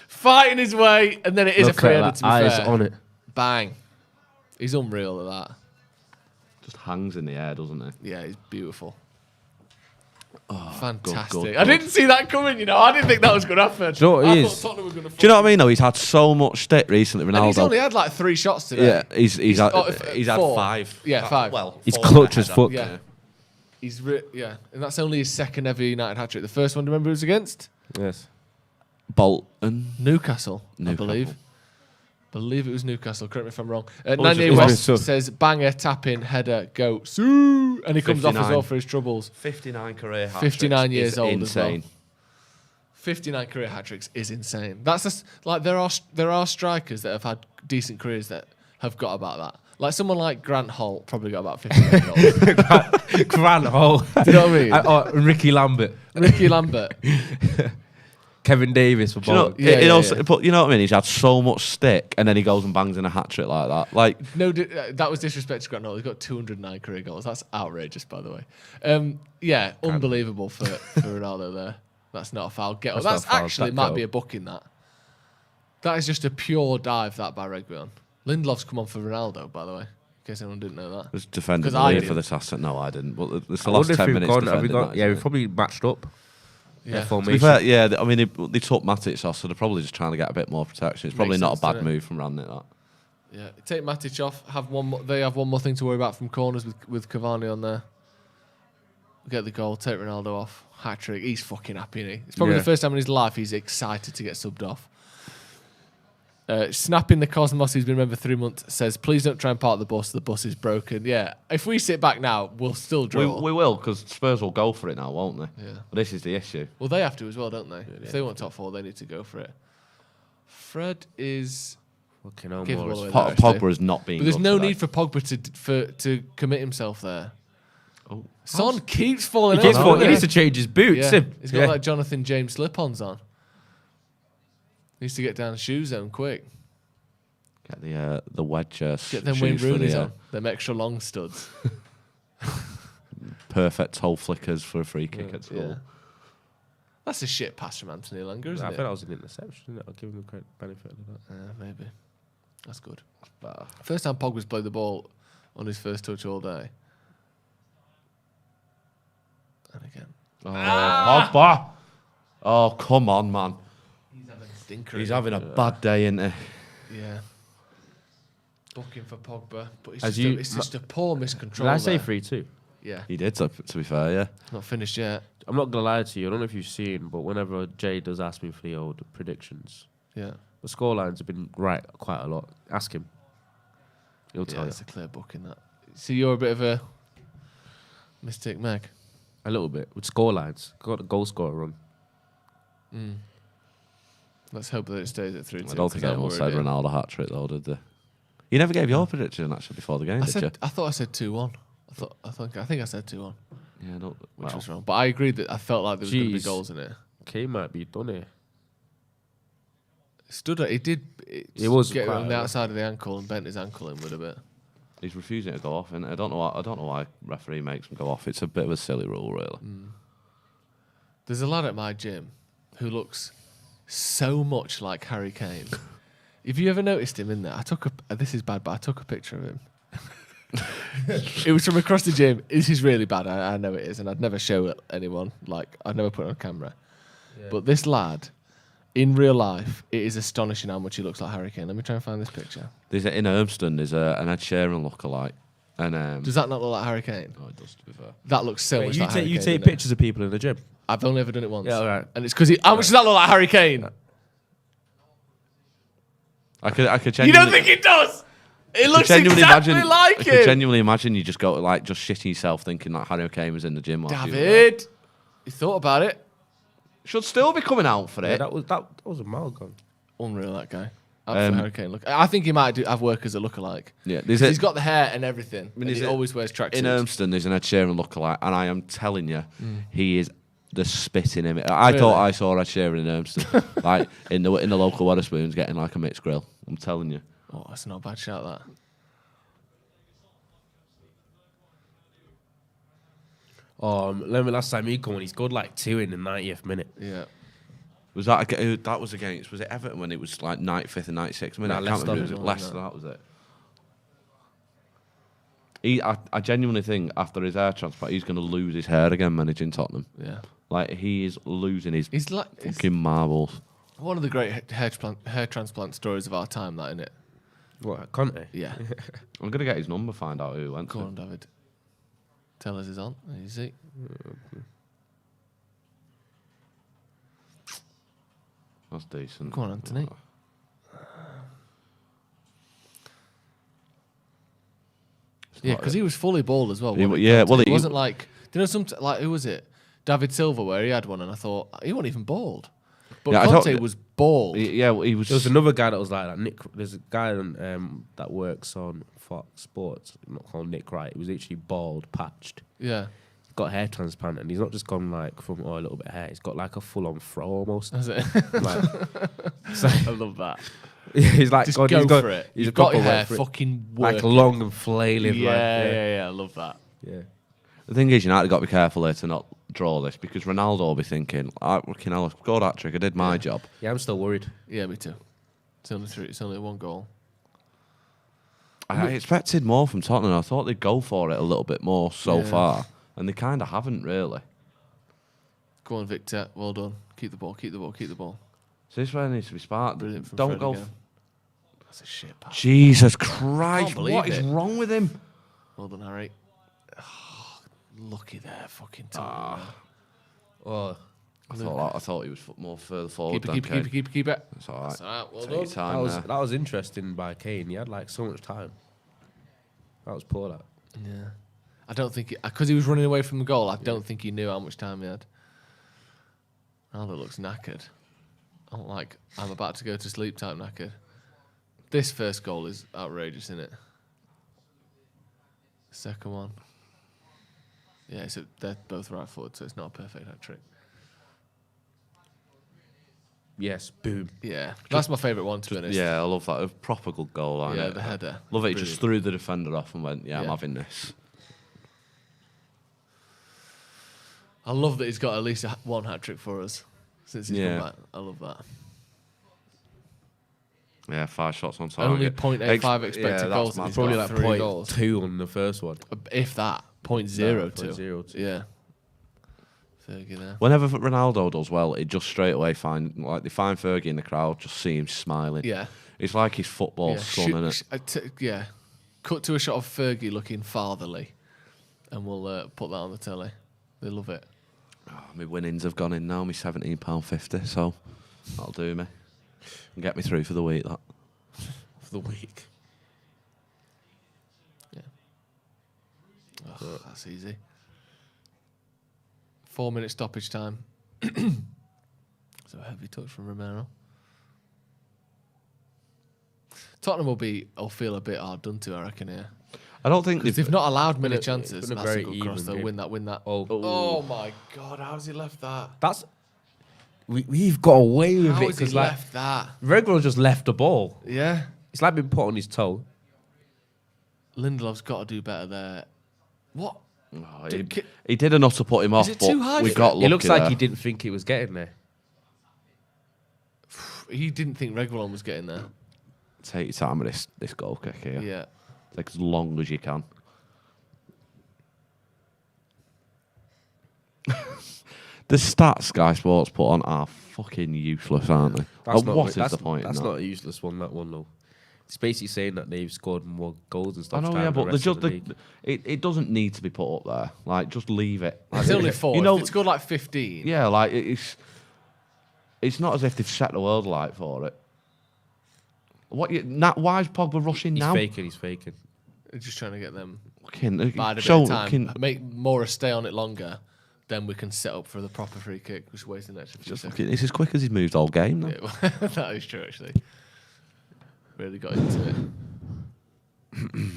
Speaker 9: Fighting his way, and then it is a free header, to be
Speaker 10: eyes
Speaker 9: fair.
Speaker 10: on it.
Speaker 9: Bang. He's unreal at that.
Speaker 11: Just hangs in the air, doesn't he?
Speaker 9: Yeah, he's beautiful.
Speaker 11: Oh,
Speaker 9: Fantastic.
Speaker 11: good.
Speaker 9: I didn't see that coming, you know. I didn't think that was going to happen.
Speaker 10: Do you know what
Speaker 9: I
Speaker 10: it
Speaker 9: thought
Speaker 10: is?
Speaker 9: Tottenham were going to
Speaker 11: Do you know what I mean? Though he's had so much stick recently, Ronaldo.
Speaker 9: And he's only had like 3 shots today.
Speaker 11: Yeah, he's had
Speaker 9: 4.
Speaker 11: 5.
Speaker 9: Yeah, 5.
Speaker 11: Well,
Speaker 10: He's
Speaker 11: 4
Speaker 10: clutch as
Speaker 11: header.
Speaker 10: fuck.
Speaker 9: Yeah. He's and that's only his second ever United hat trick. The first one, do you remember who was against?
Speaker 10: Yes.
Speaker 11: Bolton.
Speaker 9: Newcastle, I believe. Believe it was Newcastle. Correct me if I'm wrong. Nanye West says banger, tap in, header, go, Sue! And he comes off as well for his troubles.
Speaker 11: 59 career hat
Speaker 9: 59 years
Speaker 11: is
Speaker 9: old
Speaker 11: insane.
Speaker 9: as well. 59 career hat tricks is insane. That's just, like there are strikers that have had decent careers that have got about that. Like someone like Grant Holt probably got about 59 goals.
Speaker 10: Grant Holt.
Speaker 9: Do you know what I mean?
Speaker 10: Ricky Lambert. Kevin Davis for Bolton.
Speaker 11: But you know what I mean? He's had so much stick, and then he goes and bangs in a hat trick like that. Like
Speaker 9: that was disrespect to Grant Holt. He's got 209 career goals. That's outrageous, by the way. Unbelievable for Ronaldo there. That's not a foul. That's actually might be a booking that. That is just a pure dive that by Reguilon. Lindelof's come on for Ronaldo, by the way. In case anyone didn't know that.
Speaker 11: was defending the lead for this asset. No, I didn't. But it's the last 10 minutes.
Speaker 10: We've probably matched up.
Speaker 9: Yeah.
Speaker 11: To be fair, I mean, they took Matic off, so they're probably just trying to get a bit more protection. It's probably not a bad move from Rangnick, that.
Speaker 9: Yeah, take Matic off. They have one more thing to worry about from corners with Cavani on there. Get the goal, take Ronaldo off. Hat trick. He's fucking happy, isn't he? It's probably the first time in his life he's excited to get subbed off. Snapping the Cosmos, who's been a member 3 months, says, please don't try and park the bus is broken. Yeah, if we sit back now, we'll still draw.
Speaker 11: We will, because Spurs will go for it now, won't they?
Speaker 9: Yeah.
Speaker 11: But this is the issue.
Speaker 9: Well, they have to as well, don't they? If they want top 4, they need to go for it. Fred is...
Speaker 10: Fucking hell,
Speaker 11: Pogba is not being.
Speaker 9: But there's no need for Pogba to commit himself there.
Speaker 11: Oh.
Speaker 9: Son keeps falling
Speaker 10: He
Speaker 9: over.
Speaker 10: needs to change his boots.
Speaker 9: Yeah. He's got like Jonathan James slip-ons on. Needs to get down the shoe zone quick.
Speaker 11: Get the wedge.
Speaker 9: Get them Wayne Rooney's on. Them extra long studs.
Speaker 11: Perfect toe flickers for a free kick at school.
Speaker 9: Yeah. That's a shit pass from Anthony Elanga, isn't it?
Speaker 10: I thought that was an interception. I'll give him the benefit of that.
Speaker 9: Yeah, maybe. That's good. First time Pogba's played the ball on his first touch all day. And again.
Speaker 11: Pogba! Oh, come on, man.
Speaker 9: He's having a stinker.
Speaker 11: He's having a bad day, isn't he?
Speaker 9: Yeah. Booking for Pogba, but it's just a poor miscontrol.
Speaker 10: Did I say 3-2?
Speaker 9: Yeah.
Speaker 11: He did, to be fair, yeah.
Speaker 9: Not finished yet.
Speaker 10: I'm not going to lie to you. I don't know if you've seen, but whenever Jay does ask me for the old predictions,
Speaker 9: the
Speaker 10: scorelines have been right quite a lot. Ask him. He'll tell you.
Speaker 9: It's a clear booking, that. So you're a bit of a Mystic Meg?
Speaker 10: A little bit. With scorelines. Got a goal scorer on.
Speaker 9: Let's hope that it stays at 3-2.
Speaker 11: I don't think anyone said Ronaldo hat-trick, though, did they? You never gave your prediction actually before the game, did you?
Speaker 9: I thought I said 2-1. I think I said 2-1.
Speaker 11: Yeah, no,
Speaker 9: which was wrong. But I agreed that I felt like there was going to be goals in it.
Speaker 10: Kane might be done here.
Speaker 9: Stood it. He did.
Speaker 10: It was
Speaker 9: get
Speaker 10: quite
Speaker 9: on the outside of the ankle and bent his ankle inward a bit.
Speaker 11: He's refusing to go off, and I don't know why referee makes him go off. It's a bit of a silly rule, really.
Speaker 9: There's a lad at my gym who looks so much like Harry Kane. Have you ever noticed him in there? This is bad, but I took a picture of him. It was from across the gym. This is really bad. I know it is, and I'd never show it anyone. Like, I'd never put it on camera. Yeah. But this lad, in real life, it is astonishing how much he looks like Harry Kane. Let me try and find this picture.
Speaker 11: In Urmston, there's an Ed Sheeran lookalike. And
Speaker 9: does that not look like Harry Kane?
Speaker 11: Oh, it does, to be fair.
Speaker 9: That looks so much like Harry Kane.
Speaker 10: You take pictures of people in the gym?
Speaker 9: I've only ever done it once.
Speaker 10: Yeah, all right.
Speaker 9: And it's because how much does that look like Harry Kane?
Speaker 11: I could genuinely...
Speaker 9: You don't think it does? It looks exactly like him.
Speaker 11: I could genuinely imagine you just go just shitting yourself thinking that Harry Kane was in the gym.
Speaker 9: David, you thought about it.
Speaker 11: Should still be coming out for it.
Speaker 10: That was a amalgam.
Speaker 9: Unreal, that guy. Harry Kane look. I think he might have work as a lookalike.
Speaker 11: Yeah,
Speaker 9: he's got the hair and everything. And he always wears tracksuits.
Speaker 11: In Urmston, there's an Ed Sheeran lookalike, and I am telling you, he is the spitting image. I thought I saw Ed Sheeran in Urmston, like in the local Wetherspoons, getting like a mixed grill. I'm telling you.
Speaker 9: Oh, that's not a bad shout, that.
Speaker 10: Remember last time he came on, he scored like 2 in the 90th minute.
Speaker 9: Yeah.
Speaker 11: Was that against? Was it Everton when it was like 95th and 96th minute?
Speaker 10: Nah, Leicester.
Speaker 11: Was it Leicester? That was it. I genuinely think after his hair transplant, he's going to lose his hair again managing Tottenham.
Speaker 9: Yeah.
Speaker 11: Like, he is losing his fucking marbles.
Speaker 9: One of the great hair transplant stories of our time, that, isn't it?
Speaker 10: What, Conte?
Speaker 9: Yeah.
Speaker 11: I'm going to get his number, find out who he went
Speaker 9: Go
Speaker 11: to.
Speaker 9: on, David. Tell us he's on. Easy.
Speaker 11: That's decent.
Speaker 9: Go on, Anthony. Yeah, because he was fully bald as well. It wasn't like... Do you know like, who was it? David Silva, where he had one, and I thought, he wasn't even bald. But yeah, Conte was bald.
Speaker 11: Yeah, he was...
Speaker 10: There was another guy that was like that. There's a guy that works on Fox Sports, not called Nick Wright. He was literally bald, patched.
Speaker 9: Yeah.
Speaker 10: He's got hair transplant, and he's not just gone like from a little bit of hair. He's got like a full-on fro almost.
Speaker 9: Is it?
Speaker 10: So,
Speaker 9: I love that.
Speaker 10: He's like,
Speaker 9: just go for it. You've got your hair fucking working.
Speaker 10: Like long and flailing.
Speaker 9: Yeah, I love that.
Speaker 10: Yeah.
Speaker 11: The thing is, United got to be careful here to not draw this, because Ronaldo will be thinking, I scored that trick, I did my job.
Speaker 10: Yeah, I'm still worried.
Speaker 9: Yeah, me too. It's only 1 goal.
Speaker 11: I expected more from Tottenham. I thought they'd go for it a little bit more so far, and they kind of haven't really.
Speaker 9: Go on, Victor. Well done. Keep the ball, keep the ball, keep the ball.
Speaker 11: So this one needs to be sparked.
Speaker 9: Brilliant from
Speaker 11: Don't
Speaker 9: Fred
Speaker 11: go...
Speaker 9: again. That's a shit pass.
Speaker 11: Jesus Christ, what is wrong with him?
Speaker 9: Well done, Harry. Oh, lucky there, fucking time.
Speaker 10: Oh,
Speaker 11: I thought he was more further forward. Keep
Speaker 9: it.
Speaker 11: That's all right.
Speaker 9: That's all right. Well
Speaker 11: Take
Speaker 9: done.
Speaker 11: your time
Speaker 10: that was interesting by Kane. He had like so much time. That was poor. That.
Speaker 9: Yeah. I don't think... Because he was running away from the goal, I don't think he knew how much time he had. Ronaldo looks knackered. I'm about to go to sleep type knackered. This first goal is outrageous, isn't it? Second one. Yeah, they're both right forward, so it's not a perfect hat trick.
Speaker 10: Yes, boom.
Speaker 9: Yeah, that's my favourite one, to be honest.
Speaker 11: Yeah, I love that. A proper good goal.
Speaker 9: Yeah, the header.
Speaker 11: Love it. He just threw the defender off and went, I'm having this.
Speaker 9: I love that he's got at least one hat trick for us since he's come back. I love that.
Speaker 11: Yeah, 5 shots on target.
Speaker 9: Only 0.85 expected goals.
Speaker 10: That's probably like 0.2 on the first one.
Speaker 9: If that. 0.02. Yeah. Fergie there.
Speaker 11: Whenever Ronaldo does well, it just straight away they find Fergie in the crowd, just see him smiling.
Speaker 9: Yeah.
Speaker 11: It's like his football son, isn't
Speaker 9: it? Yeah. Cut to a shot of Fergie looking fatherly, and we'll put that on the telly. They love it.
Speaker 11: Oh, my winnings have gone in now, my £17.50, so that'll do me. And get me through for the week, that.
Speaker 10: For the week.
Speaker 9: Yeah. Oh, that's easy. 4-minute stoppage time. So a heavy touch from Romero. Tottenham will feel a bit hard done to, I reckon, here.
Speaker 11: I don't think
Speaker 9: they've not allowed many chances.
Speaker 10: Been a
Speaker 9: That's
Speaker 10: very
Speaker 9: a good
Speaker 10: even
Speaker 9: cross, though.
Speaker 10: game.
Speaker 9: Win that.
Speaker 10: Oh
Speaker 9: my God, how's he left that?
Speaker 10: That's we've got away with
Speaker 9: How
Speaker 10: it
Speaker 9: has he
Speaker 10: because like
Speaker 9: left that?
Speaker 10: Regular just left the ball.
Speaker 9: Yeah.
Speaker 10: It's like being put on his toe.
Speaker 9: Lindelof's got to do better there. What?
Speaker 11: Oh, he did enough to put him off,
Speaker 9: it
Speaker 11: but
Speaker 9: too high
Speaker 11: we
Speaker 9: for
Speaker 11: got
Speaker 9: him?
Speaker 11: lucky
Speaker 10: It looks like
Speaker 11: there.
Speaker 10: he didn't think he was getting there.
Speaker 9: He didn't think Reguilon was getting there.
Speaker 11: Take your time with this goal kick here.
Speaker 9: Yeah.
Speaker 11: Take as long as you can. The stats Sky Sports put on are fucking useless, aren't they? What is the point?
Speaker 10: That's not a useless one. That one though. It's basically saying that they've scored more goals and stuff.
Speaker 11: I know, yeah, but it doesn't need to be put up there. Like, just leave it. Like,
Speaker 9: It's only 4.
Speaker 11: You know,
Speaker 9: If it's scored like 15.
Speaker 11: yeah, like it's not as if they've set the world alight for it. Why is Pogba rushing now?
Speaker 10: He's faking.
Speaker 9: They're just trying to get them
Speaker 11: Fucking,
Speaker 9: bide a bit of time. Make Mora stay on it longer. Then we can set up for the proper free kick. Just wasting an extra few seconds.
Speaker 11: It's as quick as he's moved all game now.
Speaker 9: Yeah, that is true, actually. Really got into it.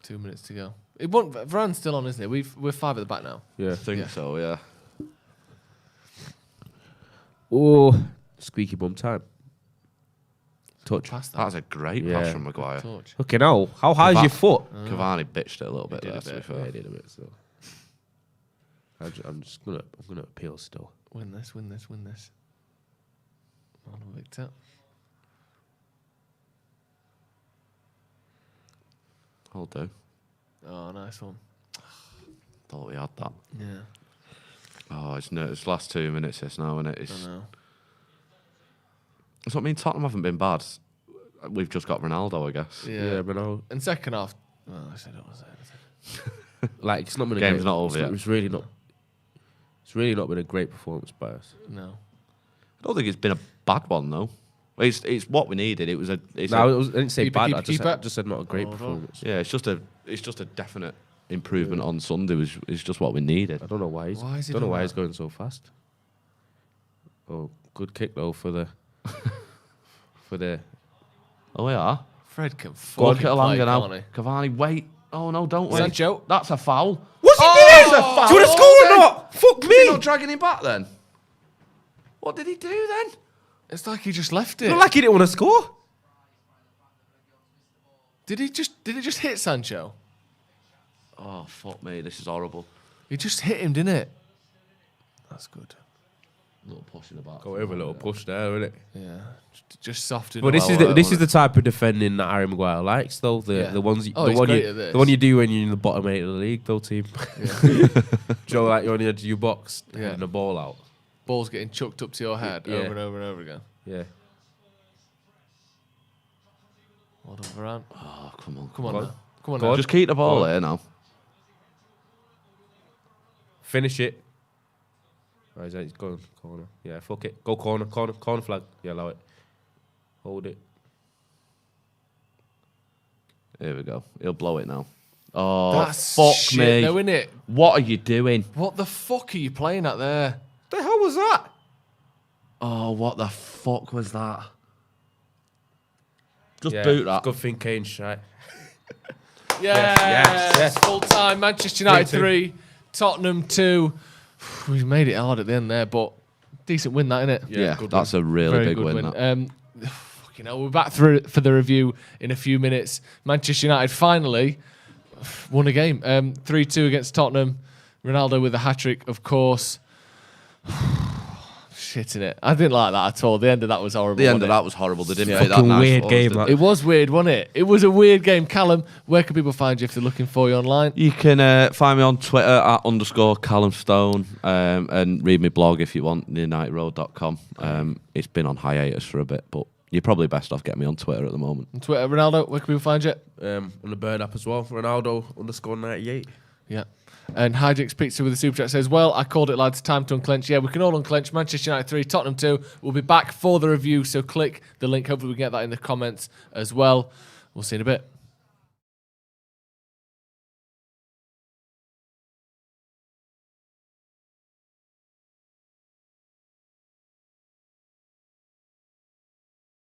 Speaker 9: 2 minutes to go. Varane's still on, isn't it? We're 5 at the back now.
Speaker 10: Yeah,
Speaker 11: I think so, yeah.
Speaker 10: Oh, squeaky bum time. Touch.
Speaker 11: That's a great pass from Maguire.
Speaker 9: Touch.
Speaker 10: Okay, now how high is your foot?
Speaker 11: Cavani bitched it a little bit there. To be fair.
Speaker 10: Yeah, he did a bit. So I'm gonna appeal still.
Speaker 9: Win this. On Victor.
Speaker 11: I'll do.
Speaker 9: Oh, nice one.
Speaker 11: Thought we had that.
Speaker 9: Yeah.
Speaker 11: Oh, it's last 2 minutes this now, isn't it?
Speaker 9: I know.
Speaker 11: That's what I mean. Tottenham haven't been bad. We've just got Ronaldo, I guess.
Speaker 10: Yeah, Ronaldo.
Speaker 9: And second half, well, I said it was it.
Speaker 10: Like it's not been
Speaker 11: Game's not over yet.
Speaker 10: It's really not. It's really not been a great performance by us.
Speaker 9: No.
Speaker 11: I don't think it's been a bad one though. It's what we needed. It was a. I
Speaker 10: didn't say bad. I
Speaker 9: Keep
Speaker 10: just said not a great performance.
Speaker 11: Yeah, it's just a definite improvement on Sunday. It's just what we needed.
Speaker 10: I don't know why he's going so fast. Oh, good kick though for the.
Speaker 11: Oh, we are.
Speaker 9: Fred can
Speaker 11: Look
Speaker 9: fucking
Speaker 11: at
Speaker 9: play,
Speaker 11: Alanga now.
Speaker 9: can't he?
Speaker 11: Cavani, wait. Oh no, don't wait.
Speaker 9: Sancho.
Speaker 11: That's a foul.
Speaker 10: What's he doing?
Speaker 11: That's a foul.
Speaker 10: Do you want to score or not? Fuck
Speaker 11: Is
Speaker 10: me.
Speaker 11: he not dragging him back then? What did he do then?
Speaker 9: It's like he just left it.
Speaker 10: Not like he didn't want to score.
Speaker 9: Did it just hit Sancho?
Speaker 11: Oh fuck me, this is horrible.
Speaker 9: He just hit him, didn't it? That's good.
Speaker 11: A little push in the back.
Speaker 10: Go over a little push there, isn't it?
Speaker 9: Yeah, just softened.
Speaker 10: But this is the type of defending that Harry Maguire likes, though. The ones
Speaker 9: Oh, he's great at this.
Speaker 10: the one you do when you're in the bottom 8 of the league, though, team. Joe, like you're on the edge of your box, and the ball out.
Speaker 9: Ball's getting chucked up to your head
Speaker 10: Yeah.
Speaker 9: over and over and over again.
Speaker 10: Yeah.
Speaker 9: Well done, Varane.
Speaker 11: Oh come on,
Speaker 9: Come on, now. Come on,
Speaker 10: Go
Speaker 9: now.
Speaker 10: on.
Speaker 11: Just keep the ball there now.
Speaker 10: Finish it. Right, he's going corner. Yeah, fuck it. Go corner flag. Yeah, allow it. Hold it.
Speaker 11: Here we go. He'll blow it now. Oh,
Speaker 9: That's
Speaker 11: fuck
Speaker 9: shit,
Speaker 11: me.
Speaker 9: though, innit?
Speaker 11: What are you doing?
Speaker 9: What the fuck are you playing at there?
Speaker 10: The hell was that?
Speaker 11: Oh, what the fuck was that? Just
Speaker 10: Yeah,
Speaker 11: boot that.
Speaker 10: Good thing Kane's shy.
Speaker 9: Yes. Full time. Manchester United 3, Tottenham 2. We've made it hard at the end there, but decent win, that, innit?
Speaker 11: Yeah,
Speaker 9: good
Speaker 11: that's
Speaker 9: win.
Speaker 11: a really
Speaker 9: Very
Speaker 11: big
Speaker 9: good
Speaker 11: win. That.
Speaker 9: Fucking hell, we're back through for the review in a few minutes. Manchester United finally won a game. 3-2 against Tottenham. Ronaldo with a hat-trick, of course. Shit in it. I didn't like that at all. The end of that was horrible.
Speaker 11: The end of that was horrible. They didn't make that
Speaker 10: Fucking
Speaker 11: nice.
Speaker 10: weird game, that.
Speaker 9: It was weird, wasn't it? It was a weird game. Callum, where can people find you if they're looking for you online?
Speaker 11: You can find me on Twitter at _Callum Stone and read my blog if you want, unitedroad.com. It's been on hiatus for a bit, but you're probably best off getting me on Twitter at the moment.
Speaker 9: On Twitter, Ronaldo, where can people find you?
Speaker 10: On the Bird app as well. Ronaldo _98.
Speaker 9: Yeah. And Hydrix Pizza with the super chat says, well, I called it, lads. Time to unclench. Yeah, we can all unclench. Manchester United 3, Tottenham 2. We'll be back for the review, so click the link. Hopefully we can get that in the comments as well. We'll see you in a bit.